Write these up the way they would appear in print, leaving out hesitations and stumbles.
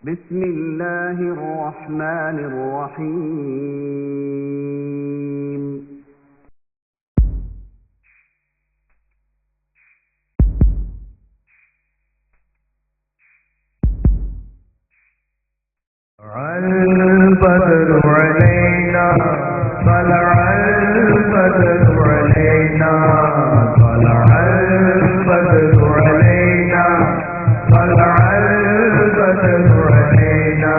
بسم الله الرحمن الرحيم البدر علينا طلع البدر علينا طلع البدر علينا طلع البدر علينا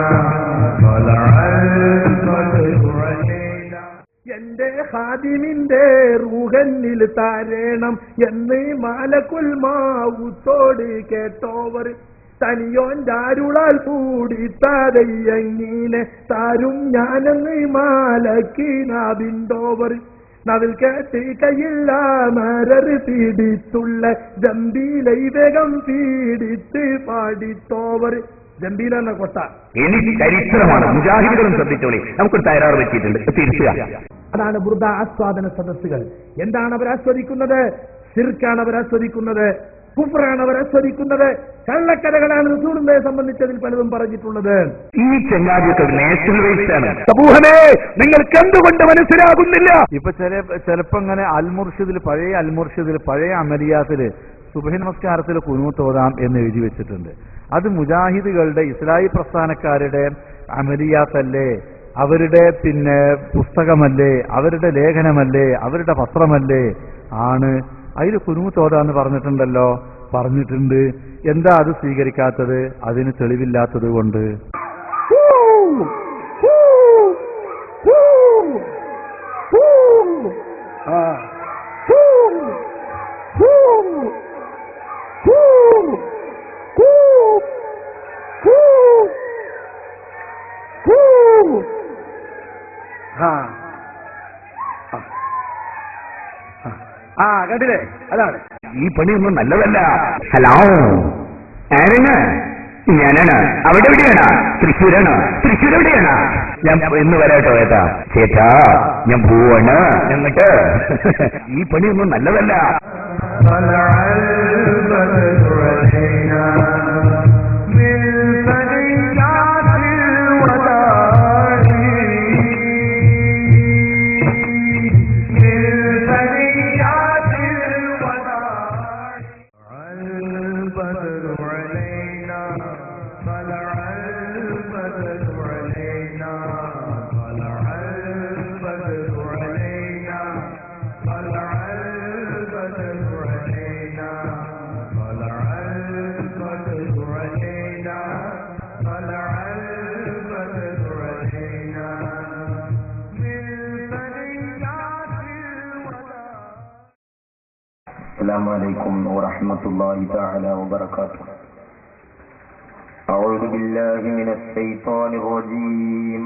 طلع البدر علينا എന്റെ ഖാദിമിന്റെ റൂഹന്നിൽ താരേണം എന്ന് മാലക്കുൽ മൗത്തോട് കേട്ടോവർ തനിയോന്റെ അരുളാൽ കൂടി താരയ്യങ്ങീനെ താരും ഞാനെന്ന് മാലക്കിനാവിണ്ടോവർ നവിൽ കേട്ട് കയ്യില്ല മരർ പീഡിത്തുള്ള ജമ്പീലൈ വേഗം പീഡിത്ത് പാടിത്തോവർ. ജമ്പീല എന്ന കൊട്ട എനിക്ക് ചരിത്രമാണ്. മുജാഹിദുകളും ശ്രദ്ധിച്ചോളി, നമുക്കൊരു തയ്യാറ് പറ്റിയിട്ടുണ്ട്, തിരിച്ചുക. അതാണ് ബുർദ ആസ്വാദന സദസ്സുകൾ. എന്താണ് അവർ ആസ്വദിക്കുന്നത്? ശിർക്കാണ് അവർ ആസ്വദിക്കുന്നത്, കുഫ്റാണ് അവർ ആസ്വദിക്കുന്നത്, കള്ളക്കഥകളാണ് റസൂലിനെ സംബന്ധിച്ചതിൽ പലതും പറഞ്ഞിട്ടുള്ളത്. ഈ ചെങ്ങാതിയൊക്കെ നാഷണൽ വേസ്റ്റ് ആണ്. സമൂഹമേ, നിങ്ങൾക്ക് എന്തുകൊണ്ട് മനസ്സിലാകുന്നില്ല? ഇപ്പൊ ചിലപ്പോ ഇങ്ങനെ പഴയ അമലിയാത്തില് സുബഹി നമസ്കാരത്തിൽ കുനൂത്ത് ഓതാം എന്ന് എഴുതി വെച്ചിട്ടുണ്ട്. അത് മുജാഹിദുകളുടെ ഇസ്ലാഹി പ്രസ്ഥാനക്കാരുടെ അമലിയാത്തല്ലേ, അവരുടെ പുസ്തകമല്ലേ, അവരുടെ ലേഖനമല്ലേ, അവരുടെ പത്രമല്ലേ ആണ്. അതിൽ കുനൂത്ത് ഓതാന്ന് പറഞ്ഞിട്ടുണ്ട്. എന്താ അത് സ്വീകരിക്കാത്തത്? അതിന് തെളിവില്ലാത്തത് കൊണ്ട്. കണ്ടില്ലേ, അതാണ്. ഈ പണിയൊന്നും നല്ലതല്ല. ഹലോ, ആരാണ്? ഞാനാണ്. അവിടെ എവിടെയാണ്? തൃശ്ശൂരാണ്. തൃശ്ശൂർ എവിടെയാണ്? ഞാൻ എന്ന് വരാട്ടോ ഏട്ടാ. ചേട്ടാ, ഞാൻ പോവാണ് എന്നിട്ട്. ഈ പണിയൊന്നും നല്ലതല്ല. السلام عليكم ورحمة الله تعالى وبركاته. أعوذ بالله من الشيطان الرجيم.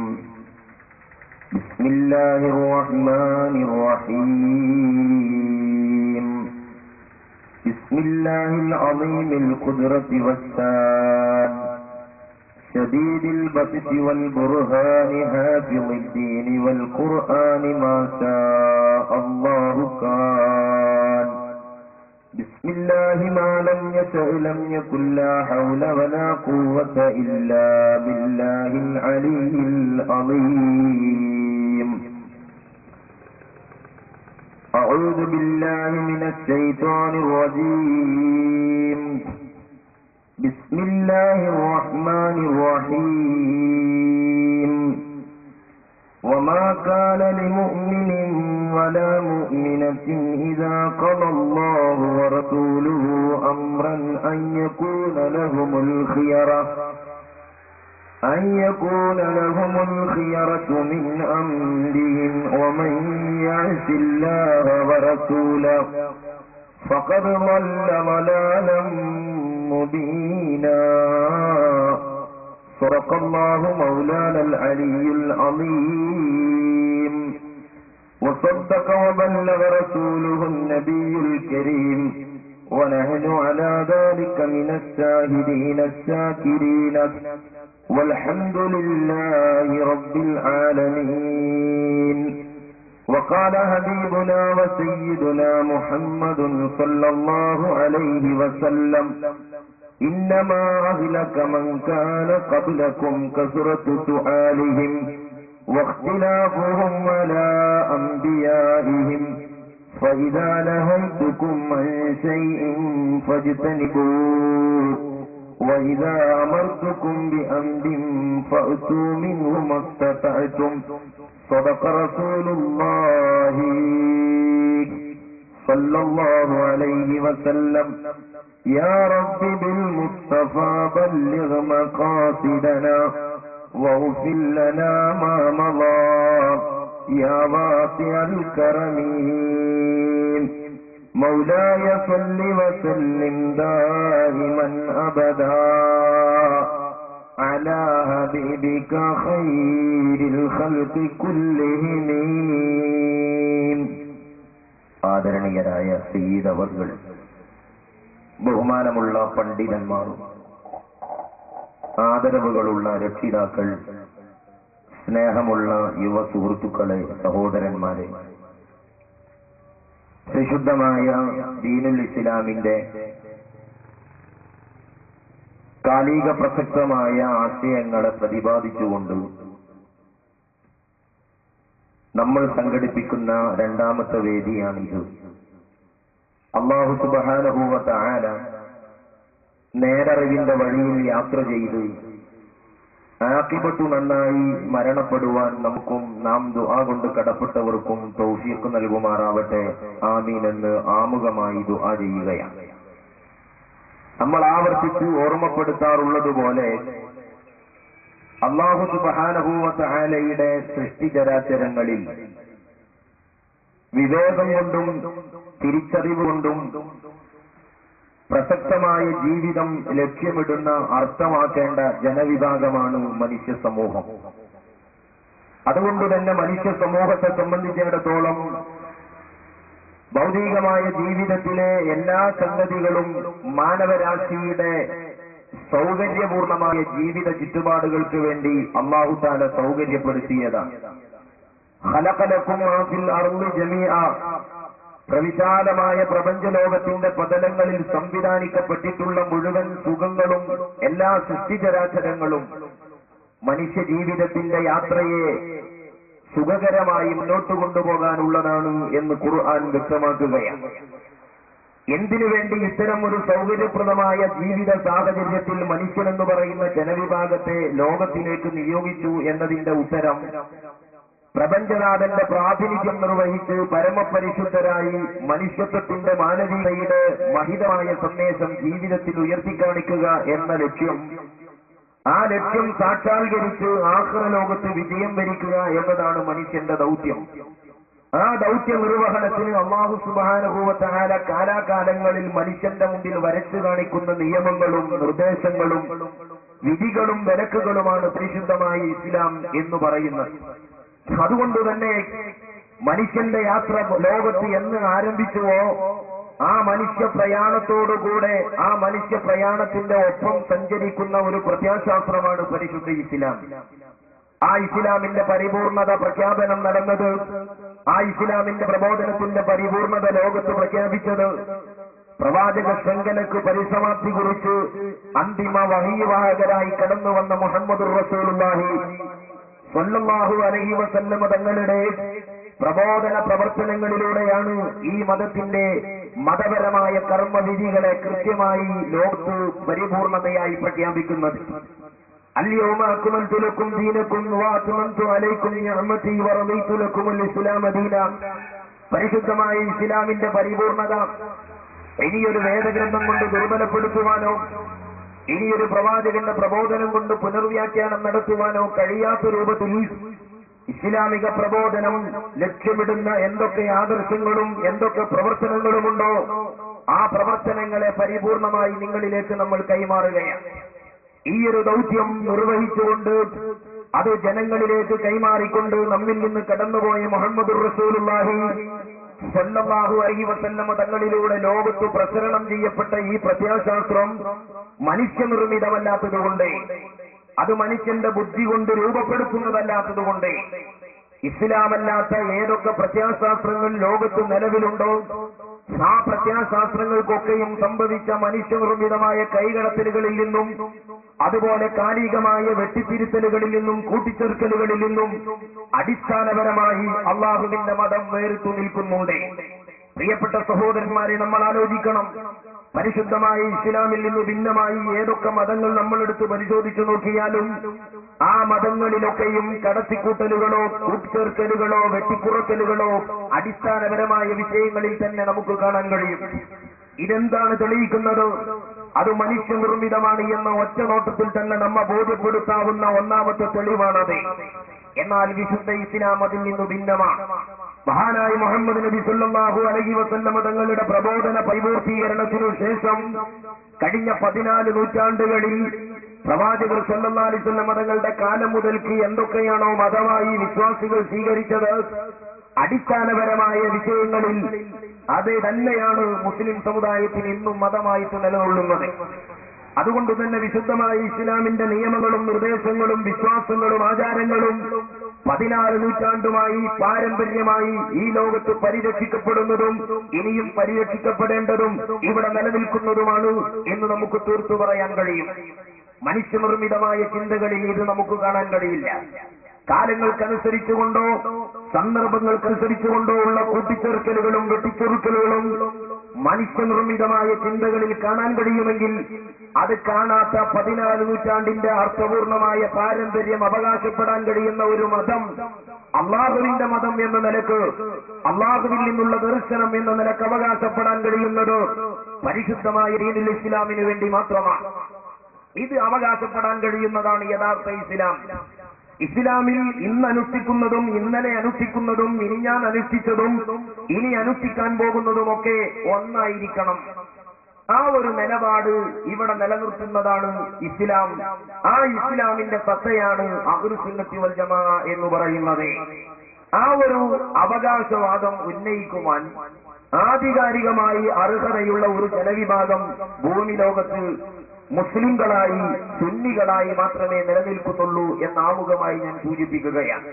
بسم الله الرحمن الرحيم. بسم الله العظيم القدرة والشان شديد البطش والبرهان حافظ الدين والقرآن ما شاء الله كان. بسم الله ما لم يشأ لم يكن لا حول ولا قوة إلا بالله العلي العظيم. أعوذ بالله من الشيطان الرجيم. بسم الله الرحمن الرحيم. وما كان لمؤمن ولا مؤمنة إذا قضى الله ورسوله أمرا أن يكون لهم الخيرة من أمرهم ومن يعص الله ورسوله فقد ضل ضلالا مبينا. صدق الله مولانا العلي العظيم. وصدق وبلغ رسوله النبي الكريم. ونحن على ذلك من الشاهدين الشاكرين. والحمد لله رب العالمين. وقال حبيبنا وسيدنا محمد صلى الله عليه وسلم: إنما أهلك من كان قبلكم كثرة سؤالهم واختلافهم على أنبيائهم فإذا نهيتكم عن شيء فاجتنبوه وإذا أمرتكم بأمر فأتوا منه ما استطعتم صدق رسول الله صلى الله عليه وسلم يا رب بالمصطفى بلغ مقاصدنا واغفر لنا ما مضى يا واسع الكرم مولاي صل وسلم دائما أبدا على حبيبك خير الخلق كلهم. ആദരണീയരായ സയ്യിദ് അവർകൾ, ബഹുമാനമുള്ള പണ്ഡിതന്മാർ, ആദരവുകളുള്ള രക്ഷിതാക്കൾ, സ്നേഹമുള്ള യുവ സുഹൃത്തുക്കളെ, സഹോദരന്മാരെ, പരിശുദ്ധമായ ദീനുൽ ഇസ്ലാമിന്റെ കാലിക പ്രസക്തമായ ആശയങ്ങളെ പ്രതിപാദിച്ചുകൊണ്ട് നമ്മൾ സംഘടിപ്പിക്കുന്ന രണ്ടാമത്തെ വേദിയാണിത്. അല്ലാഹു സുബ്ഹാനഹു വ തആല നേരറിവിന്റെ വഴിയിൽ യാത്ര ചെയ്ത് ആഖിബത്തു നന്നായി മരണപ്പെടുവാൻ നമുക്കും നാം ദുആ കൊണ്ട് കടപ്പെട്ടവർക്കും തൗഫീഖ് നൽകുമാറാവട്ടെ. ആമീൻ എന്ന് ആമുഖമായി ദുആ ചെയ്യുകയാണ്. നമ്മൾ ആവർത്തിച്ച് ഓർമ്മപ്പെടുത്താറുള്ളതുപോലെ അല്ലാഹു സുബ്ഹാനഹു വ തആലയുടെ സൃഷ്ടിചരാചരങ്ങളിൽ വിവേകം കൊണ്ടും തിരിച്ചറിവ് കൊണ്ടും പ്രസക്തമായ ജീവിതം ലക്ഷ്യമിടുന്ന അർത്ഥമാക്കേണ്ട ജനവിഭാഗമാണ് മനുഷ്യ സമൂഹം. അതുകൊണ്ട് തന്നെ മനുഷ്യ സമൂഹത്തെ സംബന്ധിച്ചിടത്തോളം ഭൗതികമായ ജീവിതത്തിലെ എല്ലാ സംഗതികളും മാനവരാശിയുടെ സൗകര്യപൂർണമായ ജീവിത ചുറ്റുപാടുകൾക്ക് വേണ്ടി അല്ലാഹു തആല സൗകര്യപ്പെടുത്തിയതാണ്. ഖലഖലകും മാ ഫിൽ അർളി ജമീഅ, പ്രവിശാലമായ പ്രപഞ്ചലോകത്തിന്റെ പതലങ്ങളിൽ സംവിധാനിക്കപ്പെട്ടിട്ടുള്ള മുഴുവൻ സുഖങ്ങളും എല്ലാ സൃഷ്ടിചരാചരങ്ങളും മനുഷ്യ ജീവിതത്തിന്റെ യാത്രയെ സുഖകരമായി മുന്നോട്ട് കൊണ്ടുപോകാനുള്ളതാണ് എന്ന് ഖുർആൻ വ്യക്തമാക്കുകയാണ്. എന്തിനു വേണ്ടി ഇത്തരം ഒരു സൗകര്യപ്രദമായ ജീവിത സാഹചര്യത്തിൽ മനുഷ്യനെന്ന് പറയുന്ന ജനവിഭാഗത്തെ ലോകത്തിലേക്ക് നിയോഗിച്ചു എന്നതിന്റെ ഉത്തരം പ്രപഞ്ചനാഥന്റെ പ്രാതിനിധ്യം നിർവഹിച്ച് പരമപരിശുദ്ധരായി മനുഷ്യത്വത്തിന്റെ മാനവികതയുടെ മഹിതമായ സന്ദേശം ജീവിതത്തിൽ ഉയർത്തിക്കാണിക്കുക എന്ന ലക്ഷ്യം, ആ ലക്ഷ്യം സാക്ഷാത്കരിച്ച് ആഖിറ ലോകത്ത് വിജയം വരിക്കുക എന്നതാണ് മനുഷ്യന്റെ ദൗത്യം. ആ ദൗത്യ നിർവഹണത്തിന് അല്ലാഹു സുബ്ഹാനഹു വ തആല കാലാകാലങ്ങളിൽ മനുഷ്യന്റെ മുമ്പിൽ വരച്ചു കാണിക്കുന്ന നിയമങ്ങളും നിർദ്ദേശങ്ങളും വിധികളും വിലക്കുകളുമാണ് പരിശുദ്ധമായ ഇസ്ലാം എന്ന് പറയുന്നത്. അതുകൊണ്ട് തന്നെ മനുഷ്യന്റെ യാത്ര ലോകത്ത് എന്ന് ആരംഭിച്ചുവോ ആ മനുഷ്യ പ്രയാണത്തോടുകൂടെ ആ മനുഷ്യ പ്രയാണത്തിന്റെ ഒപ്പം സഞ്ചരിക്കുന്ന ഒരു പ്രത്യാശാസ്ത്രമാണ് പരിശുദ്ധ ഇസ്ലാം. ആ ഇസ്ലാമിന്റെ പരിപൂർണത പ്രഖ്യാപനം നടന്നത്, ആ ഇസ്ലാമിന്റെ പ്രബോധനത്തിന്റെ പരിപൂർണത ലോകത്ത് പ്രഖ്യാപിച്ചത് പ്രവാചക ശൃംഖലക്ക് പരിസമാപ്തി കുറിച്ച് അന്തിമ വഹീവാഹകരായി കടന്നു വന്ന മുഹമ്മദുർ റസൂലുള്ളാഹി സ്വല്ലല്ലാഹു അലൈഹി വസല്ലം തങ്ങളുടെ പ്രബോധന പ്രവർത്തനങ്ങളിലൂടെയാണ് ഈ മതത്തിന്റെ മതപരമായ കർമ്മവിധികളെ കൃത്യമായി ലോകത്ത് പരിപൂർണതയായി പ്രഖ്യാപിക്കുന്നത്. അൽയൗമ അക്മൽതു ലക്കും ദീനക്കും വഅത്മംതു അലൈക്കും നിഅമതി വറദീതു ലക്കുമുൽ ഇസ്ലാമ ദീന. പരിശുദ്ധമായ ഇസ്ലാമിന്റെ പരിപൂർണത ഇനിയൊരു വേദഗ്രന്ഥം കൊണ്ട് ദുർബലപ്പെടുത്തുവാനോ ഇനിയൊരു പ്രവാചകന്റെ പ്രബോധനം കൊണ്ട് പുനർവ്യാഖ്യാനം നടത്തുവാനോ കഴിയാത്ത രൂപത്തിൽ ഇസ്ലാമിക പ്രബോധനം ലക്ഷ്യമിടുന്ന എന്തൊക്കെ ആദർശങ്ങളും എന്തൊക്കെ പ്രവർത്തനങ്ങളുമുണ്ടോ ആ പ്രവർത്തനങ്ങളെ പരിപൂർണമായി നിങ്ങളിലേക്ക് നമ്മൾ കൈമാറുകയാണ്. ഈ ഒരു ദൗത്യം നിർവഹിച്ചുകൊണ്ട് അത് ജനങ്ങളിലേക്ക് കൈമാറിക്കൊണ്ട് നമ്മിൽ നിന്ന് കടന്നുപോയ മുഹമ്മദുർ റസൂലുള്ളാഹി സ്വല്ലല്ലാഹു അലൈഹി വസല്ലം തങ്ങളിലൂടെ ലോകത്ത് പ്രസരണം ചെയ്യപ്പെട്ട ഈ പ്രത്യാശാസ്ത്രം മനുഷ്യനിർമ്മിതമല്ലാത്തതുകൊണ്ട്, അത് മനുഷ്യന്റെ ബുദ്ധി കൊണ്ട് രൂപപ്പെടുത്തുന്നതല്ലാത്തതുകൊണ്ട് ഇസ്ലാമല്ലാത്ത ഏതൊക്കെ പ്രത്യാശാസ്ത്രങ്ങൾ ലോകത്ത് നിലവിലുണ്ടോ ആ പ്രത്യാശാസ്ത്രങ്ങൾക്കൊക്കെയും സംഭവിച്ച മനുഷ്യനിർമ്മിതമായ കൈകടത്തലുകളിൽ നിന്നും അതുപോലെ കാലികമായ വെട്ടിത്തിരുത്തലുകളിൽ നിന്നും കൂട്ടിച്ചേർക്കലുകളിൽ നിന്നും അടിസ്ഥാനപരമായി അള്ളാഹുവിന്റെ മതം വേറിട്ടു നിൽക്കുന്നുണ്ട്. പ്രിയപ്പെട്ട സഹോദരന്മാരെ, നമ്മൾ ആലോചിക്കണം, പരിശുദ്ധമായ ഇസ്ലാമിൽ നിന്ന് ഭിന്നമായി ഏതൊക്കെ മതങ്ങൾ നമ്മളെടുത്ത് പരിശോധിച്ചു നോക്കിയാലും ആ മതങ്ങളിലൊക്കെയും കടത്തിക്കൂട്ടലുകളോ കൂട്ടിച്ചേർക്കലുകളോ വെട്ടിക്കുറക്കലുകളോ അടിസ്ഥാനപരമായ വിഷയങ്ങളിൽ തന്നെ നമുക്ക് കാണാൻ കഴിയും. ഇതെന്താണ് തെളിയിക്കുന്നത്? അത് മനുഷ്യനിർമ്മിതമാണ് എന്ന ഒറ്റ നോട്ടത്തിൽ തന്നെ നമ്മെ ബോധ്യപ്പെടുത്താവുന്ന ഒന്നാമത്തെ തെളിവാണത്. എന്നാൽ വിശുദ്ധ ഇസ്ലാം അതിൽ നിന്ന് ഭിന്നമാണ്. മഹാനായ മുഹമ്മദ് നബി സല്ലല്ലാഹു അലൈഹി വസല്ലം തങ്ങളുടെ പ്രബോധന പരിപൂർത്തീകരണത്തിനു ശേഷം കഴിഞ്ഞ 14 നൂറ്റാണ്ടുകളിൽ പ്രവാചകർ സല്ലല്ലാഹു അലൈഹി വസല്ലം തങ്ങളുടെ കാലം മുതൽക്ക് എന്തൊക്കെയാണോ മതമായി വിശ്വാസികൾ സ്വീകരിച്ചത്, അടിസ്ഥാനപരമായ വിഷയങ്ങളിൽ അത് തന്നെയാണ് മുസ്ലിം സമുദായത്തിന് ഇന്നും മതമായിട്ട് നിലകൊള്ളുന്നത്. അതുകൊണ്ട് തന്നെ വിശുദ്ധമായ ഇസ്ലാമിന്റെ നിയമങ്ങളും നിർദ്ദേശങ്ങളും വിശ്വാസങ്ങളും ആചാരങ്ങളും 14 നൂറ്റാണ്ടുമായി പാരമ്പര്യമായി ഈ ലോകത്ത് പരിരക്ഷിക്കപ്പെടുന്നതും ഇനിയും പരിരക്ഷിക്കപ്പെടേണ്ടതും ഇവിടെ നിലനിൽക്കുന്നതുമാണ് എന്ന് നമുക്ക് തീർത്തു പറയാൻ കഴിയും. മനുഷ്യനിർമ്മിതമായ ചിന്തകളിൽ ഇത് നമുക്ക് കാണാൻ കഴിയില്ല. കാലങ്ങൾക്കനുസരിച്ചുകൊണ്ടോ സന്ദർഭങ്ങൾക്കനുസരിച്ചുകൊണ്ടോ ഉള്ള കൂട്ടിച്ചേർക്കലുകളും വെട്ടിച്ചെറുക്കലുകളും മനുഷ്യനിർമ്മിതമായ ചിന്തകളിൽ കാണാൻ കഴിയുമെങ്കിൽ അത് കാണാത്ത 14 നൂറ്റാണ്ടിന്റെ അർത്ഥപൂർണമായ പാരമ്പര്യം അവകാശപ്പെടാൻ കഴിയുന്ന ഒരു മതം അള്ളാഹുവിന്റെ മതം എന്ന നിലക്ക്, അള്ളാഹുവിൽ നിന്നുള്ള ദർശനം എന്ന നിലക്ക് അവകാശപ്പെടാൻ കഴിയുന്നത് പരിശുദ്ധമായ ദീനുൽ ഇസ്ലാമിന് വേണ്ടി മാത്രമാണ്. ഇത് അവകാശപ്പെടാൻ കഴിയുന്നതാണ് യഥാർത്ഥ ഇസ്ലാം. ഇസ്ലാമിൽ ഇന്ന് അനുഷ്ഠിക്കുന്നതും ഇന്നലെ അനുഷ്ഠിക്കുന്നതും ഞാൻ അനുഷ്ഠിച്ചതും ഇനി അനുഷ്ഠിക്കാൻ പോകുന്നതുമൊക്കെ ഒന്നായിരിക്കണം. ആ ഒരു നിലപാട് ഇവിടെ നിലനിർത്തുന്നതാണ് ഇസ്ലാം. ആ ഇസ്ലാമിന്റെ സത്തയാണ് അഹ്ലുസ് സുന്നത്തി വൽ ജമാഅ എന്ന് പറയുന്നത്. ആ ഒരു അവകാശവാദം ഉന്നയിക്കുവാൻ ആധികാരികമായി അർഹതയുള്ള ഒരു ജനവിഭാഗം ഭൂമി ലോകത്ത് മുസ്ലിംകളായി സുന്നികളായി മാത്രമേ നിലനിൽക്കുന്നുള്ളൂ എന്ന ആമുഖമായി ഞാൻ സൂചിപ്പിക്കുകയാണ്.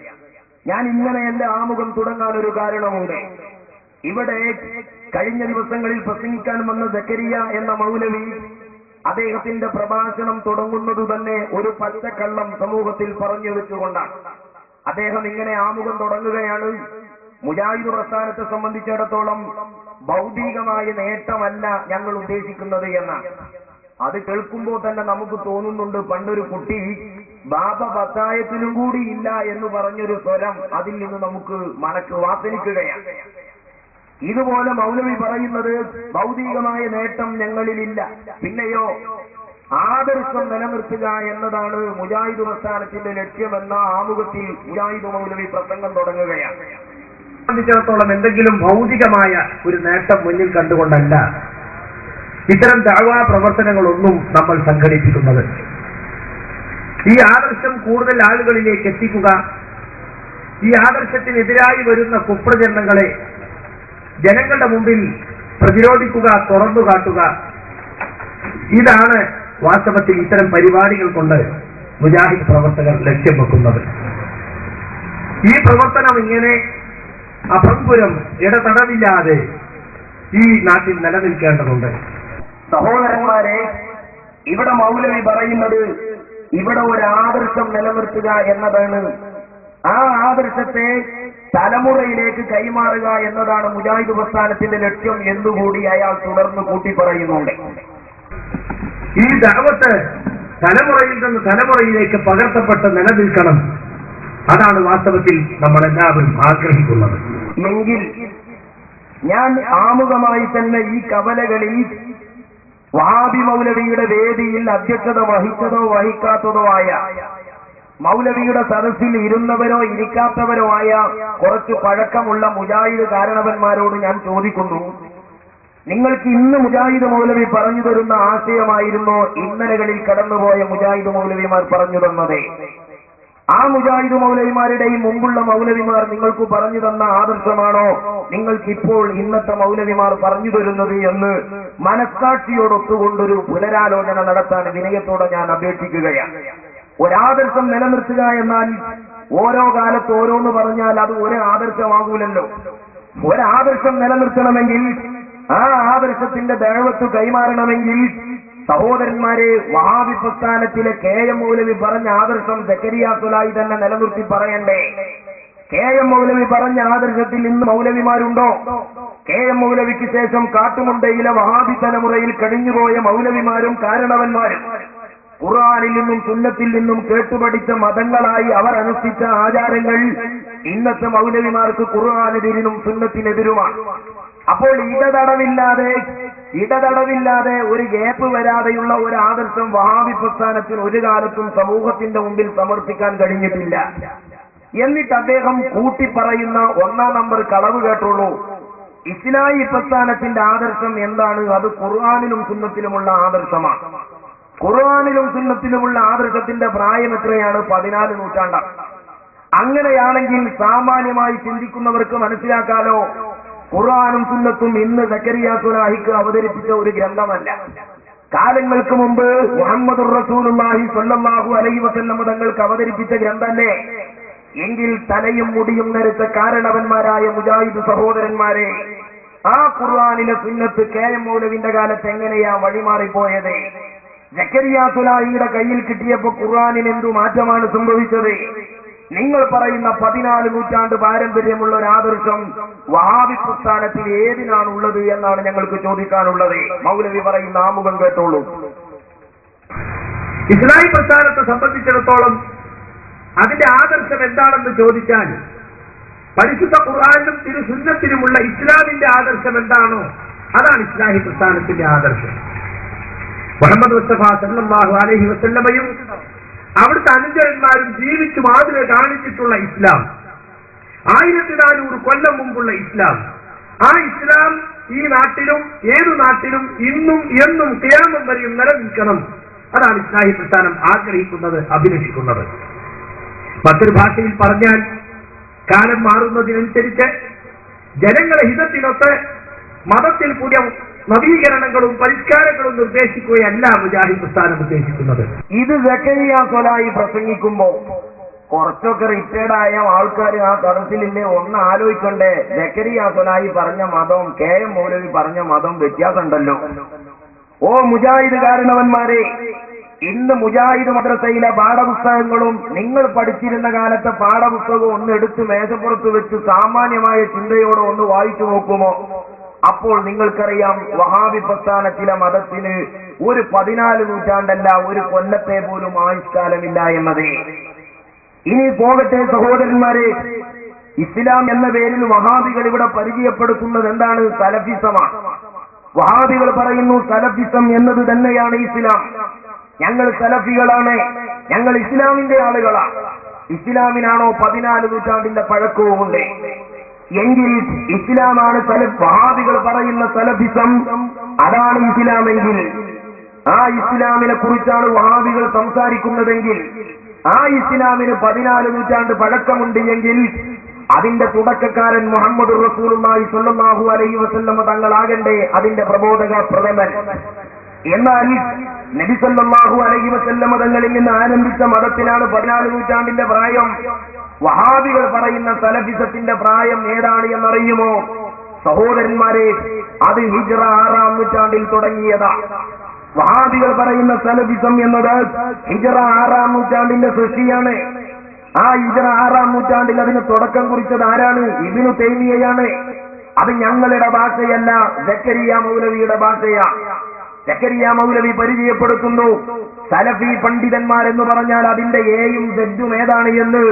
ഞാൻ ഇങ്ങനെയല്ല ആമുഖം തുടങ്ങാൻ ഒരു കാരണമുണ്ട്. ഇവിടെ കഴിഞ്ഞ ദിവസങ്ങളിൽ പ്രസംഗിക്കാൻ വന്ന സക്കരിയ എന്ന മൗലവി അദ്ദേഹത്തിന്റെ പ്രഭാഷണം തുടങ്ങുന്നത് തന്നെ ഒരു പച്ചക്കള്ളം സമൂഹത്തിൽ പറഞ്ഞു വെച്ചുകൊണ്ടാണ്. അദ്ദേഹം ഇങ്ങനെ ആമുഖം തുടങ്ങുകയാണ്: മുജാഹിദ് പ്രസ്ഥാനത്തെ സംബന്ധിച്ചിടത്തോളം ഭൗതികമായ നേട്ടമല്ല ഞങ്ങൾ ഉദ്ദേശിക്കുന്നത് എന്നാണ്. അത് കേൾക്കുമ്പോൾ തന്നെ നമുക്ക് തോന്നുന്നുണ്ട്, പണ്ടൊരു കുട്ടി ബാബ പത്തായത്തിലും കൂടി ഇല്ല എന്ന് പറഞ്ഞൊരു സ്വരം അതിൽ നിന്ന് നമുക്ക് മനക്ക് വാസനിക്കുകയാണ്. ഇതുപോലെ മൗലവി പറയുന്നത് ഭൗതികമായ നേട്ടം ഞങ്ങളിലില്ല, പിന്നെയോ ആദർശം നിലനിർത്തുക എന്നതാണ് മുജാഹിദ് പ്രസ്ഥാനത്തിന്റെ ലക്ഷ്യമെന്ന ആമുഖത്തിൽ മുജാഹിദ് മൗലവി പ്രസംഗം തുടങ്ങുകയാണ്. സംബന്ധിച്ചിടത്തോളം എന്തെങ്കിലും ഭൗതികമായ ഒരു നേട്ടം മുന്നിൽ കണ്ടുകൊണ്ടല്ല ഇത്തരം ദഅവാ പ്രവർത്തനങ്ങളൊന്നും നമ്മൾ സംഘടിപ്പിക്കുന്നത്. ഈ ആദർശം കൂടുതൽ ആളുകളിലേക്ക് എത്തിക്കുക, ഈ ആദർശത്തിനെതിരായി വരുന്ന കുപ്രചരണങ്ങളെ ജനങ്ങളുടെ മുമ്പിൽ പ്രതിരോധിക്കുക, തുറന്നു കാട്ടുക, ഇതാണ് വാസ്തവത്തിൽ ഇത്തരം പരിപാടികൾ കൊണ്ട് മുജാഹിദ് പ്രവർത്തകർ ലക്ഷ്യം വെക്കുന്നത്. ഈ പ്രവർത്തനം ഇങ്ങനെ അഭംഗുരം ഇടതടവില്ലാതെ ഈ നാട്ടിൽ നിലനിൽക്കേണ്ടതുണ്ട്. സഹോദരന്മാരെ, ഇവിടെ മൗലവി പറയുന്നത് ഇവിടെ ഒരു ആദർശം നിലനിർത്തുക എന്നതാണ്. ആ ആദർശത്തെ തലമുറയിലേക്ക് കൈമാറുക എന്നതാണ് മുജാഹിദ് പ്രസ്ഥാനത്തിന്റെ ലക്ഷ്യം എന്നുകൂടി അയാൾ തുടർന്ന് കൂട്ടി പറയുന്നുണ്ട്. ഈ ദഅവത്ത് തലമുറയിൽ നിന്ന് തലമുറയിലേക്ക് പകർത്തപ്പെട്ട് നിലനിൽക്കണം. അതാണ് വാസ്തവത്തിൽ നമ്മളെല്ലാവരും ആഗ്രഹിക്കുന്നത്. എങ്കിൽ ഞാൻ ആമുഖമായി തന്നെ ഈ കവലകളിൽ വഹാബി മൗലവിയുടെ വേദിയിൽ അധ്യക്ഷത വഹിച്ചതോ വഹിക്കാത്തതോ ആയ, മൗലവിയുടെ സദസ്സിൽ ഇരുന്നവരോ ഇരിക്കാത്തവരോ ആയ കുറച്ച് പഴക്കമുള്ള മുജാഹിദ് കാരണവന്മാരോട് ഞാൻ ചോദിക്കുന്നു, നിങ്ങൾക്ക് ഇന്ന് മുജാഹിദ് മൗലവി പറഞ്ഞു തരുന്ന ആശയമായിരുന്നോ ഇന്നലകളിൽ കടന്നുപോയ മുജാഹിദ് മൗലവിമാർ പറഞ്ഞു തന്നത്? ആ മുജാഹിദ് മൗലവിമാരുടെയും മുമ്പുള്ള മൗലവിമാർ നിങ്ങൾക്ക് പറഞ്ഞു തന്ന ആദർശമാണോ നിങ്ങൾക്കിപ്പോൾ ഇന്നത്തെ മൗലവിമാർ പറഞ്ഞു തരുന്നത് എന്ന് മനസ്സാക്ഷിയോടൊത്തുകൊണ്ടൊരു പുനരാലോചന നടത്താൻ വിനയത്തോടെ ഞാൻ അപേക്ഷിക്കുകയാണ്. ഒരാദർശം നിലനിർത്തുക എന്നാൽ ഓരോ കാലത്ത് ഓരോന്ന് പറഞ്ഞാൽ അത് ഒരു ആദർശമാകൂലല്ലോ. ഒരാദർശം നിലനിർത്തണമെങ്കിൽ ആ ആദർശത്തിന്റെ ദഅവത്ത് കൈമാറണമെങ്കിൽ സഹോദരന്മാരെ, വഹാബി പ്രസ്ഥാനത്തിലെ KM മൗലവി പറഞ്ഞ ആദർശം സക്കരിയ തുലായി തന്നെ നിലനിർത്തി പറയണ്ടേ? KM മൗലവി പറഞ്ഞ ആദർശത്തിൽ ഇന്ന് മൗലവിമാരുണ്ടോ? KM മൗലവിക്ക് ശേഷം കാട്ടുമുണ്ടയിലെ വഹാബി തലമുറയിൽ കഴിഞ്ഞുപോയ മൗലവിമാരും കാരണവന്മാരും ഖുർആനിൽ നിന്നും സുന്നത്തിൽ നിന്നും കേട്ടുപഠിച്ച മതങ്ങളായി അവർ അനുഷ്ഠിച്ച ആചാരങ്ങൾ ഇന്നത്തെ മൗലവിമാർക്ക് ഖുർആനെതിരിനും സുന്നത്തിനെതിരുമാണ്. അപ്പോൾ ഇടതടവില്ലാതെ ഒരു ഗ്യാപ്പ് വരാതെയുള്ള ഒരു ആദർശം വഹാബി പ്രസ്ഥാനത്തിന് ഒരു കാലത്തും സമൂഹത്തിന്റെ മുമ്പിൽ സമർപ്പിക്കാൻ കഴിഞ്ഞിട്ടില്ല. എന്നിട്ട് അദ്ദേഹം കൂട്ടിപ്പറയുന്ന 1-ാം നമ്പർ കളവ് കേട്ടുള്ളൂ. ഇസ്ലാഹി പ്രസ്ഥാനത്തിന്റെ ആദർശം എന്താണ്? അത് ഖുർആനിലും സുന്നത്തിലുമുള്ള ആദർശമാണ്. ഖുർആനിലും സുന്നത്തിലുമുള്ള ആദർശത്തിന്റെ പ്രായം എത്രയാണ്? 14 നൂറ്റാണ്ടാണ്. അങ്ങനെയാണെങ്കിൽ സാമാന്യമായി ചിന്തിക്കുന്നവർക്ക് മനസ്സിലാക്കാലോ, ഖുർആനും സുന്നത്തും ഇന്ന് സക്കരിയ തുലാഹിക്ക് അവതരിപ്പിച്ച ഒരു ഗ്രന്ഥമല്ല. കാലങ്ങൾക്ക് മുമ്പ് മുഹമ്മദുർ റസൂലുള്ളാഹി സ്വല്ലല്ലാഹു അലൈഹി വസല്ലം തങ്ങൾക്ക് അവതരിപ്പിച്ച ഗ്രന്ഥമല്ലേ? എങ്കിൽ തലയും മുടിയും നരച്ച കാരണവന്മാരായ മുജാഹിദ് സഹോദരന്മാരെ, ആ ഖുർആനിലെ സുന്നത്ത് KM മൗലവിന്റെ കാലത്ത് എങ്ങനെയാ വഴിമാറിപ്പോയത്? സക്കരിയ തുലാഹിയുടെ കയ്യിൽ കിട്ടിയപ്പോൾ ഖുർആനിന് എന്തു മാറ്റമാണ് സംഭവിച്ചത്? നിങ്ങൾ പറയുന്ന 14 നൂറ്റാണ്ട് പാരമ്പര്യമുള്ള ഒരു ആദർശം വഹാബി പ്രസ്ഥാനത്തിൽ ഏതിനാണുള്ളത് എന്നാണ് ഞങ്ങൾക്ക് ചോദിക്കാനുള്ളത്. മൗലവി പറയുന്ന ആമുഖം കേട്ടോളൂ. ഇസ്ലാഹി പ്രസ്ഥാനത്തെ സംബന്ധിച്ചിടത്തോളം അതിന്റെ ആദർശം എന്താണെന്ന് ചോദിച്ചാൽ, പരിശുദ്ധ ഖുർആനിലും തിരുസുന്നത്തിലുമുള്ള ഇസ്ലാമിന്റെ ആദർശം എന്താണോ അതാണ് ഇസ്ലാഹി പ്രസ്ഥാനത്തിന്റെ ആദർശം. മുഹമ്മദ് മുസ്തഫ സല്ലല്ലാഹു അലൈഹി വസല്ലമയും അവിടുത്തെ അനുചരന്മാരും ജീവിച്ചു മാതൃക കാണിച്ചിട്ടുള്ള ഇസ്ലാം, 1400 കൊല്ലം മുമ്പുള്ള ഇസ്ലാം, ആ ഇസ്ലാം ഈ നാട്ടിലും ഏതു നാട്ടിലും ഇന്നും എന്നും ഖിയാമത്ത് വരെയും നിലനിൽക്കണം. അതാണ് ഇസ്ലാഹി പ്രസ്ഥാനം ആഗ്രഹിക്കുന്നത്, അഭിലഷിക്കുന്നത്. മറ്റൊരു ഭാഷയിൽ പറഞ്ഞാൽ, കാലം മാറുന്നതിനനുസരിച്ച് ജനങ്ങളെ ഹിതത്തിനൊത്ത് മതത്തിൽ പുതിയ നവീകരണങ്ങളും പരിഷ്കാരങ്ങളും നിർദ്ദേശിക്കുകയല്ല മുജാഹിദ് പ്രസ്ഥാനം ഉദ്ദേശിക്കുന്നത്. ഇത് സക്കരിയ തുലാഹി പ്രസംഗിക്കുമ്പോ കുറച്ചൊക്കെ റിട്ടയർഡായ ആൾക്കാർ ആ സദസ്സിലില്ലേ ഒന്ന് ആലോചിക്കണ്ടേ? സക്കരിയ തുലാഹി പറഞ്ഞ മതവും KM മൗലവി പറഞ്ഞ മതവും വ്യത്യാസമുണ്ടല്ലോ. ഓ മുജാഹിദ് കാരണവന്മാരെ, ഇന്ന് മുജാഹിദ് മദ്രസയിലെ പാഠപുസ്തകങ്ങളും നിങ്ങൾ പഠിച്ചിരുന്ന കാലത്തെ പാഠപുസ്തകവും ഒന്ന് എടുത്ത് മേശപ്പുറത്ത് വെച്ച് സാമാന്യമായ ചിന്തയോടെ ഒന്ന് വായിച്ചു നോക്കുമോ? അപ്പോൾ നിങ്ങൾക്കറിയാം, വഹാബി പ്രസ്ഥാനത്തിലെ മതത്തിന് ഒരു 14 നൂറ്റാണ്ടല്ല, ഒരു കൊല്ലത്തെ പോലും ആയുഷ്കാലമില്ല എന്നത്. ഇനി പോകട്ടെ സഹോദരന്മാരെ, ഇസ്ലാം എന്ന പേരിൽ വഹാബികൾ ഇവിടെ പരിചയപ്പെടുത്തുന്നത് എന്താണ്? സലഫിസമാണ്. വഹാബികൾ പറയുന്നു സലഫിസം എന്നത് തന്നെയാണ് ഇസ്ലാം. ഞങ്ങൾ സലഫികളാണ്, ഞങ്ങൾ ഇസ്ലാമിന്റെ ആളുകളാണ്. ഇസ്ലാമിനാണോ 14 നൂറ്റാണ്ടിന്റെ പഴക്കവുമുണ്ട്? എങ്കിൽ ഇസ്ലാമാണ് വഹാബികൾ പറയുന്ന സലഫിസം, അതാണ് ഇസ്ലാമെങ്കിൽ, ആ ഇസ്ലാമിനെ കുറിച്ചാണ് വഹാബികൾ സംസാരിക്കുന്നതെങ്കിൽ, ആ ഇസ്ലാമിന് 14 നൂറ്റാണ്ട് പഴക്കമുണ്ട് എങ്കിൽ അതിന്റെ തുടക്കക്കാരൻ മുഹമ്മദ് റസൂലുള്ളാഹി സ്വല്ലല്ലാഹു അലൈഹി വസല്ലം തങ്ങളാകണ്ടേ അതിന്റെ പ്രബോധക പ്രഥമൻ. എന്നാൽ നബി സല്ലല്ലാഹു അലൈഹി വസല്ലം തങ്ങളിൽ നിന്ന് ആരംഭിച്ച മതത്തിനാണ് 14 നൂറ്റാണ്ടിന്റെ പ്രായം. വഹാബികൾ പറയുന്ന സലഫിസത്തിന്റെ പ്രായം ഏതാണ് എന്നറിയുമോ സഹോദരന്മാരെ? അത് ഹിജ്റ 6-ാം നൂറ്റാണ്ടിൽ തുടങ്ങിയതാ. വഹാബികൾ പറയുന്ന സലഫിസം എന്നത് ഹിജ്റ 6-ാം നൂറ്റാണ്ടിന്റെ സൃഷ്ടിയാണ്. ആ ഹിജ്റ 6-ാം നൂറ്റാണ്ടിൽ അതിന് തുടക്കം കുറിച്ചത് ആരാണ്? ഇബ്നു തൈമിയ്യയാണ്. അത് ഞങ്ങളുടെ ഭാഷയല്ല, സക്കരിയ മൗലവിയുടെ ഭാഷയാ. സക്കരിയ മൗലവി പരിചയപ്പെടുത്തുന്നു, സലഫി പണ്ഡിതന്മാരെന്ന് പറഞ്ഞാൽ അതിന്റെ എയും സെഡും ഏതാണ് എന്ന്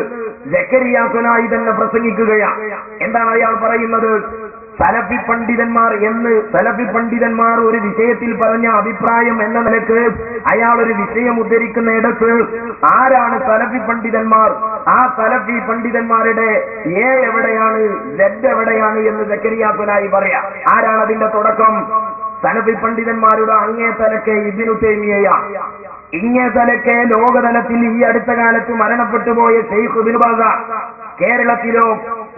സക്കരിയ തുലാഹി തന്നെ പ്രസംഗിക്കുകയാണ്. എന്താണ് അയാൾ പറയുന്നത്? സലഫി പണ്ഡിതന്മാർ ഒരു വിഷയത്തിൽ പറഞ്ഞ അഭിപ്രായം എന്ന നിലക്ക് അയാൾ ഒരു വിഷയം ഉദ്ധരിക്കുന്നിടത്ത് ആരാണ് സലഫി പണ്ഡിതന്മാർ, ആ സലഫി പണ്ഡിതന്മാരുടെ എ എവിടെയാണ്, സെഡ് എവിടെയാണ് എന്ന് സക്കരിയ തുലാഹി പറയാം. ആരാണ് അതിന്റെ തുടക്കം? സലഫി പണ്ഡിതന്മാരുടെ അങ്ങേ തലക്കെ ഇബ്നു തൈമിയ്യ, ഇങ്ങേ തലക്കെ ലോകതലത്തിൽ ഈ അടുത്ത കാലത്ത് മരണപ്പെട്ടു പോയ ശൈഖ് ഇബ്നു ബാസ, കേരളത്തിലോ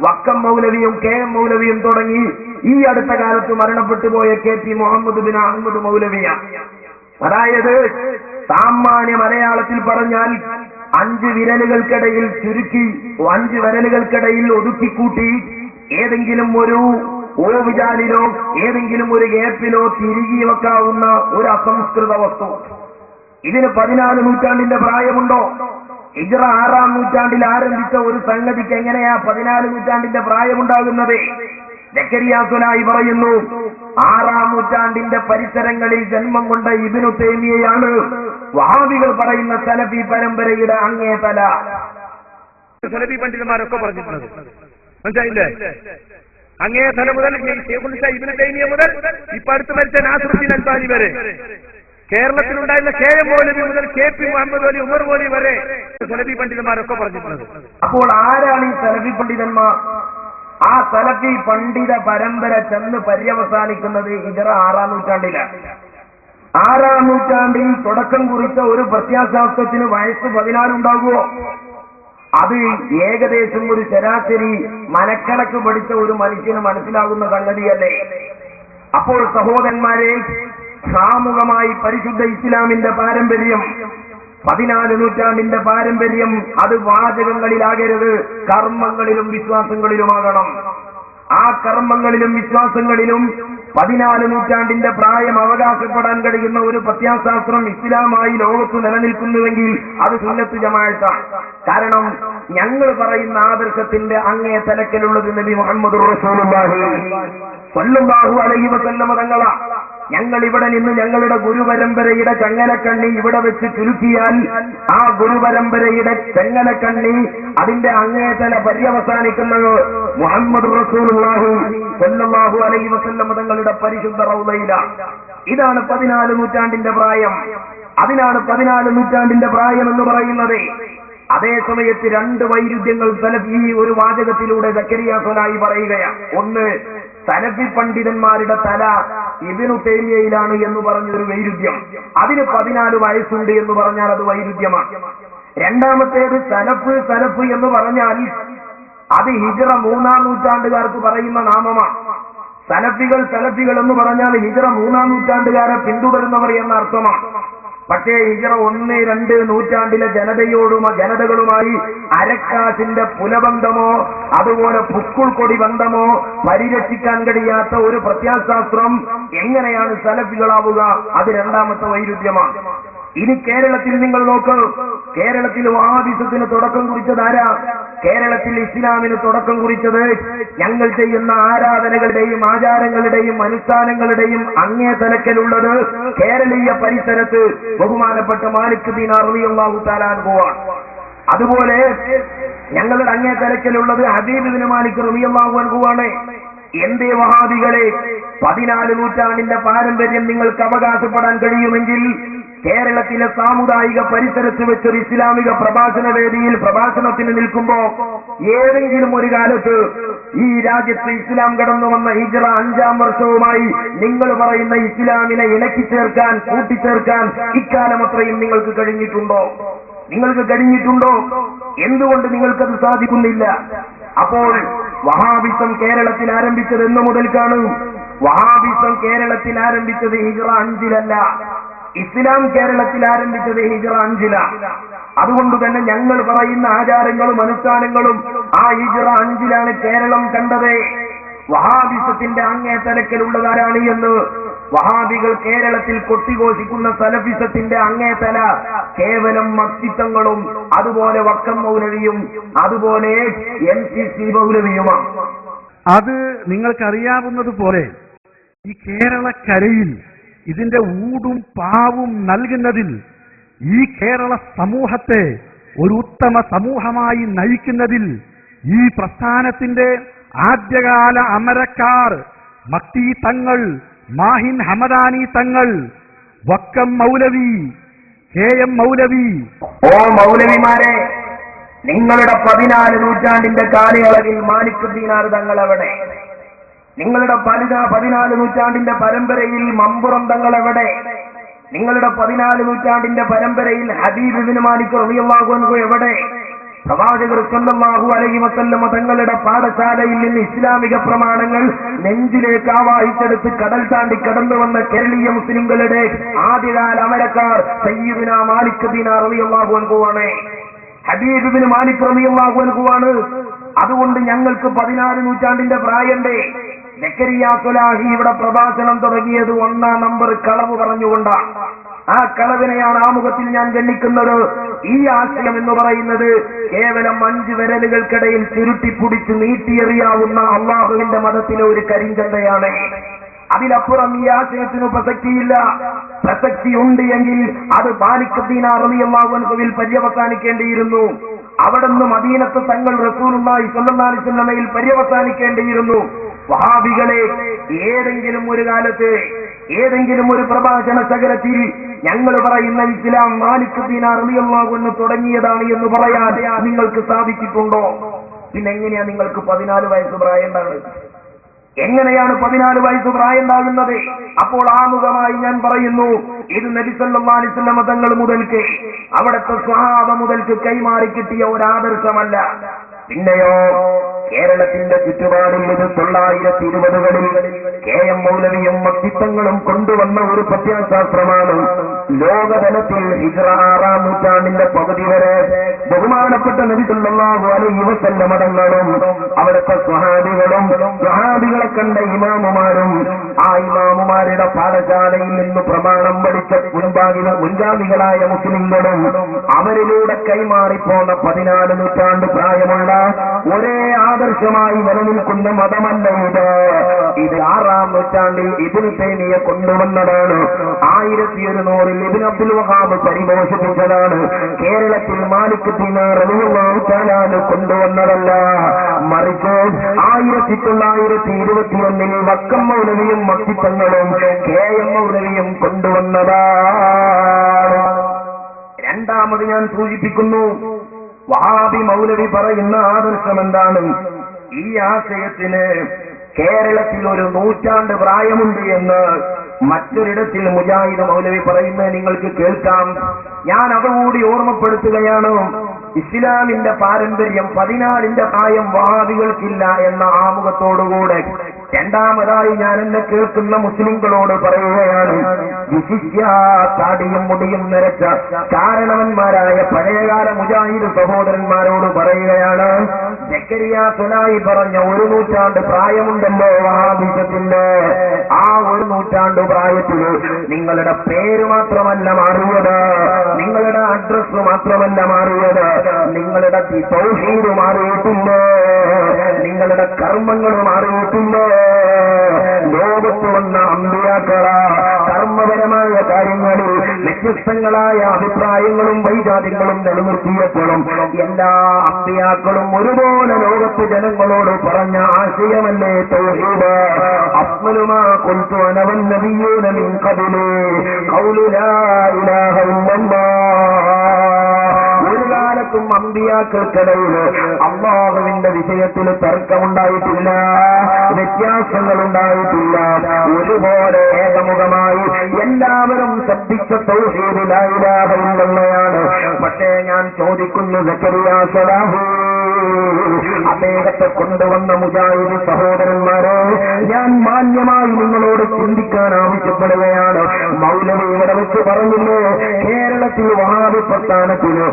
വക്കം മൗലവിയും KM മൗലവിയും തുടങ്ങി ഈ അടുത്ത കാലത്ത് മരണപ്പെട്ടു പോയ KP മുഹമ്മദ് ബിൻ അഹമ്മദ് മൗലവിയ. അതായത് സാമാന്യ മലയാളത്തിൽ പറഞ്ഞാൽ 5 വിരലുകൾക്കിടയിൽ ചുരുക്കി 5 വിരലുകൾക്കിടയിൽ ഒതുക്കിക്കൂട്ടി ഏതെങ്കിലും ഒരു ഓവിജാലിലോ ഏതെങ്കിലും ഒരു ഗ്യാപ്പിലോ തിരികെ വെക്കാവുന്ന ഒരു അസംസ്കൃത വസ്തു. ഇതിന് 14 നൂറ്റാണ്ടിന്റെ പ്രായമുണ്ടോ? ഹിജ്റ 6-ാം നൂറ്റാണ്ടിൽ ആരംഭിച്ച ഒരു സംഗതിക്ക് എങ്ങനെയാ 14 നൂറ്റാണ്ടിന്റെ പ്രായമുണ്ടാകുന്നത്? സക്കരിയ സ്വലാഹി പറയുന്നു, 6-ാം നൂറ്റാണ്ടിന്റെ പരിസരങ്ങളിൽ ജന്മം കൊണ്ട ഇബ്നു തൈമിയയാണ് വഹാബികൾ പറയുന്ന സലഫി പരമ്പരയുടെ അങ്ങേ തല. സലഫി പണ്ഡിതന്മാരൊക്കെ പറഞ്ഞിട്ടുള്ളത് മനസ്സിലായില്ലേ? അങ്ങേ തല മുതൽ ഇബ്നു തൈമിയ മുതൽ ഇപ്പൊ അടുത്ത് മരിച്ച നാസറുദ്ദീൻ അൽബാനി വരെ, കേരളത്തിലുണ്ടായിരുന്ന KM മൗലവി മുതൽ KP മുഹമ്മദ് അലി ഉമർ മൗലവി വരെ സലഫി പണ്ഡിതന്മാരൊക്കെ പറഞ്ഞിട്ടുള്ളത്. അപ്പോൾ ആരാണ് ഈ സലഫി പണ്ഡിതന്മാർ? ആ സലഫി പണ്ഡിത പരമ്പര ചെന്ന് പര്യവസാനിക്കുന്നത് ഹിജ്റ 6-ാം നൂറ്റാണ്ടിലാണ്. 6-ാം നൂറ്റാണ്ടിൽ തുടക്കം കുറിച്ച ഒരു പ്രത്യാശാസ്ത്രത്തിന് വയസ്സ് 14 ഉണ്ടാകുമോ? അത് ഏകദേശം ഒരു ശരാശരി മനക്കണക്ക് പഠിച്ച ഒരു മനുഷ്യന് മനസ്സിലാകുന്ന സംഗതിയല്ലേ? അപ്പോൾ സഹോദരന്മാരെ, സാമൂഹമായി പരിശുദ്ധ ഇസ്ലാമിന്റെ പാരമ്പര്യം, 14 നൂറ്റാണ്ടിന്റെ പാരമ്പര്യം, അത് വാചകങ്ങളിലാകരുത്, കർമ്മങ്ങളിലും വിശ്വാസങ്ങളിലുമാകണം. ആ കർമ്മങ്ങളിലും വിശ്വാസങ്ങളിലും 14 നൂറ്റാണ്ടിന്റെ പ്രായം അവകാശപ്പെടാൻ കഴിയുന്ന ഒരു പ്രത്യാശാസ്ത്രം ഇസ്ലാമായി ലോകത്ത് നിലനിൽക്കുന്നുവെങ്കിൽ അത് സുന്നത്ത് ജമാഅത്താണ്. കാരണം ഞങ്ങൾ പറയുന്ന ആദർശത്തിന്റെ അങ്ങേ തലക്കലുള്ളത് നബി മുഹമ്മദ് റസൂലുള്ളാഹി സ്വല്ലല്ലാഹു അലൈഹി വസല്ലം തങ്ങളാ. ഞങ്ങൾ ഇവിടെ നിന്ന് ഞങ്ങളുടെ ഗുരുപരമ്പരയുടെ ചങ്ങലക്കണ്ണി ഇവിടെ വെച്ച് ചുരുക്കിയാൽ ആ ഗുരുപരമ്പരയുടെ ചങ്ങലക്കണ്ണി അതിന്റെ അങ്ങേതല പര്യവസാനിക്കുന്നത് മുഹമ്മദ് റസൂലുള്ളാഹി സ്വല്ലല്ലാഹു അലൈഹി വസല്ലം തങ്ങളുടെ പരിശുദ്ധ റൗളയിലാണ്. ഇതാണ് 14 നൂറ്റാണ്ടിന്റെ പ്രായം. അതിനാണ് 14 നൂറ്റാണ്ടിന്റെ പ്രായം എന്ന് പറയുന്നത്. അതേ സമയത്ത് 2 വൈരുദ്ധ്യങ്ങൾ സലഫി ഒരു വാചകത്തിലൂടെ സക്കരിയ സ്വലാഹി പറയുകയാണ്. ഒന്ന്, സലഫി പണ്ഡിതന്മാരുടെ തല ഇബ്നു തൈമിയയിലാണ് എന്ന് പറഞ്ഞൊരു വൈരുദ്ധ്യം. അതിന് 14 വയസ്സുണ്ട് എന്ന് പറഞ്ഞാൽ അത് വൈരുദ്ധ്യമാണ്. രണ്ടാമത്തേത്, സലഫ് എന്ന് പറഞ്ഞാൽ അത് ഹിജ്റ 3-ാം നൂറ്റാണ്ടുകാർക്ക് പറയുന്ന നാമമാണ്. സലഫികൾ എന്ന് പറഞ്ഞാൽ ഹിജ്റ 3-ാം നൂറ്റാണ്ടുകാരെ പിന്തുടരുന്നവർ എന്ന അർത്ഥമാണ്. പക്ഷേ ഹിജ്റ 1-2 നൂറ്റാണ്ടിലെ ജനതകളുമായി അരക്കാശിന്റെ പുലബന്ധമോ അതുപോലെ പുക്കുൾക്കൊടി ബന്ധമോ പരിരക്ഷിക്കാൻ കഴിയാത്ത ഒരു പ്രത്യാശാസ്ത്രം എങ്ങനെയാണ് സലഫികളാവുക? അത് രണ്ടാമത്തെ വൈരുദ്ധ്യമാണ്. ഇനി കേരളത്തിൽ നിങ്ങൾ നോക്കൂ. കേരളത്തിൽ വഹാബിസത്തിന് തുടക്കം കുറിച്ചത് ആരാ? കേരളത്തിൽ ഇസ്ലാമിന് തുടക്കം കുറിച്ചത് ഞങ്ങൾ ചെയ്യുന്ന ആരാധനകളുടെയും ആചാരങ്ങളുടെയും അനുഷ്ഠാനങ്ങളുടെയും അങ്ങേ തലക്കലുള്ളത് കേരളീയ പരിസരത്ത് ബഹുമാനപ്പെട്ട മാലിക് ദീനാർ റളിയല്ലാഹു തആല അൻഹു ആണ്. അതുപോലെ ഞങ്ങളുടെ അങ്ങേ തലക്കലുള്ളത് ഹബീബ് ഇബ്നു മാലിക് റളിയല്ലാഹു അൻഹു ആണ്. എന്തേ വഹാബികളെ, 14 നൂറ്റാണ്ടിന്റെ പാരമ്പര്യം നിങ്ങൾക്ക് അവകാശപ്പെടാൻ കഴിയുമെങ്കിൽ കേരളത്തിലെ സാമുദായിക പരിസരത്ത് വെച്ചൊരു ഇസ്ലാമിക പ്രഭാഷണ വേദിയിൽ പ്രഭാഷണത്തിന് നിൽക്കുമ്പോ ഏതെങ്കിലും ഒരു കാലത്ത് ഈ രാജ്യത്ത് ഇസ്ലാം കടന്നു വന്ന ഹിജ്റ 5-ാം വർഷവുമായി നിങ്ങൾ പറയുന്ന ഇസ്ലാമിനെ ഇണക്കി ചേർക്കാൻ, കൂട്ടിച്ചേർക്കാൻ ഇക്കാലം അത്രയും നിങ്ങൾക്ക് കഴിഞ്ഞിട്ടുണ്ടോ? എന്തുകൊണ്ട് നിങ്ങൾക്കത് സാധിക്കുന്നില്ല? അപ്പോൾ വഹാബിസം കേരളത്തിൽ ആരംഭിച്ചത് എന്ന് മുതൽക്കാണ്? വഹാബിസം കേരളത്തിൽ ആരംഭിച്ചത് ഹിജ്റ 5-ലല്ല. ഇസ്ലാം കേരളത്തിൽ ആരംഭിച്ചത് ഹിജ്റ 5-ലാണ്. അതുകൊണ്ട് തന്നെ ഞങ്ങൾ പറയുന്ന ആചാരങ്ങളും അനുഷ്ഠാനങ്ങളും ആ ഹിജ്റ 5-ലാണ് കേരളം കണ്ടത്. വഹാബിസത്തിന്റെ അങ്ങേ തലക്കലുള്ളതാരാണ് എന്ന് വഹാബികൾ കേരളത്തിൽ കൊട്ടിഘോഷിക്കുന്ന സലഫിസത്തിന്റെ അങ്ങേ തല കേവലം മക്തിത്വങ്ങളും അതുപോലെ വക്കം മൗലവിയും അതുപോലെ MCC മൗലവിയുമാണ്. അത് നിങ്ങൾക്കറിയാവുന്നതുപോലെ ഈ കേരളക്കരയിൽ ഇതിന്റെ ഊടും പാവും നൽകുന്നതിൽ ഈ കേരള സമൂഹത്തെ ഒരു ഉത്തമ സമൂഹമായി നയിക്കുന്നതിൽ ഈ പ്രസ്ഥാനത്തിന്റെ ആദ്യകാല അമരക്കാർ മക്തി തങ്ങൾ, മാഹിൻ ഹമദാനി തങ്ങൾ, വക്കം മൗലവി, KM മൗലവി. ഓ മൗലവിമാരെ, നിങ്ങളുടെ 14 നൂറ്റാണ്ടിന്റെ കാലയളവിൽ മാലിക് ദീനാർ തങ്ങൾ എവിടെ? നിങ്ങളുടെ 14 നൂറ്റാണ്ടിന്റെ പരമ്പരയിൽ മമ്പുറം തങ്ങൾ എവിടെ? നിങ്ങളുടെ 14 നൂറ്റാണ്ടിന്റെ പരമ്പരയിൽ ഹബീബ് ഇബ്നു മാലിക് റളിയല്ലാഹു അൻഹു എവിടെ? പ്രവാചകർ സല്ലല്ലാഹു അലൈഹി വസല്ലം തങ്ങളുടെ പാഠശാലയിൽ നിന്ന് ഇസ്ലാമിക പ്രമാണങ്ങൾ നെഞ്ചിലേക്ക് ആവാഹിച്ചെടുത്ത് കടൽ താണ്ടി കടന്നു വന്ന കേരളീയ മുസ്ലിംകളുടെ ആദ്യകാല അമരക്കാർ സയ്യിദുനാ മാലിക് ദീനാർ റളിയല്ലാഹു അൻഹു ആണ്. ഹബീബ് ഇബ്നു മാലിക് റളിയല്ലാഹു അൻഹു ആണ്. അതുകൊണ്ട് ഞങ്ങൾക്ക് 14 നൂറ്റാണ്ടിന്റെ പ്രായണ്ടേ? സക്കരിയ സ്വലാഹി ഇവിടെ പ്രഭാഷണം തുടങ്ങിയത് 1 നമ്പർ കളവ് പറഞ്ഞുകൊണ്ടാണ്. ആ കളവിനെയാണ് ആമുഖത്തിൽ ഞാൻ ഗണ്ണിക്കുന്നത്. ഈ ആശയം എന്ന് പറയുന്നത് കേവലം 5 വിരലുകൾക്കിടയിൽ ചുരുട്ടിപ്പിടിച്ച് നീട്ടിയെറിയാവുന്ന അള്ളാഹുവിന്റെ മതത്തിലെ ഒരു കരിഞ്ചന്തയാണ്. അതിലപ്പുറം ഈ ആശയത്തിന് പ്രസക്തിയില്ല. പ്രസക്തിയുണ്ട് എങ്കിൽ അത് മാലിക് ദീനാർ റളിയല്ലാഹു അൻഹുവിൽ പര്യവസാനിക്കേണ്ടിയിരുന്നു. അവിടുന്ന് മദീനത്ത് തങ്ങൾ റസൂലുള്ളാഹി സ്വല്ലല്ലാഹു അലൈഹി വസല്ലമയിൽ പര്യവസാനിക്കേണ്ടിയിരുന്നു. വഹാബികളെ, ഏതെങ്കിലും ഒരു കാലത്ത് ഏതെങ്കിലും ഒരു പ്രഭാഷണ ശകലത്തിൽ ഞങ്ങൾ പറയുന്ന ഇസ്ലാം മാലിക് ദീനാർ റളിയല്ലാഹു അൻഹു തുടങ്ങിയതാണ് എന്ന് പറയാതെ നിങ്ങൾക്ക് സാധിച്ചിട്ടുണ്ടോ? പിന്നെ എങ്ങനെയാ നിങ്ങൾക്ക് 14 വയസ്സ് പ്രായം ഉണ്ടാകുന്നത്? എങ്ങനെയാണ് 14 വയസ്സ് പ്രായം ഉണ്ടാകുന്നത്? അപ്പോൾ ആമുഖമായി ഞാൻ പറയുന്നു, ഇത് നബി സല്ലല്ലാഹു അലൈഹി വസല്ലം തങ്ങൾ മുതൽക്ക് അവിടുത്തെ സ്വഹാബ മുതൽക്ക് കൈമാറി കിട്ടിയ ഒരു ആദർശമല്ല. പിന്നെയോ കേരളത്തിന്റെ ചുറ്റുപാടിൽ ഇത് 1920കളിൽ KM മൗലവിയും വ്യക്തിത്വങ്ങളും കൊണ്ടുവന്ന ഒരു പ്രത്യയശാസ്ത്രമാണ്. ലോകതലത്തിൽ ഹിജ്റ 6-ാം നൂറ്റാണ്ടിന്റെ പകുതി വരെ ബഹുമാനപ്പെട്ട നബി സല്ലല്ലാഹു അലൈഹി വസല്ലം തങ്ങളും അവിടുത്തെ സ്വഹാബികളും സ്വഹാബികളെ കണ്ട ഇമാമുമാരും ആ ഇമാമുമാരുടെ പാഠശാലയിൽ നിന്ന് പ്രമാണം പഠിച്ച മുൻഗാമികളായ മുസ്ലിങ്ങളും അവരിലൂടെ കൈമാറിപ്പോന്ന 14 നൂറ്റാണ്ട് പ്രായമുള്ള ഒരേ ആദർശമായി നിലനിൽക്കുന്ന മതമല്ല ഇത്. ഇത് 6-ാം നൂറ്റാണ്ടിൽ ഇബ്നു തൈമിയ്യ കൊണ്ടുവന്നതാണ്. 1100-ൽ ഇബ്നു അബ്ദുൽ വഹാബ് പരിപോഷിപ്പിച്ചതാണ്. കേരളത്തിൽ മാലിക് ദീനാർ റളിയല്ലാഹു തആല കൊണ്ടുവന്നതല്ല. മറിച്ച് 1921-ൽ വക്കം മൗലവിയും വ്യക്തിത്വങ്ങളും KM മൗലവിയും കൊണ്ടുവന്നതാണ്. രണ്ടാമത് ഞാൻ സൂചിപ്പിക്കുന്നു, വഹാബി മൗലവി പറയുന്ന ആദർശം എന്താണ്? ഈ ആശയത്തിന് കേരളത്തിൽ ഒരു 100 നൂറ്റാണ്ട് പ്രായമുണ്ട് എന്ന് മറ്റൊരിടത്തിൽ മുജാഹിദ് മൗലവി പറയുന്നത് നിങ്ങൾക്ക് കേൾക്കാം. ഞാൻ അതുകൂടി ഓർമ്മപ്പെടുത്തുകയാണ്. ഇസ്ലാമിന്റെ പാരമ്പര്യം 14ന്റെ പ്രായം വഹാബികൾക്കില്ല എന്ന ആമുഖത്തോടുകൂടെ രണ്ടാമതായി ഞാൻ എന്നെ കേൾക്കുന്ന മുസ്ലിംകളോട് പറയുകയാണ്, വിശിഷ്യ താടിയും മുടിയും നിരച്ച കാരണവന്മാരായ പഴയകാല മുജാഹിദ് സഹോദരന്മാരോട് പറയുകയാണ്, സക്കരിയ സ്വലാഹി പറഞ്ഞ 1 നൂറ്റാണ്ട് പ്രായമുണ്ടല്ലോ വഹാബിസത്തിന്റെ. ആ 1 നൂറ്റാണ്ട് പ്രായത്തിൽ നിങ്ങളുടെ പേര് മാത്രമല്ല മാറിയത്, നിങ്ങളുടെ അഡ്രസ് മാത്രമല്ല മാറിയത്, നിങ്ങളുടെ തൗഹീദ് മാറിയിട്ടുണ്ട്, നിങ്ങളുടെ കർമ്മങ്ങൾ മാറിയിട്ടുണ്ട്. ലോകത്ത് വന്ന അമ്പിയാക്കളാ കർമ്മപരമായ കാര്യങ്ങളിൽ വ്യത്യസ്തങ്ങളായ അഭിപ്രായങ്ങളും വൈജാത്യങ്ങളും നിലനിർത്തിയപ്പോഴും എല്ലാ അമ്പിയാക്കളും ഒരുപോലെ ലോകത്ത് ജനങ്ങളോട് പറഞ്ഞ ആശയമല്ലേ തൗഹീദ്. അഫ്ളലുമാ ഖുൽതു അന വന്നബിയ്യൂന മിൻ ഖബ്ലി ഖൗലു ലാ ഇലാഹ ഇല്ലല്ലാഹ്. ഒരു കാലത്തും അമ്പിയാക്കൾക്കിടയിൽ അല്ലാഹുവിന്റെ വിഷയത്തിൽ തർക്കമുണ്ടായിട്ടില്ല, വ്യത്യാസങ്ങൾ ഉണ്ടായിട്ടില്ല. ഒരുപോലെ ഏകമുഖമായി എല്ലാവരും ശ്രദ്ധിച്ച തൗഹീദ് ലാ ഇലാഹ ഇല്ലല്ലാഹ്. പക്ഷേ ഞാൻ ചോദിക്കുന്നു, സക്കരിയ സ്വലാഹി അദ്ദേഹത്തെ കൊണ്ടുവന്ന മുജാഹിദ് സഹോദരന്മാരെ, ഞാൻ മാന്യമായി നിങ്ങളോട് ചിന്തിക്കാൻ ആവശ്യപ്പെടുകയാണ്. മൗലവി ഇവിടെ വെച്ച് പറഞ്ഞില്ലേ, കേരളത്തിൽ വഹാബി പ്രസ്ഥാനത്തിന്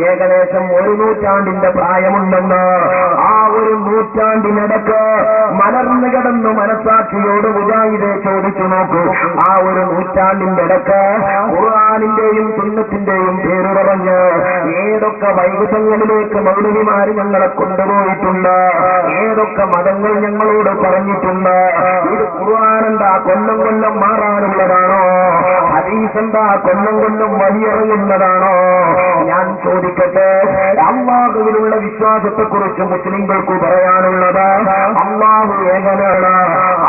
ഏകദേശം 1 നൂറ്റാണ്ടിന്റെ പ്രായമുണ്ടെന്ന്. ആ 1 നൂറ്റാണ്ടിനിടക്ക് മലർന്നു കിടന്നു മനസാക്ഷിയോട് മുജാഹിദെ ചോദിച്ചു നോക്കൂ. ആ 1 നൂറ്റാണ്ടിന്റെ ഇടക്ക് ഖുർആനിന്റെയും സുന്നത്തിന്റെയും പേര് പറഞ്ഞ് ഏതൊക്കെ വൈകുന്നങ്ങളിലേക്ക് മൗലവിമാര് ഞങ്ങളെ കൊണ്ടുപോയിട്ടുണ്ട്, ഏതൊക്കെ മതങ്ങൾ ഞങ്ങളോട് പറഞ്ഞിട്ടുണ്ട്. ഇത് ഖുർആൻ എന്താ കൊല്ലം കൊല്ലം മാറാനുള്ളതാണോ? ഹദീസ് എന്താ കൊല്ലം കൊല്ലം വഴിയിറങ്ങുന്നതാണോ? ഞാൻ ചോദിക്കട്ടെ, അല്ലാഹുവിലുള്ള വിശ്വാസത്തെക്കുറിച്ച് മുസ്ലിംകൾക്ക് പറയാനുള്ളത് അല്ലാഹു ഏകനാണ്,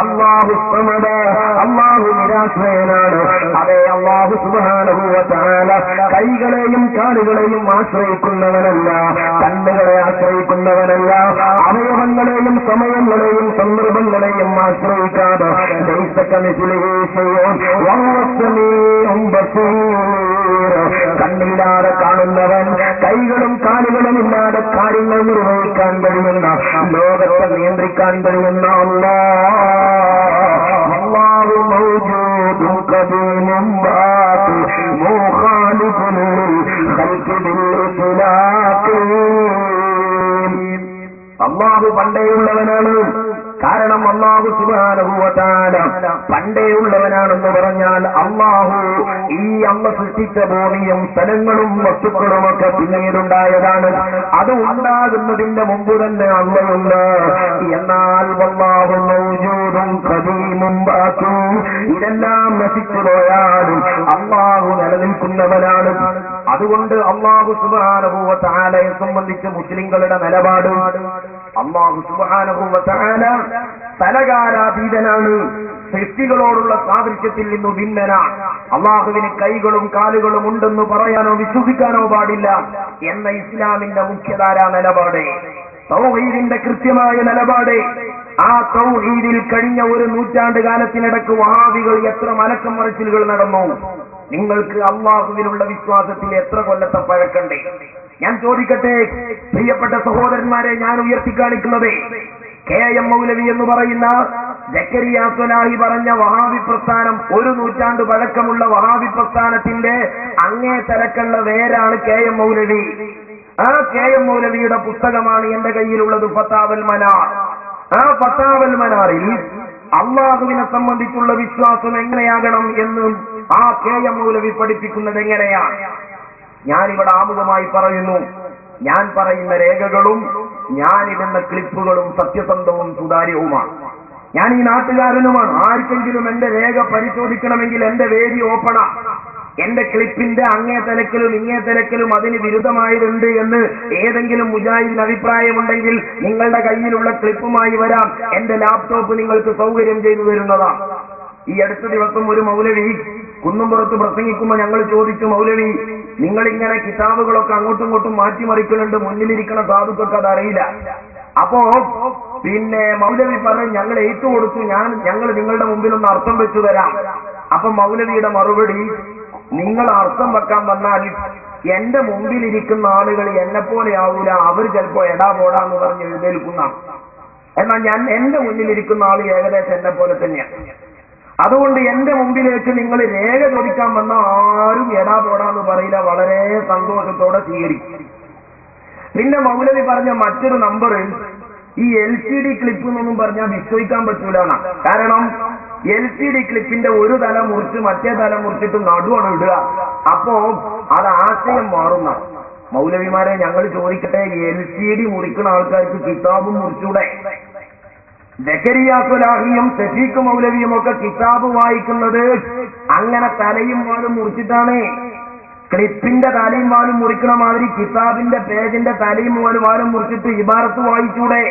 അല്ലാഹു സമദ്, അല്ലാഹു നിരാശ്രയനാണ്. അതേ, അല്ലാഹു സുബ്ഹാനഹു വ തആല കൈകളെയും കാലുകളെയും ആശ്രയിക്കുന്നവനല്ല, കണ്ണുകളെ ആശ്രയിക്കുന്നവനല്ല, അവയവങ്ങളെയും സമയങ്ങളെയും സന്ദർഭങ്ങളെയും ആശ്രയിക്കാതെ ലൈസ കമിസ്ലിഹി ശൈഉൻ വഹുവ സമീഉൻ ബസീർ. കണ്ണില്ലാതെ കാണുന്നവൻ, കൈകളും കാലുകളും ഇല്ലാതെ കാര്യങ്ങൾ നിർവഹിക്കാൻ കഴിയുന്ന, ലോകത്തെ നിയന്ത്രിക്കാൻ കഴിയുന്ന അല്ലാഹു മൗജൂദുൻ ഖദീമുൻ ബാഖി മുഖാലിഫുൻ ഖൽഖി ബിൽ ഇഖ്ലാഖി. അല്ലാഹു പണ്ടേയുള്ളവനാണ്, കാരണം അല്ലാഹു സുബ്ഹാനഹു വ തആല പണ്ടേ ഉള്ളവനാണെന്ന് പറഞ്ഞാൽ അല്ലാഹു ഈ അള്ള സൃഷ്ടിച്ച ഭൂമിയും സ്ഥലങ്ങളും വസ്തുക്കളും ഒക്കെ പിന്നീടുണ്ടായതാണ്. അത് ഉണ്ടാകുന്നതിന്റെ മുമ്പ് തന്നെ അള്ളയുണ്ട്. എന്നാൽ വല്ലാഹു മൗജൂദുൻ ഖദീമുൻ ബാഖി, ഇതെല്ലാം നശിച്ചു പോയാലും അല്ലാഹു നിലനിൽക്കുന്നവനാണ്. അതുകൊണ്ട് അല്ലാഹു സുബ്ഹാനഹു വ തആലയെ സംബന്ധിച്ച് മുസ്ലിങ്ങളുടെ നിലപാട്, അല്ലാഹു സുബ്ഹാനഹു വ തആല സ്ഥലകാലാതീതനാണ്, സൃഷ്ടികളോടുള്ള സാദൃശ്യത്തിൽ നിന്ന് ഭിന്നനാണ്. അള്ളാഹുവിന് കൈകളും കാലുകളും ഉണ്ടെന്ന് പറയാനോ വിശ്വസിക്കാനോ പാടില്ല എന്ന ഇസ്ലാമിന്റെ മുഖ്യധാരാ നിലപാട്, തൗഹീദിന്റെ കൃത്യമായ നിലപാട്. ആ തൗഹീദിൽ കഴിഞ്ഞ ഒരു നൂറ്റാണ്ട് കാലത്തിനിടക്ക് വഹാബികൾ എത്ര മലക്കം മറിച്ചിലുകൾ നടന്നു. നിങ്ങൾക്ക് അള്ളാഹുവിനുള്ള വിശ്വാസത്തിൽ എത്ര കൊല്ലത്തെ പഴക്കണ്ടേ? ഞാൻ ചോദിക്കട്ടെ പ്രിയപ്പെട്ട സഹോദരന്മാരെ, ഞാൻ ഉയർത്തിക്കാണിക്കുന്നത് KM മൗലവി എന്ന് പറയുന്ന ജക്കരിയ സ്വലാഹി പറഞ്ഞ വഹാബി പ്രസ്ഥാനം, ഒരു നൂറ്റാണ്ട് പഴക്കമുള്ള വഹാബി പ്രസ്ഥാനത്തിന്റെ അങ്ങേ തലക്കുള്ള വേരാണ് KM മൗലവി. ആ KM മൗലവിയുടെ പുസ്തകമാണ് എന്റെ കയ്യിലുള്ളത്, ഫതാവൽ മനാർ. ആ ഫതാവൽ മനാറിൽ അള്ളാഹുവിനെ സംബന്ധിച്ചുള്ള വിശ്വാസം എങ്ങനെയാകണം എന്ന് ആ KM മൗലവി പഠിപ്പിക്കുന്നത് എങ്ങനെയാണ്? ഞാനിവിടെ ആമുഖമായി പറയുന്നു, ഞാൻ പറയുന്ന രേഖകളും ഞാനിടുന്ന ക്ലിപ്പുകളും സത്യസന്ധവും സുതാര്യവുമാണ്. ഞാൻ ഈ നാട്ടുകാരനുമാണ്. ആർക്കെങ്കിലും എന്റെ രേഖ പരിശോധിക്കണമെങ്കിൽ എന്റെ വേദി ഓപ്പണാ. എന്റെ ക്ലിപ്പിന്റെ അങ്ങേ തലക്കലും ഇങ്ങേ തലക്കലും അതിന് വിരുദ്ധമായതുണ്ട് എന്ന് ഏതെങ്കിലും മുജാഹിദിന് അഭിപ്രായമുണ്ടെങ്കിൽ നിങ്ങളുടെ കയ്യിലുള്ള ക്ലിപ്പുമായി വരാം. എന്റെ ലാപ്ടോപ്പ് നിങ്ങൾക്ക് സൗകര്യം ചെയ്തു തരുന്നതാണ്. ഈ അടുത്ത ദിവസം ഒരു മൗലവി കുന്നുംപുറത്ത് പ്രസംഗിക്കുമ്പോൾ ഞങ്ങൾ ചോദിച്ചു, മൗലവി നിങ്ങളിങ്ങനെ കിതാബുകളൊക്കെ അങ്ങോട്ടും ഇങ്ങോട്ടും മാറ്റിമറിക്കുന്നുണ്ട്, മുന്നിലിരിക്കുന്ന സാധുക്കൾക്ക് അതറിയില്ല. അപ്പോ പിന്നെ മൗലവി പറഞ്ഞു, ഞങ്ങൾ എഴുത്തു കൊടുത്തു, ഞങ്ങൾ നിങ്ങളുടെ മുമ്പിൽ ഒന്ന് അർത്ഥം വെച്ചു തരാം. അപ്പൊ മൗലവിയുടെ മറുപടി, നിങ്ങൾ അർത്ഥം വെക്കാൻ വന്നാൽ എന്റെ മുമ്പിലിരിക്കുന്ന ആളുകൾ എന്നെ പോലെ ആവൂല, അവർ ചിലപ്പോ എടാ പോടാന്ന് പറഞ്ഞ് എഴുന്നേൽക്കുന്ന. എന്നാൽ എന്റെ മുന്നിലിരിക്കുന്ന ആൾ ഏകദേശം എന്നെ പോലെ തന്നെയാണ്. അതുകൊണ്ട് എന്റെ മുമ്പിലേക്ക് നിങ്ങൾ രേഖ ചോദിക്കാൻ വന്ന ആരും എടാ പോടാന്ന് പറയില്ല, വളരെ സന്തോഷത്തോടെ സ്വീകരിക്കും. പിന്നെ മൗലവി പറഞ്ഞ മറ്റൊരു നമ്പർ, ഈ LCD ക്ലിപ്പ് എന്നൊന്നും പറഞ്ഞാൽ വിശ്വസിക്കാൻ പറ്റൂല. കാരണം LCD ക്ലിപ്പിന്റെ ഒരു തല മുറിച്ച് മറ്റേ തല മുറിച്ചിട്ട് നടുവാണ് ഇടുക. അപ്പോ അത് ആശയം മാറുന്ന. മൗലവിമാരെ ഞങ്ങൾ ചോദിക്കട്ടെ, LCD മുറിക്കുന്ന ആൾക്കാർക്ക് കിതാബും മുറിച്ചൂടെ? ജക്കരിയ സ്വലാഹിയും ഷഫീഖ് മൗലവിയും ഒക്കെ കിതാബ് വായിക്കുന്നത് അങ്ങനെ തലയും വാലും മുറിച്ചിട്ടാണ്. ക്ലിപ്പിന്റെ തലയും വാലും മുറിക്കണ മാതിരി കിതാബിന്റെ പേജിന്റെ തലയും വാലും മുറിച്ചിട്ട് ഇബാറത്ത് വായിച്ചൂടെ?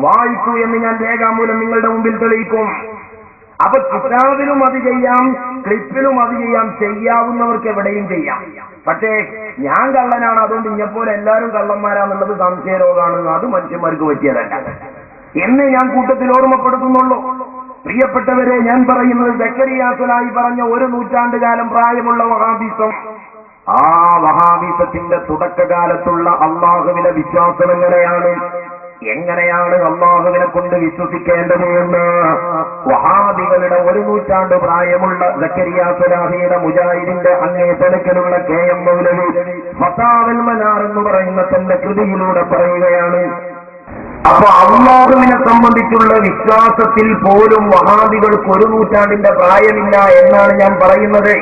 വായിക്കൂ എന്ന് ഞാൻ രേഖാമൂലം നിങ്ങളുടെ മുമ്പിൽ തെളിയിക്കും. അപ്പൊ കിതാബിലും അത് ചെയ്യാം, ക്ലിപ്പിലും അത് ചെയ്യാം, ചെയ്യാവുന്നവർക്ക് എവിടെയും ചെയ്യാം. പക്ഷേ ഞാൻ കള്ളനാണ്, അതുകൊണ്ട് ഇന്നെപ്പോലെ എല്ലാവരും കള്ളന്മാരാന്നുള്ളത് സംശയരോഗമാണ്. അത് മനുഷ്യന്മാർക്ക് പറ്റിയതല്ല എന്ന് ഞാൻ കൂട്ടത്തിൽ ഓർമ്മപ്പെടുത്തുന്നുള്ളൂ. പ്രിയപ്പെട്ടവരെ, ഞാൻ പറയുന്നത് ജക്കരിയ സ്വലാഹി പറഞ്ഞ ഒരു നൂറ്റാണ്ട് കാലം പ്രായമുള്ള വഹാബിസം, ആ വഹാബിസത്തിന്റെ തുടക്കകാലത്തുള്ള അള്ളാഹുവിനെ വിശ്വാസം എങ്ങനെയാണ് അള്ളാഹുവിനെ കൊണ്ട് വിശ്വസിക്കേണ്ടത് എന്ന് വഹാബികളുടെ ഒരു നൂറ്റാണ്ട് പ്രായമുള്ള ജക്കരിയ സ്വലാഹിയുടെ മുജാഹിദിന്റെ അങ്ങേ തലക്കലുള്ള KM മൗലവി ഫതാവൽ മനാർ എന്ന് പറയുന്ന തന്റെ കൃതിയിലൂടെ പറയുകയാണ്. അപ്പൊ അള്ളാഹുവിനെ സംബന്ധിച്ചുള്ള വിശ്വാസത്തിൽ പോലും വഹാബികൾക്ക് ഒരു നൂറ്റാണ്ടിന്റെ പ്രായമില്ല എന്നാണ് ഞാൻ പറയുന്നത്.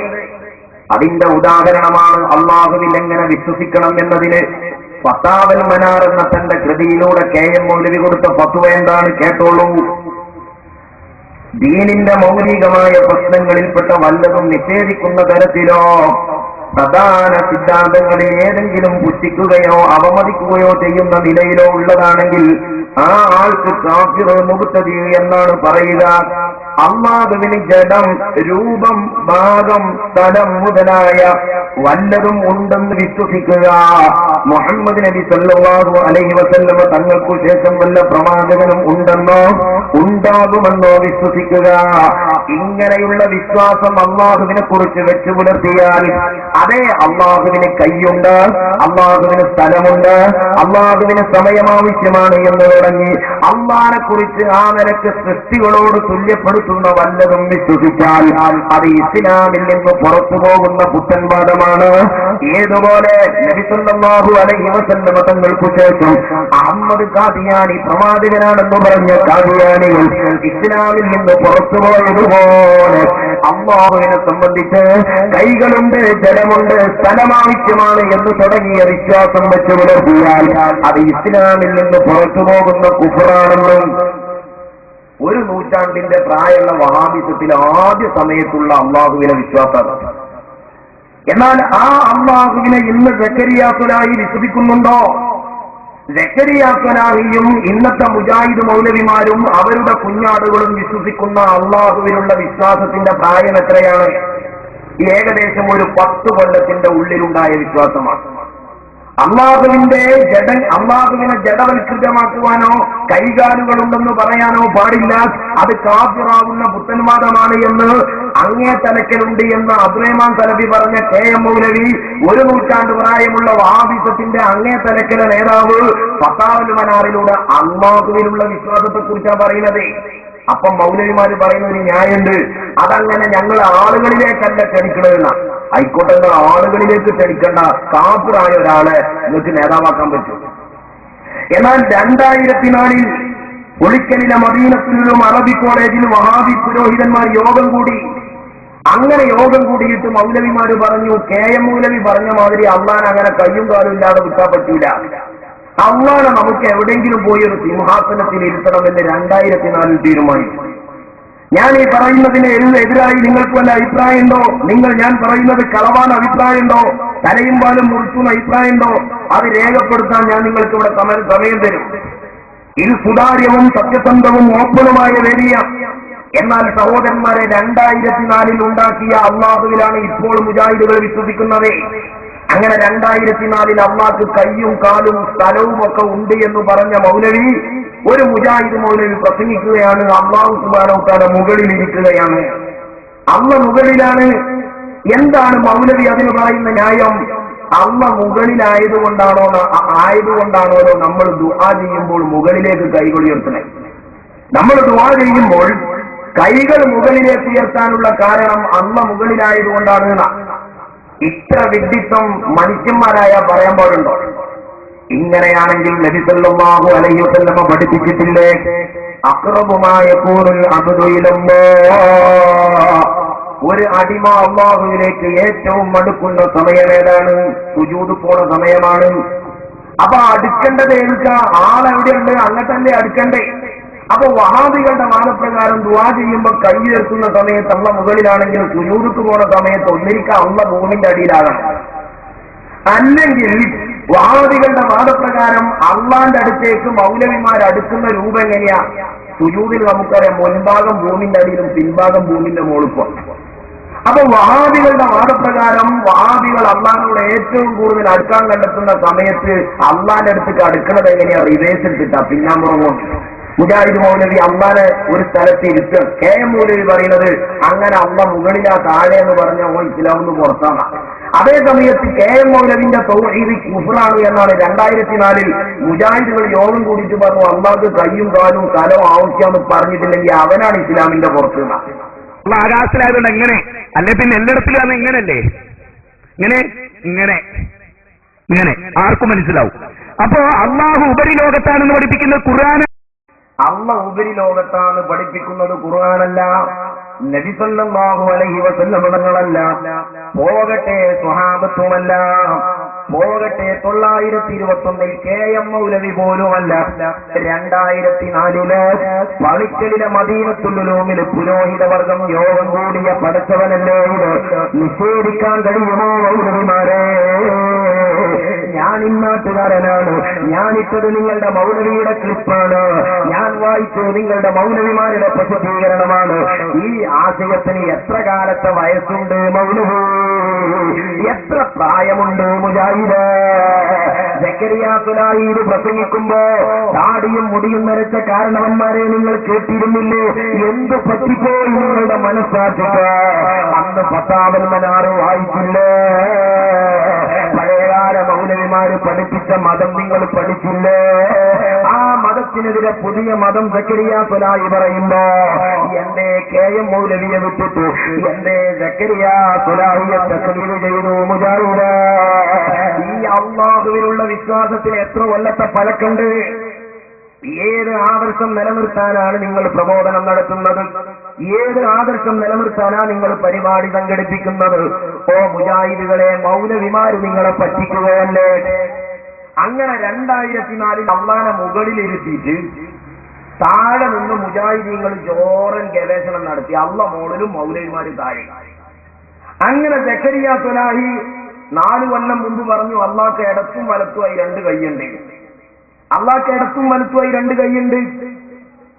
അതിന്റെ ഉദാഹരണമാണ് അള്ളാഹുവിൽ എങ്ങനെ വിശ്വസിക്കണം എന്നതിന് ഫതാവൽ മനാർ എന്ന തന്റെ കൃതിയിലൂടെ KM മൗലവി കൊടുത്ത ഫത്വ എന്താണ് കേട്ടോളൂ. ദീനിന്റെ മൗലികമായ പ്രശ്നങ്ങളിൽപ്പെട്ട വല്ലതും നിഷേധിക്കുന്ന തരത്തിലോ പ്രധാന സിദ്ധാന്തങ്ങളിൽ ഏതെങ്കിലും പുച്ഛിക്കുകയോ അവമതിക്കുകയോ ചെയ്യുന്ന നിലയിലോ ഉള്ളതാണെങ്കിൽ ആ ആൾക്ക് കാഫിർ മുബ്തദി എന്നാണ് പറയുക. അല്ലാഹുവിന് ജഡം, രൂപം, ഭാഗം, സ്ഥലം മുതലായ വല്ലതും ഉണ്ടെന്ന് വിശ്വസിക്കുക. മുഹമ്മദ് നബി സല്ലല്ലാഹു അലൈഹി വസല്ലം തങ്ങൾക്കു ശേഷം വല്ല പ്രവാചകനും ഉണ്ടെന്നോ ഉണ്ടാകുമെന്നോ വിശ്വസിക്കുക. ഇങ്ങനെയുള്ള വിശ്വാസം അള്ളാഹുവിനെ കുറിച്ച് വെച്ചു പുലർത്തിയാൽ അതേ അള്ളാഹുവിന് കൈയുണ്ട്, അള്ളാഹുവിന് സ്ഥലമുണ്ട്, അള്ളാഹുവിന് സമയം ആവശ്യമാണ് എന്ന് തുടങ്ങി അള്ളാഹിനെ കുറിച്ച് ആ നിലക്ക് സൃഷ്ടികളോട് തുല്യപ്പെടുത്തുന്ന വല്ലതും വിശ്വസിച്ചാൽ അത് ഇസ്ലാമിൽ നിന്ന് പുറത്തു പോകുന്ന പുത്തൻവാദമാണ്. ഏതുപോലെ നബി സല്ലല്ലാഹു അലൈഹി വസല്ലം തങ്ങൾക്ക് ശേഷം അഹമ്മദ് ഖാദിയാനി പ്രവാചകനാണെന്ന് പറഞ്ഞ ഖാദിയാനികൾ ഇസ്ലാമിൽ നിന്ന് പുറത്തുപോയതുപോലെ അല്ലാഹുവിനെ സംബന്ധിച്ച് കൈകളുണ്ട്, ജലമുണ്ട്, സ്ഥലമാവശ്യമാണ് എന്ന് തുടങ്ങിയ വിശ്വാസം വെച്ച് പുലർത്തിയാൽ അത് ഇസ്ലാമിൽ നിന്ന് പുറത്തു പോകുന്ന കുഫറാണെന്നും ഒരു നൂറ്റാണ്ടിന്റെ പ്രായമുള്ള വഹാബിസത്തിൽ ആദ്യ സമയത്തുള്ള അള്ളാഹുവിനെ വിശ്വാസം. എന്നാൽ ആ അള്ളാഹുവിനെ ഇന്ന് സക്കരിയ സ്വലാഹി വിശ്വസിക്കുന്നുണ്ടോ? സക്കരിയ സ്വലാഹിയും ഇന്നത്തെ മുജാഹിദ് മൗലവിമാരും അവരുടെ കുഞ്ഞാടുകളും വിശ്വസിക്കുന്ന അള്ളാഹുവിനുള്ള വിശ്വാസത്തിന്റെ പ്രായം എത്രയാണ്? ഏകദേശം ഒരു 10 കൊല്ലത്തിന്റെ ഉള്ളിലുണ്ടായ വിശ്വാസമാണ്. അള്ളാഹുവിനെ ജഡവൽകൃതമാക്കുവാനോ കൈകാലുകളുണ്ടെന്ന് പറയാനോ പാടില്ല. അത് കാഫിറാവുന്ന പുത്തൻവാദമാണ് എന്ന് അങ്ങേ തലക്കലുണ്ട് എന്ന് അബ്ദുറഹ്മാൻ സലഫി പറഞ്ഞ KM മൗലവി, ഒരു നൂറ്റാണ്ട് പ്രായമുള്ള വഹാബിസത്തിന്റെ അങ്ങേ തലക്കല നേതാവ് ഫതാവുൽ മനാറിലൂടെ അള്ളാഹുവിനുള്ള വിശ്വാസത്തെ കുറിച്ചാണ് പറയുന്നത്. അപ്പം മൗലവിമാര് പറയുന്ന ഒരു ന്യായമുണ്ട്, അതങ്ങനെ ഞങ്ങൾ ആളുകളിലേക്കല്ല ക്ഷണിക്കണമെന്ന. ആയിക്കോട്ടെ, നിങ്ങൾ ആളുകളിലേക്ക് ക്ഷണിക്കേണ്ട, കാഫിറായ ഒരാളെ നിങ്ങൾക്ക് നേതാവാക്കാൻ പറ്റും. എന്നാൽ 2004 പുളിക്കലിലെ മദീനത്തുലും അറബി കോളേജിൽ വഹാബി പുരോഹിതന്മാർ യോഗം കൂടി. അങ്ങനെ യോഗം കൂടിയിട്ട് മൗലവിമാര് പറഞ്ഞു, KM മൗലവി പറഞ്ഞ മാതിരി അള്ളാൻ അങ്ങനെ കയ്യും കാലും ഇല്ലാതെ വിട്ടാൻ പറ്റൂല, അള്ളാനെ നമുക്ക് എവിടെയെങ്കിലും പോയി ഒരു സിംഹാസനത്തിൽ ഇരുത്തണമെന്ന് 2004 തീരുമാനിച്ചു. ഞാൻ ഈ പറയുന്നതിന് എതിരായി നിങ്ങൾക്ക് വല്ല അഭിപ്രായമുണ്ടോ? ഞാൻ പറയുന്നത് കളവാൻ അഭിപ്രായമുണ്ടോ? തലയും പാലും മുറിച്ചുന്ന അഭിപ്രായമുണ്ടോ? അത് രേഖപ്പെടുത്താൻ ഞാൻ നിങ്ങൾക്ക് ഇവിടെ സമയം തരും. ഇത് സുതാര്യവും സത്യസന്ധവും ഓപ്പണുമായ വേദിയ. എന്നാൽ സഹോദരന്മാരെ, 2004 ഉണ്ടാക്കിയ അള്ളാഹുവിലാണ് ഇപ്പോൾ മുജാഹിദുകൾ വിശ്വസിക്കുന്നത്. അങ്ങനെ 2004 അള്ളാഹ്ക്ക് കയ്യും കാലും സ്ഥലവും ഒക്കെ ഉണ്ട് എന്ന് പറഞ്ഞ മൗലവി, ഒരു മുജാഹിദ് മൗലവി പ്രസംഗിക്കുകയാണ്, അള്ളാഹു സുബ്ഹാനഹു വ തആല മുകളിലിരിക്കുകയാണ്, അള്ളാഹ് മുകളിലാണ്. എന്താണ് മൗലവി അതിന് പറയുന്ന ന്യായം? അള്ളാഹ് മുകളിലായതുകൊണ്ടാണോ നമ്മൾ ദുആ ചെയ്യുമ്പോൾ മുകളിലേക്ക് കൈകൾ ഉയർത്തണേ? നമ്മൾ ദുആ ചെയ്യുമ്പോൾ കൈകൾ മുകളിലേക്ക് ഉയർത്താനുള്ള കാരണം അള്ളാഹ് മുകളിലായതുകൊണ്ടാണ്. ഇത്ര വിഡ്ഢിത്തം മനുഷ്യന്മാരായ പറയാൻ പാടുണ്ടോ? ഇങ്ങനെയാണെങ്കിൽ നബി സല്ലല്ലാഹു അലൈഹി വസല്ലം പഠിപ്പിച്ചിട്ടില്ലേ, അഖ്റബു മാ യകൂനുൽ അബ്ദു ഇലല്ലാഹ്, ഒരു അടിമ അല്ലാഹുവിലേക്ക് ഏറ്റവും അടുക്കുന്ന സമയം ഏതാണ്? സുജൂദ് പോണ സമയമാണ്. അപ്പൊ അടുക്കേണ്ടത് ഏൽക്കുക, ആളെവിടെയുണ്ട് അങ്ങട്ടല്ലേ അടുക്കണ്ടേ? അപ്പൊ വഹാബികളുടെ വാദപ്രകാരം ദുആ ചെയ്യുമ്പോൾ കൈ ഉയർത്തുന്ന സമയത്ത് അള്ളാഹ് മുകളിലാണെങ്കിൽ സുജൂദുക്ക് പോണ സമയത്ത് ഒന്നിരിക്കുക അള്ളാഹ് ഭൂമിന്റെ അടിയിലാകണം. അല്ലെങ്കിൽ വഹാബികളുടെ വാദപ്രകാരം അള്ളാന്റെ അടുത്തേക്ക് മൗലവിമാർ അടുക്കുന്ന രൂപം എങ്ങനെയാ? സുജൂദിൽ നമുക്കറിയാം, മുൻഭാഗം ഭൂമിന്റെ അടിയിലും പിൻഭാഗം ഭൂമിന്റെ മുകളിലും. അപ്പൊ വഹാബികളുടെ വാദപ്രകാരം വഹാബികൾ അള്ളാഹിനോട് ഏറ്റവും കൂടുതൽ അടുക്കാൻ കണ്ടെത്തുന്ന സമയത്ത് അള്ളാന്റെ അടുത്തേക്ക് അടുക്കുന്നത് എങ്ങനെയാ? റിവേഴ്സ് എടുത്തിട്ടാ, പിന്നാമ്പുറം. മുജാഹിദ് മൗലവി അള്ളാനെ ഒരു സ്ഥലത്ത് ഇരുത്തും. KM മൗലവി പറയുന്നത് അങ്ങനെ അള്ളാഹ് മുകളിലാ താഴെ എന്ന് പറഞ്ഞ ഇസ്ലാമെന്ന് പുറത്താണ്. അതേ സമയത്ത് KM മൗലവിന്റെ തൗഹീദ് കുഫ്റാണ് എന്നാണ് 2004 മുജാഹിദുകൾ യോഗം കൂടിയിട്ട് പറഞ്ഞു, അള്ളാഹ്ക്ക് കയ്യും കാലും സ്ഥലവും ആവശ്യമെന്ന് പറഞ്ഞിട്ടില്ലെങ്കിൽ അവനാണ് ഇസ്ലാമിന്റെ പുറത്ത്. ആകാശത്തിലായതുകൊണ്ട് എങ്ങനെ? അല്ലെ പിന്നെ എല്ലായിടത്തിലും ഇങ്ങനല്ലേ? ഇങ്ങനെ ആർക്കും മനസ്സിലാവും. അപ്പോ അള്ളാഹു ഉപരിലോകത്താണെന്ന് പഠിപ്പിക്കുന്നത് ഖുർആൻ. അള്ളാഹ് ഉപരിലോകത്താണ് പഠിപ്പിക്കുന്നത്, ഖുർആനല്ല. നബി സല്ലല്ലാഹു അലൈഹി വസല്ലം തങ്ങളല്ല, പോകട്ടെ സ്വഹാബത്തുമല്ല, പോകട്ടെ 921 KM മൗലവി പോലുമല്ല. 2004 പളിക്കലിലെ മദീനത്തുൽ പുരോഹിത വർഗം യോഗം കൂടിയ പടച്ചവനല്ലേ ഇത്? നിഷേധിക്കാൻ കഴിയുമോ മൗലവിമാരെ? ഞാൻ ഇന്നാട്ടുകാരനാണ്, ഞാനിട്ടത് നിങ്ങളുടെ മൗലവിയുടെ ക്ലിപ്പാണ്, ഞാൻ വായിച്ചത് നിങ്ങളുടെ മൗലവിമാരുടെ പ്രസിദ്ധീകരണമാണ്. ഈ ആശയത്തിന് എത്ര കാലത്തെ വയസ്സുണ്ട് മൗലവി, എത്ര പ്രായമുണ്ട് മുജാഹിദ്? സക്കരിയാ തുലായി ഇത് പ്രസംഗിക്കുമ്പോ താടിയും മുടിയും നരച്ച കാരണവന്മാരെ നിങ്ങൾ കേട്ടിരുന്നില്ലേ? എന്ത് പറ്റിപ്പോയി നിങ്ങളുടെ മനസ്സാക്ഷിക്ക്? അന്ന് പത്താമൽ മനാറ് വായിച്ചില്ലേ? പഴയകാല മൗലവിമാര് പഠിപ്പിച്ച മതം നിങ്ങൾ പഠിച്ചില്ലേ? ആ മതത്തിനെതിരെ പുതിയ മതം സക്കരിയാ തുലായി പറയുമ്പോ എന്റെ KM മൗലവിയെ വിട്ടിട്ട് എന്റെ സക്കരിയാ തുലാഹിയെ തസ്ലീം ചെയ്തു മുജാഹിദ്. ഈ അല്ലാഹുവിലുള്ള വിശ്വാസത്തിന് എത്ര കൊല്ലത്തെ പഴക്കുണ്ട്? ഏത് ആദർശം നിലനിർത്താനാണ് നിങ്ങൾ പ്രബോധനം നടത്തുന്നത്? ഏത് ആദർശം നിലനിർത്താനാണ് നിങ്ങൾ പരിപാടി സംഘടിപ്പിക്കുന്നത്? ഓ മുജാഹിദുകളെ, മൗലവിമാര് നിങ്ങളെ പറ്റിക്കുകയല്ലേ? അങ്ങനെ 2004 അള്ളാനെ മുകളിലിരുത്തിയിട്ട് താഴെ നിന്ന് മുജാഹിദീങ്ങൾ ജോറൻ ഗവേഷണം നടത്തി. അള്ള മോളിലും മൗലവിമാര് താഴെ. അങ്ങനെ സക്കരിയാ തുലാഹി 4 കൊല്ലം മുമ്പ് പറഞ്ഞു അള്ളാഹ്ക്ക് ഇടത്തും വലത്തുമായി 2 കൈയുണ്ട്. അള്ളാഹ്ക്ക് ഇടത്തും വലത്തുമായി 2 കൈയുണ്ട്.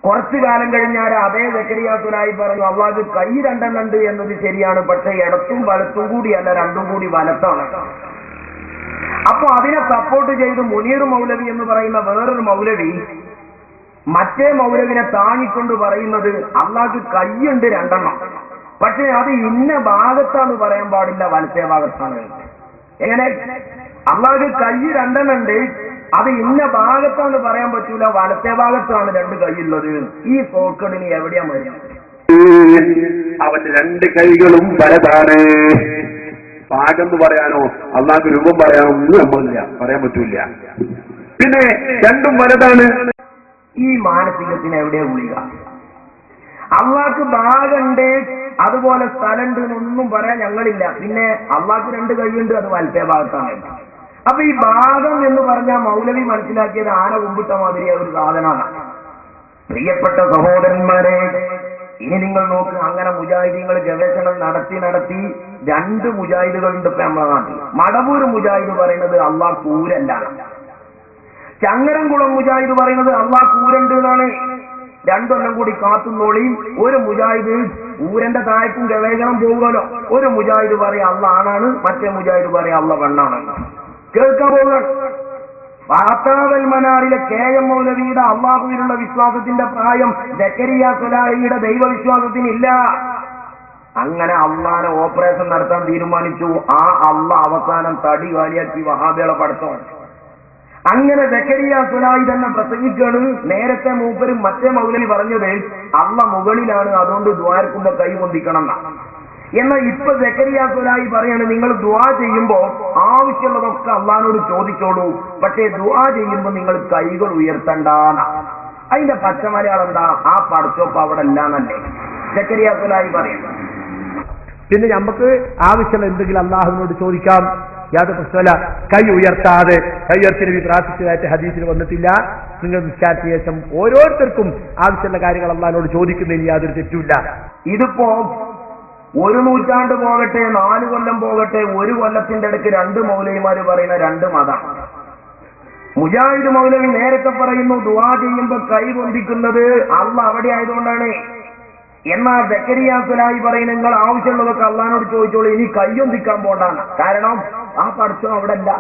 കുറച്ചു കാലം കഴിഞ്ഞാൽ അതേ സക്കരിയാ തുലാഹി പറഞ്ഞു അള്ളാഹ്ക്ക് കൈ 2 ഉണ്ട് എന്നത് ശരിയാണ്, പക്ഷെ ഇടത്തും വലത്തും കൂടിയല്ല, 2 കൂടി വലത്താണ്. അപ്പൊ അതിനെ സപ്പോർട്ട് ചെയ്ത് മുനീർ മൗലവി എന്ന് പറയുന്ന വേറൊരു മൗലവി മറ്റേ മൗലവിനെ താങ്ങിക്കൊണ്ട് പറയുന്നത് അള്ളാഹ്ക്ക് കൈയുണ്ട് 2, പക്ഷെ അത് ഇന്ന ഭാഗത്താണ് പറയാൻ പാടില്ല, വലത്തേ ഭാഗത്താണ്. എങ്ങനെ? അള്ളാഹ്ക്ക് കൈ 2 ഉണ്ട്, അത് ഇന്ന ഭാഗത്താണ് പറയാൻ പറ്റൂല, വലത്തേ ഭാഗത്താണ് 2 കൈയുള്ളത്. ഈ സോക്കടിന് എവിടെയാ മരുന്ന്? അവന്റെ 2 കൈകളും വലതാണ്. പാകെന്ന് പറയാനോ അള്ളാഹ്ക്ക് രൂപം പറയാനോ ഒന്നും നമ്മളില്ല, പറയാൻ പറ്റൂല. പിന്നെ 2ഉം വലതാണ്. ഈ മാനസികത്തിന് എവിടെയാ ഗുളിക? അള്ളാഹ്ക്ക് ഭാഗമുണ്ട്, അതുപോലെ സ്ഥലമുണ്ട് എന്നൊന്നും പറയാൻ ഞങ്ങളില്ല. പിന്നെ അള്ളാഹ്ക്ക് 2 കൈയുണ്ട്, അത് വലത്തേ ഭാഗത്താണ്. അപ്പൊ ഈ ഭാഗം എന്ന് പറഞ്ഞാൽ മൗലവി മനസ്സിലാക്കിയത് ആന കുമ്പിട്ട മാതിരിയ ഒരു സാധനമാണ്. പ്രിയപ്പെട്ട സഹോദരന്മാരെ, ഇനി നിങ്ങൾ നോക്ക്, അങ്ങനെ മുജാഹിദീങ്ങൾ ഗവേഷണം നടത്തി 2 മുജാഹിദുകളുണ്ട് ഇപ്പൊ നമ്മുടെ നാട്ടിൽ. മടവൂർ മുജാഹിദ് പറയുന്നത് അള്ളാഹ് കൂരല്ല, ചങ്ങരംകുളം മുജാഹിദ് പറയുന്നത് അള്ളാഹ് കൂരുണ്ട് എന്നാണ്. 2 കൊല്ലം കൂടി കാത്തുന്നോളി. ഒരു മുജാഹിദ് ഊരന്റെ താഴേക്കും ഗവേഷണം പോകുമല്ലോ, ഒരു മുജാഹിദ് പറയാം അള്ളാഹ് ആണാണ്, മറ്റേ മുജാഹിദ് പറയാം അള്ളാഹ് പെണ്ണാണ്. കേൾക്കാൻ പോവുകയാണ്. ഫത്താവൽ മനാറിലെ KM മൗലവിയുടെ അള്ളാഹുവിനുള്ള വിശ്വാസത്തിന്റെ പ്രായം സക്കരിയാ തുലാഹിയുടെ ദൈവവിശ്വാസത്തിനില്ല. അങ്ങനെ അള്ളാനെ ഓപ്പറേഷൻ നടത്താൻ തീരുമാനിച്ചു. ആ അള്ളാഹ് അവസാനം തടി വാലിയാക്കി വഹാബികളെ പടത്തം. അങ്ങനെ സക്കരിയാ തുലാഹി തന്നെ പ്രസംഗിക്കാണ്. നേരത്തെ മൂപ്പരും മറ്റേ മൗലവി പറഞ്ഞത് അള്ളാഹ് മുകളിലാണ്, അതുകൊണ്ട് ദ്വാരക്കുമ്പോ കൈ പൊന്തിക്കണം എന്നാണ്. എന്നാൽ ഇപ്പൊ സക്കരിയാ തുലാഹി പറയാണ് നിങ്ങൾ ദുആ ചെയ്യുമ്പോ ആവശ്യമുള്ളതൊക്കെ അള്ളാഹിനോട് ചോദിച്ചോളൂ, പക്ഷേ ദുആ ചെയ്യുമ്പോ നിങ്ങൾ കൈകൾ ഉയർത്തണ്ടാണ്. അതിന്റെ പച്ചമലയാളം എന്താ? ആ പടച്ചോപ്പ് അവിടെ ഇല്ലാന്നല്ലേ സക്കരിയാ തുലാഹി പറയുന്നത്. പിന്നെ നമുക്ക് ആവശ്യമുള്ള എന്തെങ്കിലും അള്ളാഹുവിനോട് ചോദിക്കാം, യാതൊരു പ്രശ്നമല്ല. കൈ ഉയർത്താതെ കൈ ഉയർത്തി പ്രാർത്ഥിച്ചതായിട്ട് ഹദീസിൽ വന്നിട്ടില്ല. നിങ്ങൾ നിസ്കാരത്തിന് ശേഷം ഓരോരുത്തർക്കും ആവശ്യമുള്ള കാര്യങ്ങൾ അള്ളാഹിനോട് ചോദിക്കുന്നതിന് യാതൊരു തെറ്റുമില്ല. ഇതിപ്പോ 1 നൂറ്റാണ്ട് പോകട്ടെ, 4 കൊല്ലം പോകട്ടെ, 1 കൊല്ലത്തിന്റെ ഇടയ്ക്ക് 2 മൗലവിമാര് പറയുന്ന 2 മതം. മുജാഹിദ് മൗലവി നേരത്തെ പറയുന്നു ദുആ ചെയ്യുമ്പോ കൈ പൊന്തിക്കുന്നത് അള്ളാഹ് അവിടെ ആയതുകൊണ്ടാണ്. എന്നാൽ സക്കരിയാ തുലാഹി പറയുന്നത് നിങ്ങൾ ആവശ്യമുള്ളതൊക്കെ അള്ളാഹിനോട് ചോദിച്ചോളൂ, ഇനി കൈയൊന്തിക്കാൻ പോണ്ടാണ്. കാരണം ആ പഠിച്ചോ അവിടെ അല്ല.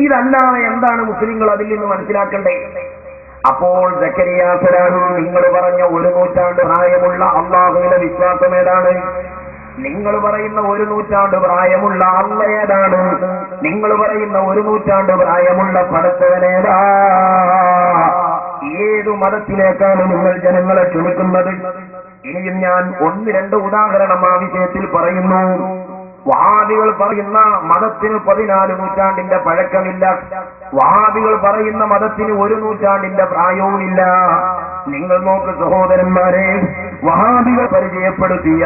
ഇതല്ലാതെ എന്താണ് മുസ്ലിങ്ങൾ അതിൽ നിന്ന് മനസ്സിലാക്കണ്ടേ? അപ്പോൾ സക്കരിയാ തുലാഹി നിങ്ങൾ പറഞ്ഞ 1 നൂറ്റാണ്ട് പ്രായമുള്ള അള്ളാഹുവിന്റെ വിശ്വാസം ഏതാണ്? നിങ്ങൾ പറയുന്ന 1 നൂറ്റാണ്ട് പ്രായമുള്ള അള്ള ഏതാണ്? നിങ്ങൾ പറയുന്ന 1 നൂറ്റാണ്ട് പ്രായമുള്ള പടച്ചവനേതാ? ഏതു മതത്തിലേക്കാണ് നിങ്ങൾ ജനങ്ങളെ ക്ഷണിക്കുന്നത്? ഇനിയും ഞാൻ 1-2 ഉദാഹരണം ആ വിഷയത്തിൽ പറയുന്നു. വഹാബികൾ പറയുന്ന മതത്തിന് 14 നൂറ്റാണ്ടിന്റെ പഴക്കമില്ല. വഹാബികൾ പറയുന്ന മതത്തിന് 1 നൂറ്റാണ്ടിന്റെ പ്രായവുമില്ല. നിങ്ങൾ നോക്ക് സഹോദരന്മാരെ, വഹാബികൾ പരിചയപ്പെടുത്തിയ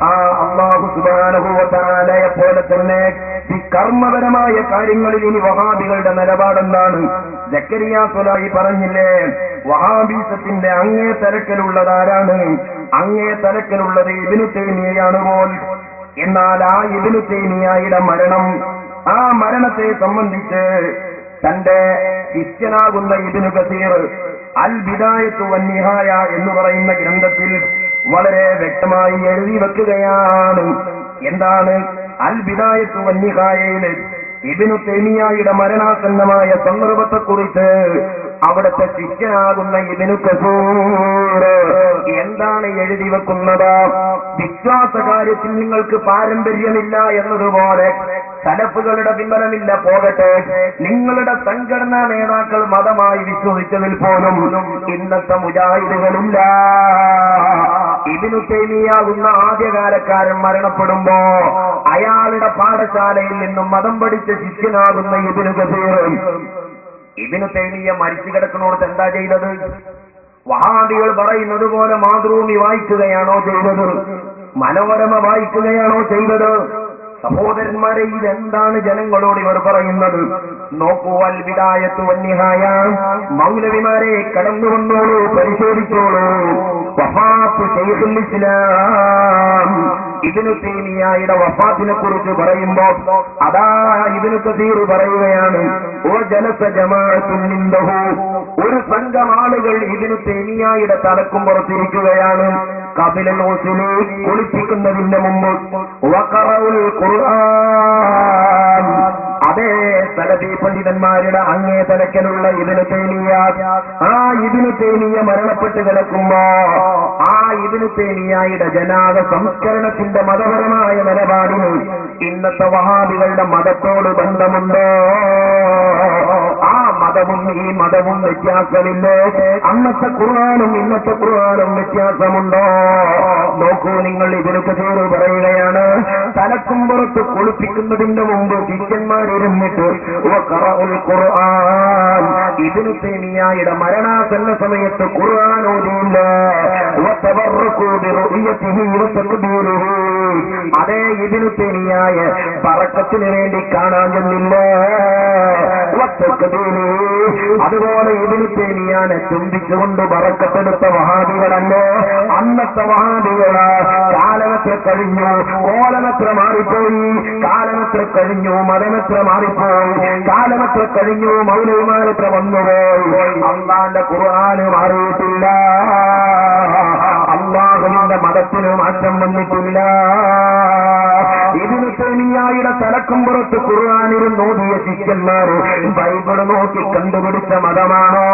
ആ അല്ലാഹു സുബ്ഹാനഹു വ തആലയെ പോലെ തന്നെ ഈ കർമ്മപരമായ കാര്യങ്ങളിൽ ഇനി വഹാബികളുടെ നിലപാടെന്താണ്? സക്കരിയാ തുലാഹി പറഞ്ഞില്ലേ, വഹാബീസത്തിന്റെ അങ്ങേ തലക്കലുള്ളതാരാണ്? അങ്ങേ തലക്കലുള്ളത് ഇബ്നു തൈമിയ്യയാണ് പോൽ. എന്നാൽ ആ ഇബ്നു തൈമിയ്യയുടെ മരണം ആ മരണത്തെ സംബന്ധിച്ച് തന്റെ ശിഷ്യനാകുന്ന ഇബ്നു കസീർ അൽ ബിദായത്തു വന്നിഹായ എന്ന് പറയുന്ന ഗ്രന്ഥത്തിൽ വളരെ വ്യക്തമായി എഴുതി വെക്കുകയാണ്. എന്താണ് അൽ ബിദായത്തു വന്നിഹായയിൽ ഇബ്നു തൈമിയ്യയുടെ മരണാസന്നമായ സന്ദർഭത്തെക്കുറിച്ച് അവിടുത്തെ ശിഷ്യനാകുന്ന ഇബ്നു കസീർ എന്താണ് എഴുതി വെക്കുന്നത്? വിശ്വാസ കാര്യത്തിൽ നിങ്ങൾക്ക് പാരമ്പര്യമില്ല എന്നതുപോലെ സലഫുകളുടെ പിൻബലമില്ല പോകട്ടെ, നിങ്ങളുടെ സംഘടനാ നേതാക്കൾ മതമായി വിശ്വസിച്ചതിൽ പോലും ഇന്നത്തെ മുജാഹിദുകളില്ല. ഇബ്നു തൈമിയ്യാകുന്ന ആദ്യകാലക്കാരൻ മരണപ്പെടുമ്പോ അയാളുടെ പാഠശാലയിൽ നിന്നും മതം പഠിച്ച ശിഷ്യനാകുന്ന ഇബ്നു കസീർ ഇബ്നു തൈമിയ്യ മരിച്ചു കിടക്കുന്നോടത്ത് എന്താ ചെയ്തത്? വഹാബികൾ പറയുന്നത് പോലെ മാതൃഭൂമി വായിക്കുകയാണോ ചെയ്തത്? മനോരമ വായിക്കുകയാണോ ചെയ്തത്? സഹോദരന്മാരെ, ഇതെന്താണ് ജനങ്ങളോട് ഇവർ പറയുന്നത്? നോക്കൂ, അൽ ബിദായത്തു വന്നിഹായ മൗലവിമാരെ കടന്നു വന്നോളൂ, പരിശോധിച്ചോളൂ. വഫാത്ത് ശൈഖുൽ ഇസ്ലാം ഇബ്നു തൈമിയ്യയുടെ വഫാത്തിനെ കുറിച്ച് പറയുമ്പോ അതാ ഇബ്നു കസീർ പറയുകയാണ്, വജലസ ജമാഅത്തുൻ ഇൻദഹു, ഒരു സംഘം ആളുകൾ ഇബ്നു തൈമിയ്യയുടെ തലക്കും പുറത്തിരിക്കുകയാണ്. ഖബിലൽ ഉസ്ലി, കുളിപ്പിക്കുന്നതിന്റെ മുമ്പ്. വഖറഉൽ ഖുർആൻ, അതേ സലഫി പണ്ഡിതന്മാരുടെ അങ്ങേ തലക്കലുള്ള ഇബ്നു തൈമിയ്യ, ആ ഇബ്നു തൈമിയ്യ മരണപ്പെട്ട് കിടക്കുമ്പോ ആ ഇബ്നു തൈമിയ്യയുടെ ജനാദ സംസ്കരണത്തിന്റെ മതപരമായ നിലപാടിന് ഇന്നത്തെ വഹാബികളുടെ മതത്തോട് ബന്ധമുണ്ടോ? ആ മതവും ഈ മതവും വ്യത്യാസമില്ലേ? അന്നത്തെ ഖുർആനും ഇന്നത്തെ ഖുർആനും വ്യത്യാസമുണ്ടോ? നോക്കൂ, നിങ്ങൾ ഇബ്നു കസീർ പറയുകയാണ്, തലക്കും പുറത്ത് കുളിപ്പിക്കുന്നതിന്റെ മുമ്പ് ശിഷ്യന്മാരിരുന്നിട്ട് വഖറഉൽ ഖുർആൻ, ഇബ്നു തൈമിയ്യയുടെ മരണാസന്ന സമയത്ത് ഖുർആൻ ഓതിയില്ല. വതബറകു ബിറുഇയതിഹി വതഖ്ദീരിഹി, അതേ ഇബ്നു തൈമിയ്യയെ ബറക്കത്തിന് വേണ്ടി കാണാൻ ചെന്നില്ല. അതുപോലെ ഇബ്നു തൈമിയ്യനെ ചുംബിച്ചുകൊണ്ട് ബറക്കത്തെടുത്ത വഹാബികളല്ലേ അന്നത്തെ വഹാബികള്? കാലമെത്ര കഴിഞ്ഞു, കോലമെത്ര മാറിപ്പോയി, കാലമെത്ര കഴിഞ്ഞു, മതമെത്ര മാറിപ്പോയി, കാലമെത്ര കഴിഞ്ഞു, മൗലവിമാരെത്ര വന്നുപോയി. അള്ളാന്റെ ഖുർആന് മാറിയിട്ടില്ല, അള്ളാഹുവിന്റെ മതത്തിന് മാറ്റം വന്നിട്ടില്ല. ഇബ്നു തൈമിയ്യയുടെ തലക്കും പുറത്ത് ഖുർആനിരുന്ന് ഓതിയ ശിഷ്യന്മാര് ബൈബിള് നോക്കി കണ്ടുപിടിച്ച മതമാണോ?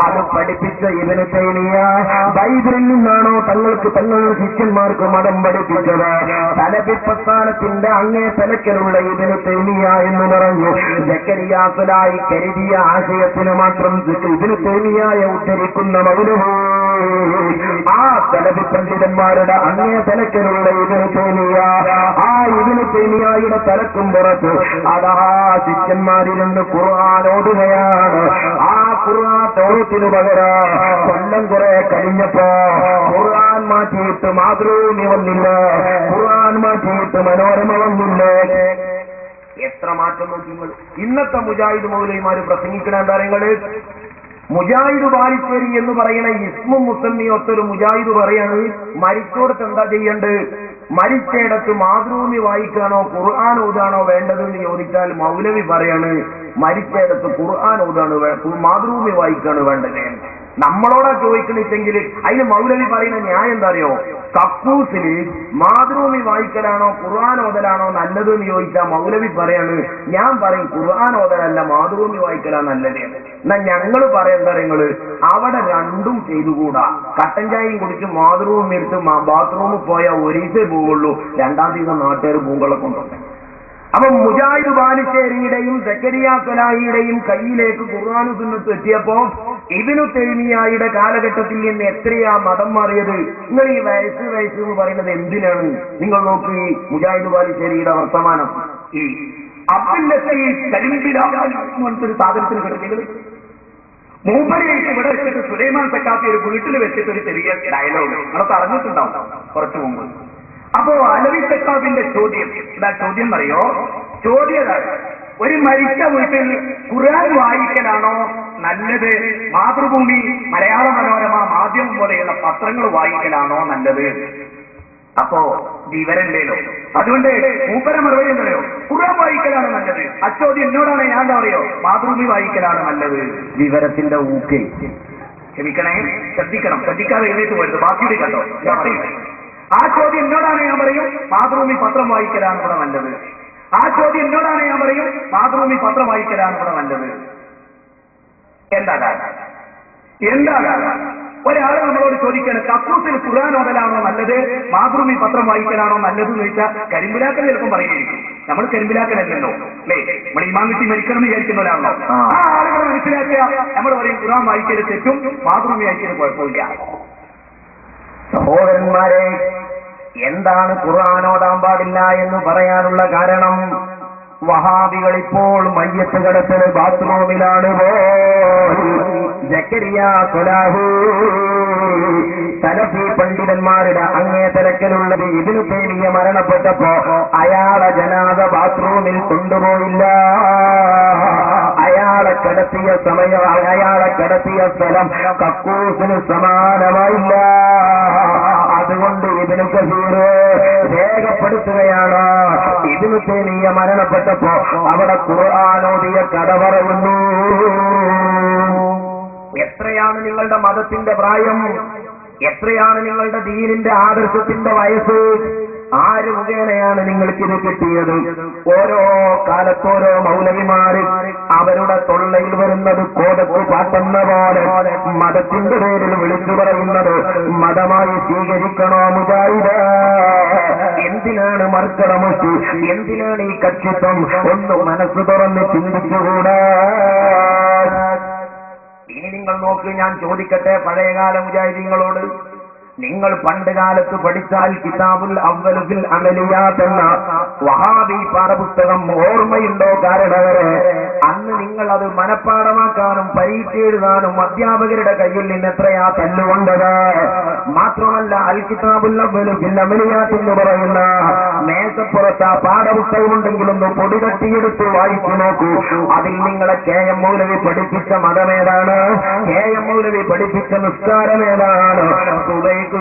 അത് പഠിപ്പിച്ച ഇബ്നു തൈമിയ്യ ബൈബിളിൽ നിന്നാണോ തങ്ങൾക്ക് തങ്ങളുടെ ശിഷ്യന്മാർക്ക് മതം പഠിപ്പിച്ചത്? സലഫി പ്രസ്ഥാനത്തിന്റെ അങ്ങേ തലക്കലുള്ള ഇബ്നു തൈമിയ്യ എന്ന് പറഞ്ഞു സക്കരിയ സ്വലാഹി കരുതിയ ആശയത്തിന് മാത്രം ഇബ്നു തൈമിയ്യയെ ഉദ്ധരിക്കുന്ന മൗലവി ആ സലഫി പണ്ഡിതന്മാരുടെ അങ്ങേ തലക്കലുള്ള ഇബ്നു തൈമിയ്യ, ആ ഇബ്നു തൈമിയ്യയുടെ തലക്കും പുറത്ത് അതാ ശിഷ്യന്മാരിൽ ഖുർആൻ ഓതുകയാണ്. ആ ഖുർആൻ തൗറത്തിനു പകരം കൊല്ലം കുറെ കഴിഞ്ഞപ്പോ ഖുർആൻ മാറ്റിയിട്ട് മാതൃഭൂമി വന്നില്ല, ഖുർആൻ മാറ്റിയിട്ട് മനോരമ വന്നില്ല. എത്ര മാറ്റം നോക്കി. ഇന്നത്തെ മുജാഹിദ് മൗലവിമാര് പ്രസംഗിക്കണ കാര്യങ്ങള് മുജാഹിദ് ബാലിശ്ശേരി എന്ന് പറയുന്ന ഇസ്മും മുസമ്മിയൊത്തൊരു മുജാഹിദ് പറയാണ്, മരിച്ചോടത്ത് എന്താ ചെയ്യേണ്ടത്? മരിച്ചയിടത്ത് മാതൃഭൂമി വായിക്കാനോ ഖുർആൻ ഓതാണോ വേണ്ടതെന്ന് ചോദിച്ചാൽ മൗലവി പറയാണ്, മരിച്ചയിടത്ത് ഖുർആൻ ഓതാണ് മാതൃഭൂമി വായിക്കാണ് വേണ്ടത്. നമ്മളോടാ ചോദിക്കണിച്ചെങ്കിൽ അതിന് മൗലവി പറയുന്ന ന്യായം എന്താ അറിയോ? കക്കൂസിന് മാതൃഭൂമി വായിക്കലാണോ ഖുർആൻ ഓതലാണോ നല്ലത് എന്ന് ചോദിച്ചാൽ മൗലവി പറയാണ്, ഞാൻ പറയും ഖുർആൻ ഓതലല്ല മാതൃഭൂമി വായിക്കലാ നല്ലത്. എന്നാ ഞങ്ങള് പറയാ നിങ്ങള് അവിടെ രണ്ടും ചെയ്തുകൂടാ. കട്ടൻ ചായയും കുടിച്ച് മാതൃഭൂമി എടുത്ത് ബാത്റൂമിൽ പോയാൽ ഒരീസേ പോവുള്ളൂ, രണ്ടാം ദിവസം നാട്ടുകാർ പൂങ്കളെ കൊണ്ടുണ്ട്. അപ്പൊ മുജാഹിദ് ബാലിശ്ശേരിയുടെയും സക്കരിയ സ്വലാഹിയുടെയും കയ്യിലേക്ക് ഖുർആൻ സുന്നത്ത് എത്തിയപ്പോ ഇബ്നു തൈമിയ്യയുടെ കാലഘട്ടത്തിൽ നിന്ന് എത്രയാ മതം മാറിയത്? നിങ്ങൾ ഈ വയസ്സ് എന്ന് പറയുന്നത് എന്തിനാണ്? നിങ്ങൾ നോക്കൂ, ഈ മുജാഹിദ് ബാലിശ്ശേരിയുടെ വർത്തമാനം. ഈ അബ്ദുൽ ലത്തീഫ് കരിമ്പിലൊരു സാധനത്തിന് കിടക്കുന്നത് മൂപ്പരേക്ക് ഇവിടെ വെച്ചിട്ട് സുലൈമാൻ സക്കാഫി ഒരു വീട്ടിൽ വെച്ചിട്ട് ഒരു ചെറിയ ഡയലോഗ് നമ്മളൊക്കെ അറിഞ്ഞിട്ടുണ്ടാവും കുറച്ചു മുമ്പ്. അപ്പോ അലവി സക്കാഫിന്റെ ചോദ്യം എന്താ? ചോദ്യം അറിയോ? ചോദ്യം ഒരു മരിച്ച വീട്ടിൽ ഖുർആൻ വായിക്കലാണോ നല്ലത്, മാതൃഭൂമി, മലയാള മനോരമ, മാധ്യമം പോലെയുള്ള പത്രങ്ങൾ വായിക്കലാണോ നല്ലത്? അപ്പോ വിവരമില്ലല്ലോ. അതുകൊണ്ട് മൂപ്പര മറുപടി എന്തറിയോ, ഖുർആൻ വായിക്കലാണ് നല്ലത്. അച്ചോദ്യം എന്നോടാണ്, ഞാൻ എന്താ പറയോ, മാതൃഭൂമി വായിക്കലാണ് നല്ലത്. വിവരത്തിന്റെ ഊക്ക്. ക്ഷമിക്കണേ, ശ്രദ്ധിക്കാതെ എഴുന്നേറ്റ് പോയത്, ബാക്കിയുടെ കണ്ടോ. ആ ചോദ്യം എന്നോടാണ്, ഞാൻ പറയും മാതൃഭൂമി പത്രം വായിക്കലാണ് ഇവിടെ നല്ലത്. ആ ചോദ്യം എന്നോടാണ്, ഞാൻ പറയും മാതൃഭൂമി പത്രം വായിക്കലാണ് ഇവിടെ നല്ലത്. എന്താ ഒരാൾ നമ്മളോട് ചോദിക്കണം, കക്കൂസിൽ ഖുർആൻ ഓതലാണോ നല്ലത്, മാതൃഭൂമി പത്രം വായിക്കലാണോ നല്ലത് എന്ന് ചോദിച്ചാൽ കരിമ്പിലാക്കൽ ചിലപ്പം പറയുകയായിരിക്കും. നമ്മൾ കരിമ്പിലാക്കലല്ലോ അല്ലേ, നമ്മൾ ഇമാം കിട്ടി മരിക്കണം എന്ന് വിചാരിക്കുന്നവരാണല്ലോ. ആ ആളുകൾ മനസ്സിലാക്കുക, നമ്മൾ പറയും ഖുർആൻ വായിക്കല് തെറ്റും മാതൃഭൂമി വായിക്കല് കുഴപ്പമില്ല. സഹോദരന്മാരെ, എന്താണ് ഖുർആൻ ഓതാൻ പാടില്ല എന്ന് പറയാനുള്ള കാരണം, വഹാബികൾ ഇപ്പോൾ മയ്യത്ത് കിടത്തല് ബാത്റൂമിലാണ്. ജക്കരിയാ സ്വലാഹി സലഫി പണ്ഡിതന്മാരുടെ അങ്ങേ തലക്കലുള്ളത് ഇബ്നു തൈമിയ്യ മരണപ്പെട്ടപ്പോ അയാളെ ജനാസ ബാത്റൂമിൽ കൊണ്ടുപോയില്ല. അയാളെ കിടത്തിയ സ്ഥലം കക്കൂസിന് സമാനമായില്ല. അതുകൊണ്ട് ഇബ്നു കസീർ രേഖപ്പെടുത്തുകയാണ്, ഇബ്നു തൈമിയ്യ മരണപ്പെട്ടപ്പോ അവിടെ ഖുർആൻ ഓതിയ കഥ പറയുന്നു. എത്രയാണ് നിങ്ങളുടെ മതത്തിന്റെ പ്രായം, എത്രയാണ് നിങ്ങളുടെ ദീനിന്റെ ആദർശത്തിന്റെ വയസ്സ്, ആര് മുഖേനയാണ് നിങ്ങൾക്കിത് കിട്ടിയത്? ഓരോ കാലത്തോരോ മൗലവിമാര് അവരുടെ തൊള്ളയിൽ വരുന്നത് കോതക്ക് പാട്ടെന്ന പോലെ മതത്തിന്റെ പേരിൽ വിളിച്ചു പറയുന്നത് മതമായി സ്വീകരിക്കണോ മുജാഹിദ്? എന്തിനാണ് മർക്കടമുഷ്ടി, എന്തിനാണ് ഈ കക്ഷിത്വം? ഒന്ന് മനസ്സ് തുറന്ന് ചിന്തിച്ചുകൂടാ? ഇനി നിങ്ങൾ നോക്ക്, ഞാൻ ചോദിക്കട്ടെ പഴയകാല മുജാഹിദീങ്ങളോട്, നിങ്ങൾ പണ്ട് കാലത്ത് പഠിച്ചാൽ കിതാബുൽ അവ്വൽ ഫിൽ അമലിയാത്ത് എന്ന വഹാബി പാഠപുസ്തകം ഓർമ്മയുണ്ടോ? കാരണവരെ അന്ന് നിങ്ങൾ അത് മനഃപ്പാടമാക്കാനും പരീക്ഷ എഴുതാനും അധ്യാപകരുടെ കയ്യിൽ നിന്ന് എത്രയാ തല്ലുകൊണ്ടത്. മാത്രമല്ല, അൽ കിതാബുൽ അവ്വൽ ഫിൽ അമലിയാത്ത് എന്ന് പറയുന്ന മേശപ്പുറത്ത് ആ പാഠപുസ്തകമുണ്ടെങ്കിലൊന്ന് പൊടി തട്ടിയെടുത്ത് വായിച്ചു നോക്കൂ. അതിൽ നിങ്ങളെ കെ.എം. മൗലവി പഠിപ്പിച്ച മതമേതാണ്? കെ.എം. മൗലവി പഠിപ്പിച്ച നിസ്കാരമേതാണ്?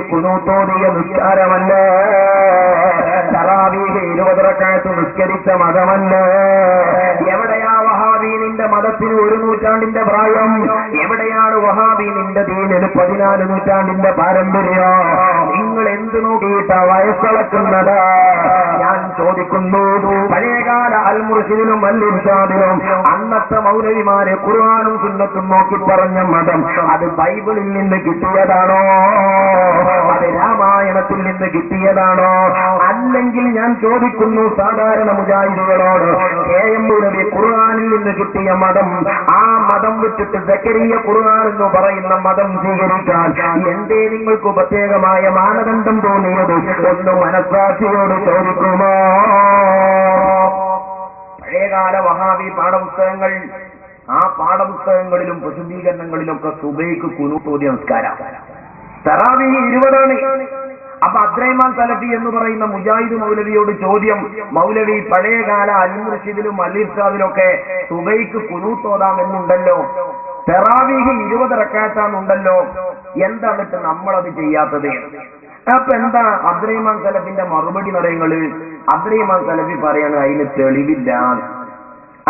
കുനൂത്തോതിയ നിസ്കാരമല്ല. തറാവീഹ് 20 റക്അത്ത് നിസ്കരിച്ച മതമല്ല. എവിടെയാ വഹാബി നിന്റെ മതത്തിന് 1 നൂറ്റാണ്ടിന്റെ പ്രായം? എവിടെയാണ് വഹാബി നിന്റെ ദീനിന് 14 നൂറ്റാണ്ടിന്റെ പാരമ്പര്യം? നിങ്ങൾ എന്ത് നോക്കിയിട്ടാ വയസ്സളക്കുന്നത്? ഞാൻ ചോദിക്കുന്നു, പഴയകാല അൽ മുർശിദിനും അൽ ഇർശാദിനും അന്നത്തെ മൗലവിമാരെ ഖുർആനും സുന്നത്തും നോക്കി പറഞ്ഞ മതം അത് ബൈബിളിൽ നിന്ന് കിട്ടിയതാണോ? അത് രാമായണത്തിൽ നിന്ന് കിട്ടിയതാണോ? അല്ലെങ്കിൽ ഞാൻ ചോദിക്കുന്നു സാധാരണ മുജാഹിദുകളോട്, കെ.എം. മൗലവി ഖുർആനിൽ നിന്ന് കിട്ടിയ മതം, ആ മതം വിട്ടിട്ട് സക്കരിയ ഖുർആൻ എന്ന് പറയുന്ന മതം സ്വീകരിക്കാൻ എന്തേ നിങ്ങൾക്ക് പ്രത്യേകമായ മാനദണ്ഡം തോന്നിയത്? ഒന്ന് മനസ്സാക്ഷിയോട് ചോദിക്കുമോ? പഴയകാല വഹാബി പാഠപുസ്തകങ്ങൾ, ആ പാഠപുസ്തകങ്ങളിലും പ്രസിദ്ധീകരണങ്ങളിലൊക്കെ സുബൈക്ക് കുനൂത്ത് നമസ്കാരം, തറാവീഹ് 20 ആണ്. അപ്പൊ അബ്ദുറഹ്മാൻ സലഫി എന്ന് പറയുന്ന മുജാഹിദ് മൗലവിയോട് ചോദ്യം, മൗലവി പഴയകാല അൽ മുർശിദിലും അൽ ഇർശാദിലൊക്കെ സുബൈക്ക് കുനൂത്ത് ഓതാം എന്നുണ്ടല്ലോ, തറാവീഹ് 20 റക്അത്താണുണ്ടല്ലോ, എന്താന്നിട്ട് നമ്മളത് ചെയ്യാത്തത്? അപ്പൊ എന്താ അബ്ദുറഹ്മാൻ സലഫിന്റെ മറുപടി പറയുന്നത്? അബ്ദുറഹ്മാൻ സലഫി പറയാണ് അതിന് തെളിവില്ല.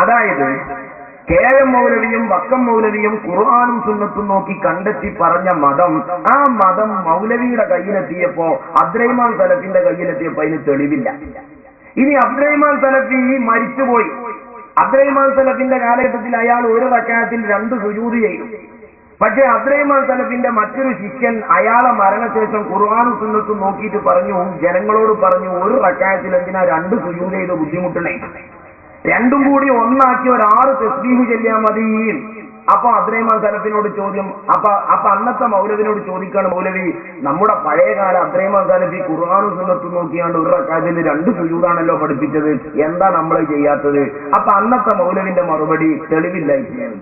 അതായത് കെ.എം. മൗലവിയും വക്കം മൗലവിയും ഖുർആനും സുന്നത്തും നോക്കി കണ്ടെത്തി പറഞ്ഞ മതം, ആ മതം മൗലവിയുടെ കയ്യിലെത്തിയപ്പോ അബ്ദുറഹ്മാൻ സലഫിന്റെ കയ്യിലെത്തിയപ്പോ അതിന് തെളിവില്ല. ഇനി അബ്ദുറഹ്മാൻ സലഫി മരിച്ചുപോയി. അബ്ദുറഹ്മാൻ സലഫിന്റെ കാലഘട്ടത്തിൽ അയാൾ 1 റക്അത്തിൽ 2 സുജൂദ് ചെയ്തു. പക്ഷെ അബ്ദുറഹ്മാൻ സലഫിന്റെ മറ്റൊരു ശിഷ്യൻ അയാളെ മരണശേഷം ഖുർആനും സുന്നത്തും നോക്കിയിട്ട് പറഞ്ഞു, ജനങ്ങളോട് പറഞ്ഞു, 1 റക്അത്തിൽ എന്തിനാ 2 സുജൂദ് ചെയ്ത് ബുദ്ധിമുട്ടണേ, രണ്ടും കൂടി ഒന്നാക്കി 6 തസ്ബീഹ് ചൊല്ലിയാൽ മതി. അപ്പൊ അബ്ദുറഹ്മാൻ സലഫിനോട് ചോദ്യം, അപ്പൊ അന്നത്തെ മൗലവിനോട് ചോദിക്കാണ്, മൗലവി നമ്മുടെ പഴയകാല അബ്ദുറഹ്മാൻ സലഫി ഖുർആനും സുന്നത്തും നോക്കിയാണ്ട് 1 റക്അത്തിൽ 2 സുജൂദാണല്ലോ പഠിപ്പിച്ചത്, എന്താ നമ്മൾ ചെയ്യാത്തത്? അപ്പൊ അന്നത്തെ മൗലവിന്റെ മറുപടി തെളിവില്ലായിരിക്കും.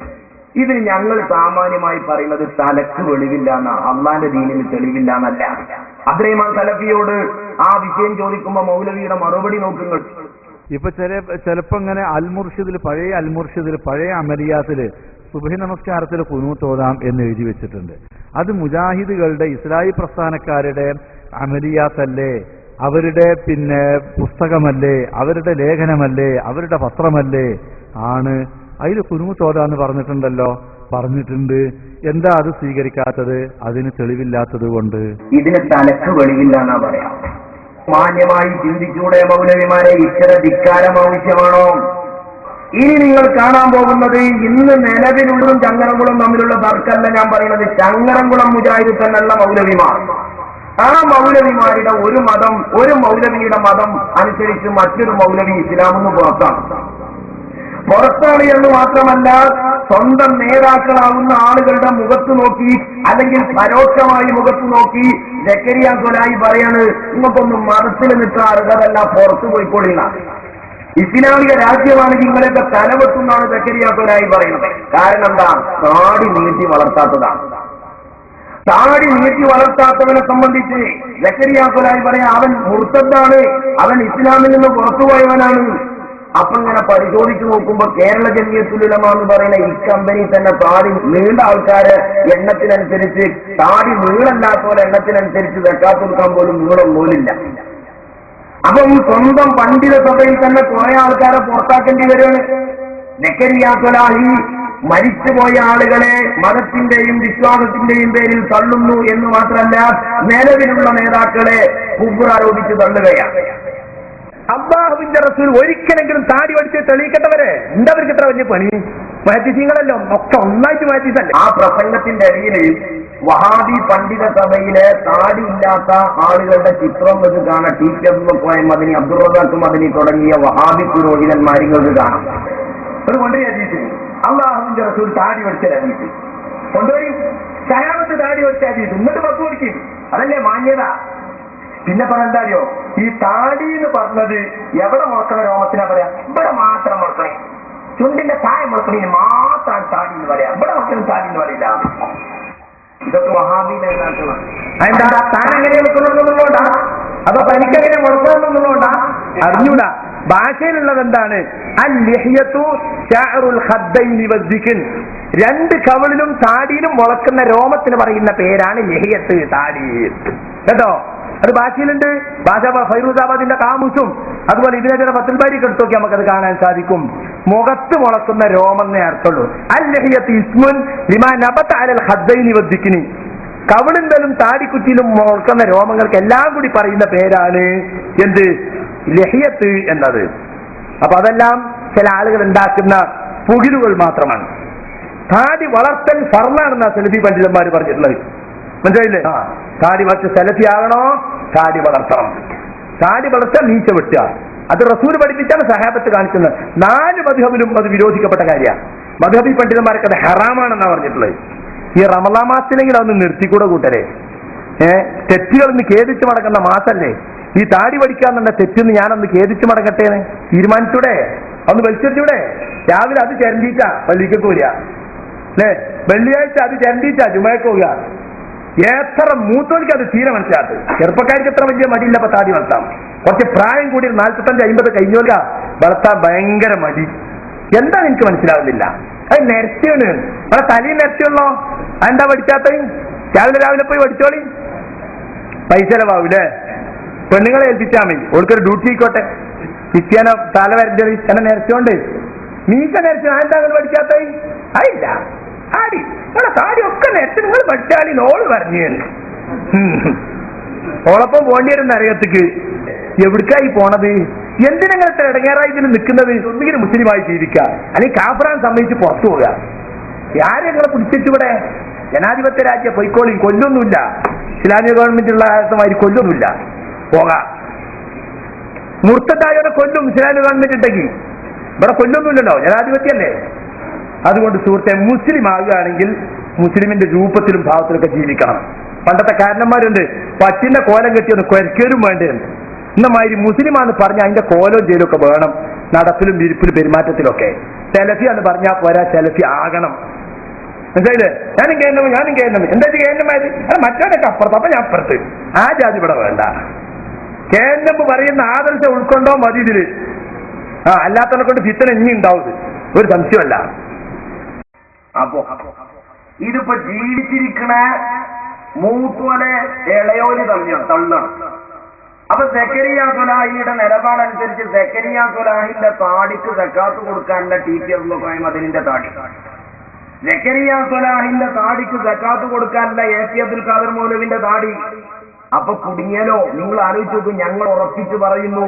ഇത് ഞങ്ങൾ സാമാന്യമായി പറയുന്നത് തലക്ക് വെളിവില്ല എന്നാ, അള്ളാന്റെ ദീനിന് തെളിവില്ല എന്നല്ല. അബ്ദുറഹ്മാൻ സലഫിയോട് ആ വിഷയം ചോദിക്കുമ്പോ മൗലവിയുടെ മറുപടി നോക്കുക. ഇപ്പൊ ചിലപ്പോ ഇങ്ങനെ അൽമുർഷിദിൽ, പഴയ അൽമുർഷിദിൽ, പഴയ അമലിയാത്തില് സുബ്ഹി നമസ്കാരത്തിൽ ഖുനൂത്ത് ഓതാം എന്ന് എഴുതി വെച്ചിട്ടുണ്ട്. അത് മുജാഹിദുകളുടെ ഇസ്ലാഹി പ്രസ്ഥാനക്കാരുടെ അമലിയാത്തല്ലേ, അവരുടെ പുസ്തകമല്ലേ, അവരുടെ ലേഖനമല്ലേ, അവരുടെ പത്രമല്ലേ ആണ്. അതിൽ കുനൂത്ത് ഓതാന്ന് പറഞ്ഞിട്ടുണ്ടല്ലോ, പറഞ്ഞിട്ടുണ്ട്. എന്താ അത് സ്വീകരിക്കാത്തത്? അതിന് തെളിവില്ലാത്തത് കൊണ്ട്. ഇതിന് തലക്ക് വെളിവില്ല എന്നാ പറയാം. മാന്യമായി ചിന്തിച്ചൂടെ മൗലവിമാരെ? ഇത്തരം ധിക്കാരം ആവശ്യമാണോ? ഇനി നിങ്ങൾ കാണാൻ പോകുന്നത് ഇന്ന് നിലവിലുള്ളതും ചങ്ങരംകുളം തമ്മിലുള്ള തർക്കമല്ല ഞാൻ പറയുന്നത്. ചങ്ങരംകുളം മുജാഹിദ് തന്നെയുള്ള മൗലവിമാർ, ആ മൗലവിമാരുടെ ഒരു മൗലവിയുടെ മതം അനുസരിച്ച് മറ്റൊരു മൗലവി ഇസ്ലാമെന്ന് പുറത്താണ് എന്ന് മാത്രമല്ല, സ്വന്തം നേതാക്കളാവുന്ന ആളുകളുടെ മുഖത്ത് നോക്കി അല്ലെങ്കിൽ പരോക്ഷമായി മുഖത്ത് നോക്കി ജക്കരിയ കൊലായി പറയാണ്, നിങ്ങൾക്കൊന്നും മതത്തിൽ നിൽക്കാൻ അർഹതല്ല, പുറത്തു പോയിക്കൊള്ളില്ല, ഇസ്ലാമിക രാജ്യമാണെങ്കിൽ നിങ്ങളൊക്കെ തലവെട്ടുന്നാണ് ജക്കരിയ കൊലായി പറയുന്നത്. കാരണം എന്താ? താടി നീട്ടി വളർത്താത്തതാണ്. താടി നീട്ടി വളർത്താത്തവനെ സംബന്ധിച്ച് ജക്കരിയ കൊലായി പറയാം, അവൻ മുർത്തദ്ദാണ്, അവൻ ഇസ്ലാമിൽ നിന്ന് പുറത്തുപോയവനാണ്. അപ്പൊ ഇങ്ങനെ പരിശോധിച്ചു നോക്കുമ്പോ കേരള ജമിയത്തുൽ ഉലമ എന്ന് പറയുന്ന ഈ കമ്പനി തന്നെ താടി നീണ്ട ആൾക്കാര് എണ്ണത്തിനനുസരിച്ച്, താടി നീളല്ലാത്തവരെ എണ്ണത്തിനനുസരിച്ച് സക്കാത്ത് കൊടുക്കാൻ പോലും നീളം പോലില്ല. അപ്പം സ്വന്തം പണ്ഡിത സഭയിൽ തന്നെ കുറെ ആൾക്കാരെ പുറത്താക്കേണ്ടി വരികയാണ്. ജക്കരിയ കൊലായി മരിച്ചുപോയ ആളുകളെ മതത്തിന്റെയും വിശ്വാസത്തിന്റെയും പേരിൽ തള്ളുന്നു എന്ന് മാത്രമല്ല, നിലവിലുള്ള നേതാക്കളെ കുഫ്ർ ആരോപിച്ച് തള്ളുകയാണ്. അല്ലാഹുവിന്റെ റസൂൽ ഒരിക്കലെങ്കിലും താടി പഠിച്ച് തെളിയിക്കട്ടവരെ എന്താവർക്ക് ഇത്ര വലിയ പണി? മാറ്റിങ്ങളല്ലോ ഒക്കെ ഒന്നായിട്ട് മാറ്റിട്ടല്ലേ. ആ പ്രസംഗത്തിന്റെ ഇടയിൽ വഹാബി പണ്ഡിത സഭയിലെ താടി ഇല്ലാത്ത ആളുകളുടെ ചിത്രം വെച്ച് കാണാം. ടി കെ മദനി, അബ്ദുൾ റസാഖ് മദനി തുടങ്ങിയ വഹാബി പുരോഹിതന്മാരിങ്ങൾക്ക് കാണാം. ഒരു കൊണ്ടുപോയി അജീസ് അള്ളാഹുവിന്റെ റസൂൽ താടി പഠിച്ച അജീസ് കൊണ്ടുപോയി കയാമത്ത് താടി പഠിച്ച അജീസ് എന്നിട്ട് പത്ത് കൊടുക്കും. അതല്ലേ മാന്യത. പിന്നെ പറഞ്ഞാലോ, ഈ താടി എന്ന് പറഞ്ഞത് എവിടെ മുളക്കണ രോമത്തിനാ പറയാ? ഇവിടെ മാത്രം മുളക്കണേ, ചുണ്ടിന്റെ താഴെ മുളക്കണേ മാത്രം താടി എന്ന് പറയാം, ഇവിടെ മുളക്കണം താടി എന്ന് പറയില്ല. ഇതൊക്കെ വഹാബിയിലെ നേതാക്കളാണ്. എന്താ താൻ എങ്ങനെ മുളക്കണമെന്നുള്ളതുകൊണ്ടാ? അതോ തനിക്കെങ്ങനെ മുളക്കണമെന്നുള്ളതുകൊണ്ടാ? അറിഞ്ഞൂടാ. ഭാഷയിലുള്ളത് എന്താണ്? രണ്ട് കവിളിലും താടിയിലും മുളക്കുന്ന രോമത്തിന് പറയുന്ന പേരാണ് ലഹിയത്ത്, താടി. കേട്ടോ, അത് ഭാഷയിലുണ്ട്. ഭാഷ ഫൈറൂസാബാദിന്റെ കാമുസും അതുപോലെ ഇതിനെ ഫത്തുൽ ബാരിക്ക് എടുത്ത് നോക്കി നമുക്കത് കാണാൻ സാധിക്കും. മുഖത്ത് മുളക്കുന്ന രോമെന്നേ അർത്ഥമുള്ളൂ. അൽലഹിയത്ത് ഇസ്മുൻ ലിമാ നബത അലൽ ഖദ്ദൈനി വദ്ദിക്നി. കവിളിന്തലും താടിക്കുറ്റിയിലും മുളക്കുന്ന രോമങ്ങൾക്ക് എല്ലാം കൂടി പറയുന്ന പേരാണ് എന്ത്? ലഹിയത്ത് എന്നത്. അപ്പൊ അതെല്ലാം ചില ആളുകൾ ഉണ്ടാക്കുന്ന പുകിലുകൾ മാത്രമാണ്. താടി വളർത്തൽ ഫർളാണെന്നാ സലഫി പണ്ഡിതന്മാർ പറഞ്ഞിട്ടുള്ളത്. മനസ്സിലായില്ലേ? താടി വളർച്ച സലഫി ആകണോ? താടി വളർത്തണം. താടി വളർത്താൻ നീച്ച വെട്ടുക. അത് റസൂൽ പഠിപ്പിച്ചാണ് സഹാബത്ത് കാണിക്കുന്നത്. 4 മദ്ഹബിലും അത് വിരോധിക്കപ്പെട്ട കാര്യമാണ്. മദ്ഹബി പണ്ഡിതന്മാർക്ക് അത് ഹറാമാണെന്നാ പറഞ്ഞിട്ടുള്ളത്. ഈ റമളാൻ മാസത്തിലെങ്കിൽ അതൊന്ന് നിർത്തിക്കൂടെ കൂട്ടരെ. തെറ്റുകളൊന്ന് ഖേദിച്ചു മടങ്ങുന്ന മാസല്ലേ ഈ താടി പഠിക്കാന്നുള്ള തെറ്റെന്ന് ഞാനൊന്ന് ഖേദിച്ചു മടങ്ങട്ടേന്ന് തീരുമാനിച്ചൂടെ? ഒന്ന് വലിച്ചൂടെ? രാവിലെ അത് ചരണ്ടീച്ച പള്ളിക്ക് പോരുക അല്ലേ, വെള്ളിയാഴ്ച അത് ചരണ്ടീച്ച ജുമയ്ക്ക് പോവുക. എത്ര മൂത്തോലിക്ക് അത് തീരെ മനസ്സിലാക്കും. ചെറുപ്പക്കാർക്ക് എത്ര വലിയ മടിയില്ല ഇപ്പൊ താടി വളർത്താം. കുറച്ച് പ്രായം കൂടി 45-50 കഴിഞ്ഞോല വളർത്താൻ ഭയങ്കര മടി. എന്താ എനിക്ക് മനസ്സിലാവുന്നില്ല. അത് നിരത്തിയാണ്, അവിടെ തലയും നിരത്തിയുള്ളോ? അതെന്താ പഠിച്ചാത്ത? രാവിലെ പോയി പഠിച്ചോളി, പൈസ ചെലവാവൂലേ? പെണ്ണുങ്ങളെ ഏൽപ്പിച്ചാൽ മതി, ഓൾക്കൊരു ഡ്യൂട്ടി ആയിക്കോട്ടെ. ക്രിസ്ത്യാനോ തല വരച്ചോളി, തന്നെ നിരച്ചോണ്ട് മീശ നിരച്ചു. അതെന്താ നിങ്ങൾ പഠിച്ചാത്ത? അതില്ല താടി, നിങ്ങളെ താടി ഒക്കെ നിരത്തി നിങ്ങൾ പഠിച്ചാളി നോള് പറഞ്ഞു. ഓളപ്പം പോണ്ടി വരും നരകത്തേക്ക്. എവിടേക്കായി പോണത്? എന്തിനങ്ങനത്തെ ഇടങ്ങേറായി ഇതിന് നിൽക്കുന്നത്? ഒന്നുകിലും മുസ്ലിമായി ജീവിക്കുക, അല്ലെങ്കിൽ കാഫറാൻ സമ്മതിച്ച് പുറത്തു പോവുക. ആരെ നിങ്ങളെ പിടിച്ചിവിടെ? ജനാധിപത്യ രാജ്യം പൊയ്ക്കോളി, കൊല്ലൊന്നുമില്ല. ഇസ്ലാമിക ഗവൺമെന്റ് ഉള്ള കാലത്തുമാതിരി കൊല്ലൊന്നുമില്ല. പോകാം. മുർത്തദായവരെ കൊല്ലും ഇസ്ലാമിക ഗവൺമെന്റ് ഉണ്ടെങ്കിൽ. ഇവിടെ കൊല്ലൊന്നുമില്ലല്ലോ, ജനാധിപത്യല്ലേ. അതുകൊണ്ട് സുഹൃത്തെ, മുസ്ലിം ആകുകയാണെങ്കിൽ മുസ്ലിമിന്റെ രൂപത്തിലും ഭാവത്തിലൊക്കെ ജീവിക്കണം. പണ്ടത്തെ കാരണന്മാരുണ്ട്, പറ്റിന്റെ കോലം കെട്ടിയൊന്ന് കൊരക്കലും വേണ്ടതെന്ന്. ഇന്നമാതിരി മുസ്ലിമാന്ന് പറഞ്ഞാൽ അതിന്റെ കോലവും ജയിലൊക്കെ വേണം, നടപ്പിലും വിരിപ്പിലും പെരുമാറ്റത്തിലൊക്കെ. സെലഫി എന്ന് പറഞ്ഞാൽ പോരാ, സെലഫി ആകണം. മനസ്സിലായില്ലേ? ഞാനും കേന്ദ്രം എന്താ കേന്ദ്രമായത്? അത് മറ്റോടൊക്കെ അപ്പുറത്ത്, അപ്പൊ ഞാൻ അപ്പുറത്ത്. ആ ജാതി ഇവിടെ വേണ്ട. കേന്ദ്രം പറയുന്ന ആദർശം ഉൾക്കൊണ്ടോ മതി ഇതില്. അല്ലാത്തവനെ കൊണ്ട് ഫിത്തന ഇനി ഉണ്ടാവും, ഒരു സംശയമല്ല. അപ്പോ ഇതിപ്പോ ജീവിച്ചിരിക്കണ മൂത്തോലെ ഇളയോല് തള്ളണം. അപ്പൊ സക്കരിയ സ്വലാഹിയുടെ നിലപാടനുസരിച്ച് സക്കരിയ സ്വലാഹിന്റെ താടിക്ക് സക്കാത്ത് കൊടുക്കാനുള്ള TP അതിന്റെ താടി, സക്കരിയ സ്വലാഹിന്റെ താടിക്ക് സക്കാത്ത് കൊടുക്കാനുള്ള AP അബ്ദുൽ ഖാദർ മൗലവിന്റെ താടി. അപ്പൊ കുടുങ്ങിയാലോ? നിങ്ങൾ ആലോചിച്ച് നോക്കും. ഞങ്ങൾ ഉറപ്പിച്ചു പറയുന്നു,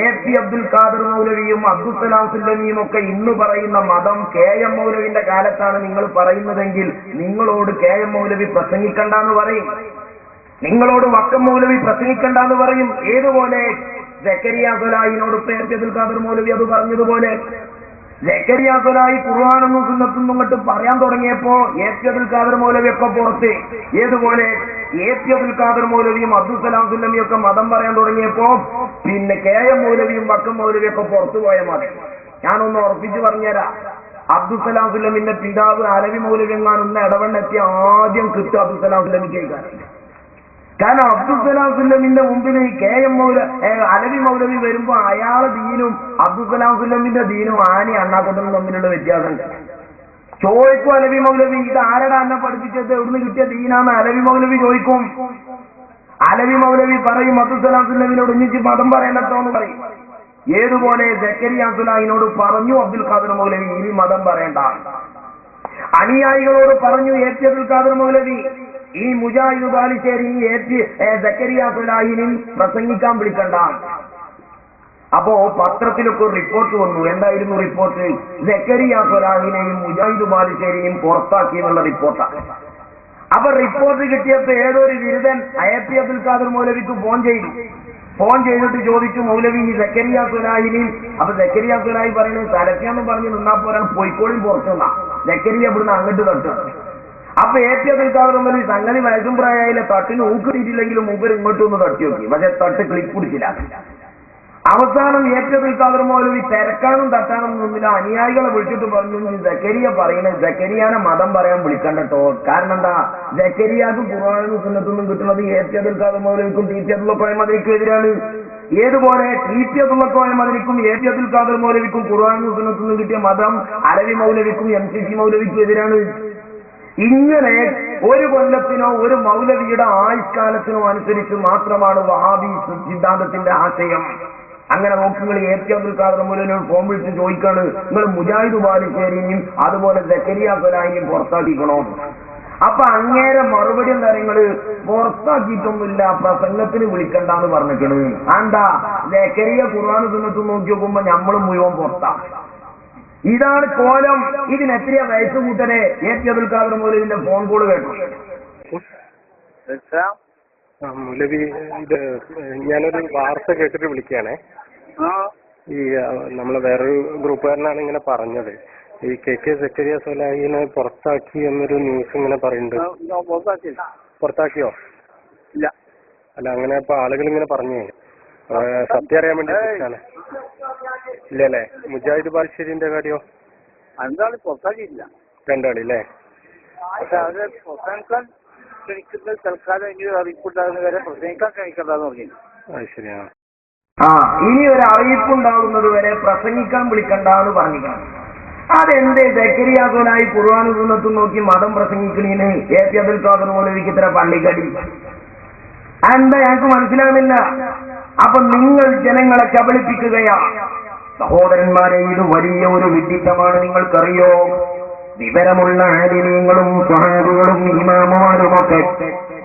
AP അബ്ദുൽ ഖാദർ മൗലവിയും അബ്ദുസ്സലാം സുല്ലമിയും ഒക്കെ ഇന്ന് പറയുന്ന മതം KM മൗലവിന്റെ കാലത്താണ് നിങ്ങൾ പറയുന്നതെങ്കിൽ നിങ്ങളോട് KM മൗലവി പ്രസംഗിക്കണ്ടെന്ന് പറയും, നിങ്ങളോട് വക്കം മൗലവി പ്രസംഗിക്കണ്ടെന്ന് പറയും. ഏതുപോലെ സക്കരിയ സ്വലാഹിനോട് AP അബ്ദുൽ ഖാദർ മൗലവി അത് പറഞ്ഞതുപോലെ സക്കരിയ സ്വലാഹി ഖുർആനും സുന്നത്തും അങ്ങോട്ട് പറയാൻ തുടങ്ങിയപ്പോ AP അബ്ദുൽ ഖാദർ മൗലവി ഒക്കെ പുറത്ത്. ഏതുപോലെ AP അബ്ദുൽ ഖാദർ മൗലവിയും അബ്ദുസ്സലാം സുല്ലമിയും ഒക്കെ മതം പറയാൻ തുടങ്ങിയപ്പോ പിന്നെ KM മൗലവിയും വക്കം മൗലവിയും ഒക്കെ പുറത്തു പോയ മതി. ഞാനൊന്ന് ഉറപ്പിച്ചു പറഞ്ഞുതരാം. അബ്ദുസ്സലാം സുല്ലമിന്റെ പിതാവ് അലവി മൗലവി എങ്ങാനൊന്ന് ഇടവണ്ണെത്തി ആദ്യം കിട്ടും അബ്ദുസ്സലാം സുല്ലമിക്ക് കേൾക്കാൻ. കാരണം അബ്ദുസ്സലാം സുല്ലമിന്റെ മുമ്പിൽ KM അലവി മൗലവി വരുമ്പോ അയാളെ ദീനും അബ്ദുസ്സലാം സുല്ലമിന്റെ ദീനും ആനി അണ്ണാക്കൊണ്ടും തമ്മിലുള്ള വ്യത്യാസമുണ്ട്. ചോദിക്കും അലവി മൗലവി, ഇത് ആരുടെ അന്നെ പഠിപ്പിച്ചത്, എവിടുന്ന് കിട്ടിയ ദീനാന്ന് അലവി മൗലവി ചോദിക്കും. അലവി മൗലവി പറയും അബ്ദുസ്സലാം സുല്ലമിനോട് ഒന്നിച്ച് മതം പറയണ്ടോ എന്ന് പറയും. ഏതുപോലെ സക്കരിയ സ്വലാഹിനോട് പറഞ്ഞു അബ്ദുൽ ഖാദർ മൗലവി ഇനി മതം പറയണ്ട. അനുയായികളോട് പറഞ്ഞു AP അബ്ദുൽ ഖാദർ മൗലവി ഈ മുജാഹിദ് ബാലിശ്ശേരി സക്കരിയ സ്വലാഹിനും പ്രസംഗിക്കാൻ വിളിക്കണ്ട. അപ്പോ പത്രത്തിലൊക്കെ ഒരു റിപ്പോർട്ട് വന്നു. എന്തായിരുന്നു റിപ്പോർട്ട്? സക്കരിയ സ്വലാഹിനെയും മുജാഹിദ് ബാലിശ്ശേരിനെയും പുറത്താക്കി എന്നുള്ള റിപ്പോർട്ടാണ്. അപ്പൊ റിപ്പോർട്ട് കിട്ടിയപ്പോ ഏതൊരു ബിരുദൻ AP അബ്ദുൽ ഖാദർ മൗലവിക്ക് ഫോൺ ചെയ്തിട്ട് ചോദിച്ചു, മൗലവി ഈ സക്കരിയ സ്വലാഹിനെയും. അപ്പൊ സക്കരിയ സ്വലാഹി പറയുന്നത് തലക്കാന്ന് പറഞ്ഞ് നിന്നാ പോരാൻ പൊയ്ക്കോളിയും പുറത്തുനിന്നാ സക്കരിയ ഇവിടുന്ന് അങ്ങോട്ട് തട്ടു. അപ്പൊ AP അബ്ദുൽ ഖാദർ മൗലവി സംഗതി വയസ്സും പ്രായമായില്ല, തട്ടിന് ഊക്കിട്ടില്ലെങ്കിലും മൂപ്പര് ഇങ്ങോട്ടൊന്ന് തട്ടി നോക്കി. പക്ഷെ തട്ട് ക്ലിപ്പ് പിടിച്ചില്ല. അവസാനം AP അബ്ദുൽ ഖാദർ മൗലവി തിരക്കാനും തട്ടാനും ഒന്നുമില്ല. അനുയായികളെ വിളിച്ചിട്ട് പറഞ്ഞു, സക്കരിയ പറയുന്നത് സക്കരിയാനെ മതം പറയാൻ വിളിക്കണ്ടോ. കാരണം എന്താ, സക്കരിയാക്കും ഖുർആനും സുന്നത്തും കിട്ടുന്നത് AP അബ്ദുൽ ഖാദർ മൗലവിക്കും TP അബ്ദുൽ മദനിക്കും എതിരാണ്. ഏതുപോലെ TP അബ്ദുൽ മദനിക്കും AP അബ്ദുൽ ഖാദർ മൗലവിക്കും ഖുർആനും സുന്നത്തും കിട്ടിയ മതം അലവി മൗലവിക്കും MCC മൗലവിക്കും എതിരാണ്. ഇങ്ങനെ ഒരു കൊല്ലത്തിനോ ഒരു മൗലവിയുടെ ആയുഷ്കാലത്തിനോ അനുസരിച്ച് മാത്രമാണ് വഹാബി സിദ്ധാന്തത്തിന്റെ ആശയം. അങ്ങനെ നോക്കുമ്പോൾ AP അബ്ദുൽ ഖാദർ മൗലവിനോട് ഫോൺ വിളിച്ച് ചോദിക്കാണ്, നിങ്ങൾ മുജാഹിദ് ബാലിശ്ശേരിയും അതുപോലെ സക്കരിയ സ്വലാഹിനെയും പുറത്താക്കിക്കണോ? അപ്പൊ അങ്ങേരെ മറുപടി എന്താ, നിങ്ങള് പുറത്താക്കിയിട്ടൊന്നുമില്ല, പ്രസംഗത്തിന് വിളിക്കണ്ടെന്ന് പറഞ്ഞിക്കണ്. എന്താ സക്കരിയ ഖുർആനും സുന്നത്തും നോക്കി നോക്കുമ്പോ നമ്മള് മുഴുവൻ പുറത്താ. ഇതാണ് കോലം. ഇതിനെത്രയാ വയസ്സ് കൂട്ടരെ AP അബ്ദുൽ ഖാദർ മൗലവിന്റെ ഫോൺ കോൾ കേട്ടു. മൗലവി, ഇത് ഞാനൊരു വാർത്ത കേട്ടിട്ട് വിളിക്കുകയാണേ. ഈ നമ്മളെ വേറൊരു ഗ്രൂപ്പുകാരനാണ് ഇങ്ങനെ പറഞ്ഞത്, ഈ KK സക്കരിയ സ്വലാഹിനെ പുറത്താക്കി എന്നൊരു ന്യൂസ് ഇങ്ങനെ പറയുന്നുണ്ട്. പുറത്താക്കിയോ? ഇല്ല. അല്ല, അങ്ങനെ ഇപ്പൊ ആളുകൾ ഇങ്ങനെ പറഞ്ഞു. സത്യം അറിയാൻ വേണ്ടി ഇല്ലല്ലേ? മുജാഹിദ് ബാലിശ്ശേരിന്റെ കാര്യോ? രണ്ടാളി പുറത്താക്കിയില്ല. രണ്ടാളില്ലേ? പക്ഷെ അത് പ്രസംഗിക്കാൻ ക്ഷണിക്കുന്നത് തൽക്കാലം ഇനി അറിയിപ്പുണ്ടാകുന്ന വരെ പ്രസംഗിക്കാൻ ക്ഷണിക്കണ്ടെന്ന് പറഞ്ഞു. അത് ശരിയാണ്. ഇനി ഒരു അറിയിപ്പുണ്ടാകുന്നത് വരെ പ്രസംഗിക്കാൻ വിളിക്കണ്ടെന്ന് പറഞ്ഞിരിക്കണം. അതെന്തേ സക്കരിയ സ്വലാഹി ഖുർആനും സുന്നത്തും നോക്കി മതം പ്രസംഗിക്കണീന് AP അബ്ദുൽ ഖാദർ മൗലവിക്ക് ഇത്ര പള്ളിക്കടി? എന്താ ഞങ്ങൾക്ക് മനസ്സിലാകുന്നില്ല. അപ്പൊ നിങ്ങൾ ജനങ്ങളെ കബളിപ്പിക്കുകയാ. സഹോദരന്മാരെ, ഇത് വലിയ ഒരു വിഡിത്തമാണ്. നിങ്ങൾക്കറിയോ, വിവരമുള്ള ആലിമീങ്ങളും സ്വഹാബികളും ഇമാമുമാരുമൊക്കെ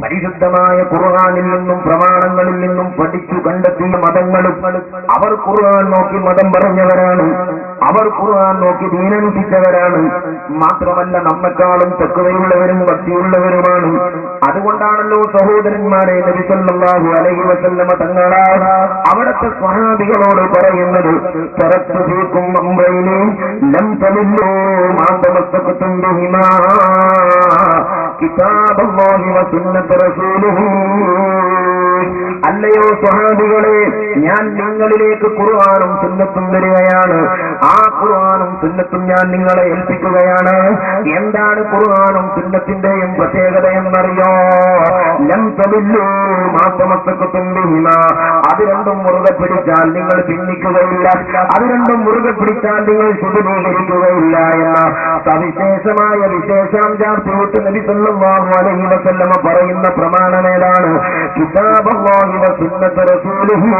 പരിശുദ്ധമായ ഖുർആനിൽ നിന്നും പ്രമാണങ്ങളിൽ നിന്നും പഠിച്ചു കണ്ടെത്തിയ മതങ്ങളും അവർ ഖുർആൻ നോക്കി മതം പറഞ്ഞവരാണ്. അവർ ഖുർആൻ നോക്കി ദീനനുഷ്ഠിച്ചവരാണ്. മാത്രമല്ല നമ്മെക്കാളും തഖ്വയുള്ളവരും ഭക്തിയുള്ളവരുമാണ്. അതുകൊണ്ടാണല്ലോ സഹോദരന്മാരെ നബി സല്ലല്ലാഹു അലൈഹി വസല്ലമ തങ്ങളാ അവിടുത്തെ സ്വഹാബികളോട് പറയുന്നത്, തറക്തു ഫീകും അംറൈനി ലം തദില്ലു മാ തമസ്സക്തും ബിഹിമാ കിതാബല്ലാഹി വസുന്നത റസൂലിഹി. അല്ലയോ സ്വഹാബികളെ, ഞാൻ നിങ്ങളിലേക്ക് ഖുർആനും സുന്നത്തും വരികയാണ്. ആ ഖുർആനും സുന്നത്തും ഞാൻ നിങ്ങളെ ഏൽപ്പിക്കുകയാണ്. എന്താണ് ഖുർആനും സുന്നത്തിന്റെയും പ്രത്യേകത എന്നറിയോ? ലം തദില്ലു മാ തമസ്സകതും ബിഹിമാ. അത് രണ്ടും മുറുകെ പിടിച്ചാൽ നിങ്ങൾ ഭിന്നിക്കുകയില്ല, അത് രണ്ടും മുറുകെ പിടിച്ചാൽ നിങ്ങൾ ശുദ്ധീകരിക്കുകയില്ല എന്ന സവിശേഷമായ വിശേഷാംശാർത്ഥിട്ട് നബി സല്ലല്ലാഹു അലൈഹി വസല്ലമ പറയുന്ന പ്രമാണമേതാണ്? കിതാബല്ലാഹി വ സുന്നത്ത് റസൂലിഹി.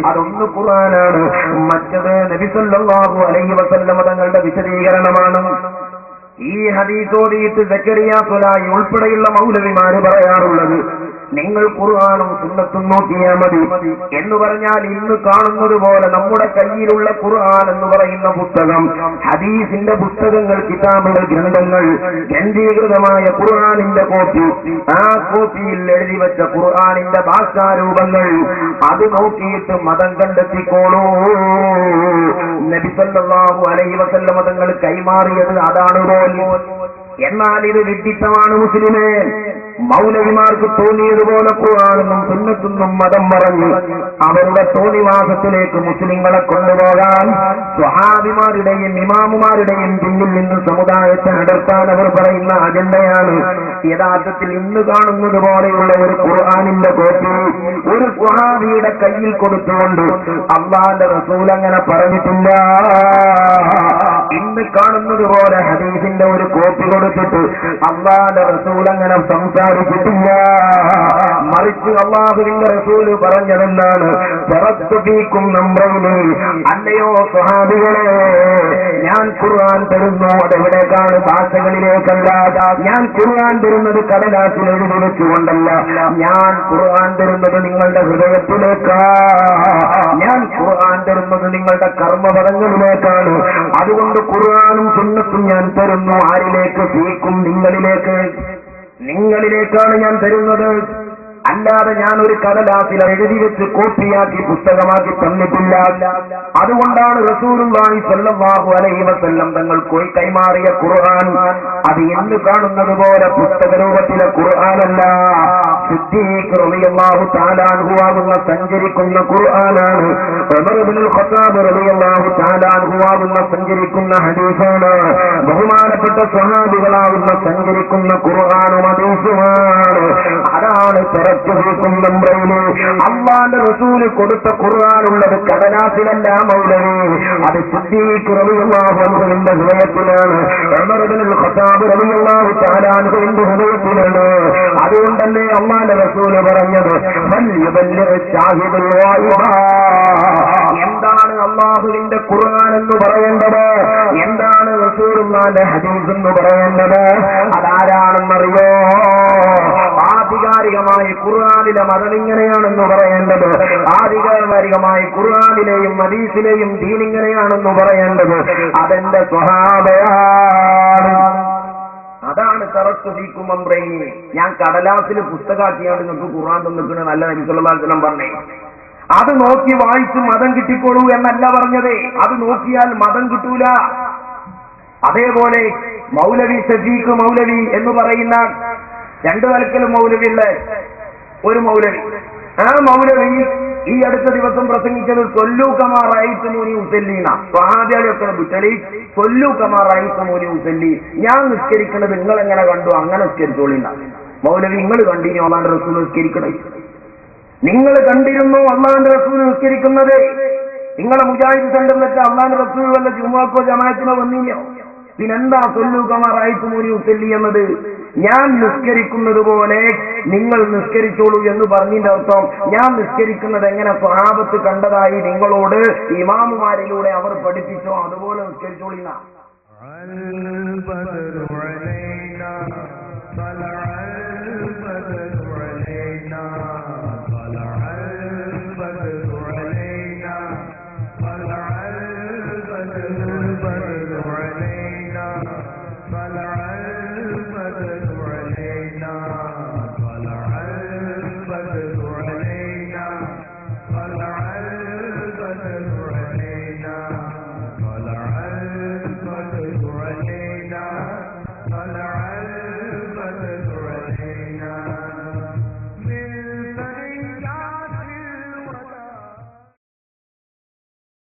അതൊന്ന് ഖുർആനാണ്, മറ്റത് നബി സല്ലല്ലാഹു അലൈഹി വസല്ലമ തങ്ങളുടെ വിശദീകരണമാണ്. ഈ ഹദീസ് ഓതിയിട്ട് സക്കരിയ സ്വലാഹി ഉൾപ്പെടെയുള്ള മൗലവിമാര് പറയാറുള്ളത്, നിങ്ങൾ ഖുർആനും സുന്നത്തും നോക്കിയാൽ മതി എന്ന് പറഞ്ഞാൽ ഇന്ന് കാണുന്നത് പോലെ നമ്മുടെ കയ്യിലുള്ള ഖുർആൻ എന്ന് പറയുന്ന പുസ്തകം, ഹദീസിന്റെ പുസ്തകങ്ങൾ, കിതാബുകൾ, ഗ്രന്ഥങ്ങൾ, ഗ്രന്ഥീകൃതമായ ഖുർആനിന്റെ കോപ്പി, ആ കോപ്പിയിൽ എഴുതി വെച്ച ഖുർആനിന്റെ ഭാഷാരൂപങ്ങൾ, അത് നോക്കിയിട്ട് മതം കണ്ടെത്തിക്കോളൂ. നബി സല്ലല്ലാഹു അലൈഹി വസല്ലമ തങ്ങൾ കൈമാറിയത് അതാണ് പോലും. എന്നാൽ ഇത് വിഡ്ഢിത്തമാണ് മുസ്ലിമേ. മൗലവിമാർക്ക് തോന്നിയതുപോലെ ഖുർആനും സുന്നത്തും മതം പറഞ്ഞു അവരുടെ തോന്നിവാസത്തിലേക്ക് മുസ്ലിങ്ങളെ കൊണ്ടുപോകാൻ സ്വഹാബിമാരുടെയും ഇമാമുമാരുടെയും പിന്നിൽ നിന്ന് സമുദായത്തെ അടർത്താൻ അവർ പറയുന്ന അജണ്ടയാണ്. യഥാർത്ഥത്തിൽ ഇന്ന് കാണുന്നത് പോലെയുള്ള ഒരു ഖുർആനിന്റെ കോപ്പി ഒരു സ്വഹാബിയുടെ കയ്യിൽ കൊടുത്തുകൊണ്ട് അല്ലാഹുവിന്റെ റസൂൽ അങ്ങനെ പറഞ്ഞിട്ടില്ല. ഇന്ന് കാണുന്നത് പോലെ ഹദീസിന്റെ ഒരു കോപ്പി കൊടുത്തിട്ട് അല്ലാഹുവിന്റെ റസൂൽ അങ്ങനെ സംസാരിച്ചിട്ടില്ല. മറിച്ച് അല്ലാഹുവിന്റെ റസൂല് പറഞ്ഞതെന്താണ്? അല്ലയോ സ്വഹാബികളെ, ഞാൻ ഖുർആൻ തരുന്നു, അതെവിടേക്കാണ്? ഭാഷകളിലേക്കല്ല. ഞാൻ ഖുർആൻ തരുന്നത് കടലാസിൽ എഴുതി വെച്ചുകൊണ്ടല്ല, ഞാൻ ഖുർആൻ തരുന്നത് നിങ്ങളുടെ ഹൃദയത്തിലേക്കാ. ഞാൻ ഖുർആൻ തരുന്നത് നിങ്ങളുടെ കർമ്മപദങ്ങളിലേക്കാണ്. അതുകൊണ്ട് ഖുർആനും സുന്നത്തും ഞാൻ തരുന്നു. ആരിലേക്ക്? ഫീക്കും, നിങ്ങളിലേക്കാണ് ഞാൻ തരുന്നത്. അല്ലാതെ ഞാൻ ഒരു കടലാസിൽ എഴുതി വെച്ച് കോപ്പിയാക്കി പുസ്തകമാക്കി തന്നിട്ടില്ല. അതുകൊണ്ടാണ് റസൂലുള്ളാഹി സ്വല്ലല്ലാഹു അലൈഹി വസല്ലം തങ്ങൾ കൈമാറിയ ഖുർആൻ അത് ഇന്ന് കാണുന്നത് പോലെ പുസ്തക രൂപത്തിലെ ഖുർആനല്ല. സിദ്ദീഖ് റളിയല്ലാഹു തആല അൻഹു ആകുന്ന സഞ്ചരിക്കുന്ന ഖുർആനാണ്. ഉമർ ഇബ്നുൽ ഖത്താബ് റളിയല്ലാഹു തആല അൻഹു ആകുന്ന സഞ്ചരിക്കുന്ന ഹദീസാണ്. ബഹുമാനപ്പെട്ട സ്വഹാബികളാകുന്ന സഞ്ചരിക്കുന്ന ഖുർആനും ഹദീസുമാണ്. അതാണ് അല്ലാഹുവിന്റെ റസൂല് കൊടുത്ത ഖുർആനുള്ളത് കടലാസിലല്ല മൗലവി, അത് സിദ്ദീഖ് റളിയല്ലാഹു അൻഹുവിന്റെ ഹൃദയത്തിലാണ്. ഉമർ ഇബ്നുൽ ഖത്താബ് റളിയല്ലാഹു തആല അൻഹുവിന്റെ ഹൃദയത്തിലാണ്. അതുകൊണ്ടല്ലേ അല്ലാഹുവിന്റെ റസൂല് പറഞ്ഞത് എന്താണ് അല്ലാഹുവിന്റെ ഖുർആൻ എന്ന് പറയേണ്ടത്? എന്താണ് റസൂലുള്ളാഹിന്റെ ഹദീസ് എന്ന് പറയേണ്ടത്? അതാരാണെന്നറിയോ? ആധികാരികമായി ഖുർആനിലെ മതം ഇങ്ങനെയാണെന്ന് പറയേണ്ടത്, ആധികാരികമായി ഖുർആനിലെയും ഹദീസിലെയും ദീൻ ഇങ്ങനെയാണെന്ന് പറയേണ്ടത് അതെന്റെ സ്വഹാബയാണ്. അതാണ് തറസ്സുഫീക്കും അംറൈനി. ഞാൻ കടലാസിൽ പുസ്തകമാക്കിയാണ് നിങ്ങൾക്ക് ഖുർആൻ തന്നിട്ടുണ്ട് നല്ല നബി സല്ലല്ലാഹു അലൈഹി വസല്ലം പറഞ്ഞേ. അത് നോക്കി വായിച്ച് മതം കിട്ടിക്കോളൂ എന്നല്ല പറഞ്ഞത്. അത് നോക്കിയാൽ മതം കിട്ടൂല. അതേപോലെ മൗലവി സജീഖ് മൗലവി എന്ന് പറയുന്ന രണ്ടു തലക്കലും മൗലവിയുള്ള ഒരു മൗലവി, ആ മൗലവി ഈ അടുത്ത ദിവസം പ്രസംഗിച്ചത് സൊല്ലു കമാ റഅയ്തുമൂനി ഉസല്ലീന. സ്വഹാബികളെയൊക്കെ വിട്ടലി സൊല്ലു കമാ റഅയ്തുമൂനി ഉസല്ലി. ഞാൻ നിസ്കരിക്കുന്നത് നിങ്ങൾ എങ്ങനെ കണ്ടു അങ്ങനെ നിസ്കരിച്ചോളിന്ന. മൗലവി നിങ്ങൾ കണ്ടിരുന്നു അല്ലാഹുവിന്റെ റസൂൽ നിസ്കരിക്കണേ? നിങ്ങൾ കണ്ടിരുന്നു അല്ലാഹുവിന്റെ റസൂൽ നിസ്കരിക്കുന്നത്? നിങ്ങളെ മുജാഹിദ് സെന്റർ വെച്ചാൽ അല്ലാഹുവിന്റെ റസൂൽ വല്ല ജുമുഅക്കോ ജമാഅത്തിനോ വന്നില്ലോ? പിന്നെന്താ സൊല്ലു കമാ റഅയ്തുമൂനി ഉസല്ലി എന്നത്? ഞാൻ നിസ്കരിക്കുന്നത് പോലെ നിങ്ങൾ നിസ്കരിച്ചോളൂ എന്ന് പറഞ്ഞതിന്റെ അർത്ഥം ഞാൻ നിസ്കരിക്കുന്നത് എങ്ങനെ സ്വഹാബത്ത് കണ്ടതായി നിങ്ങളോട് ഇമാമുമാരിലൂടെ അവർ പഠിപ്പിച്ചോ അതുപോലെ നിസ്കരിച്ചോളിന്ന.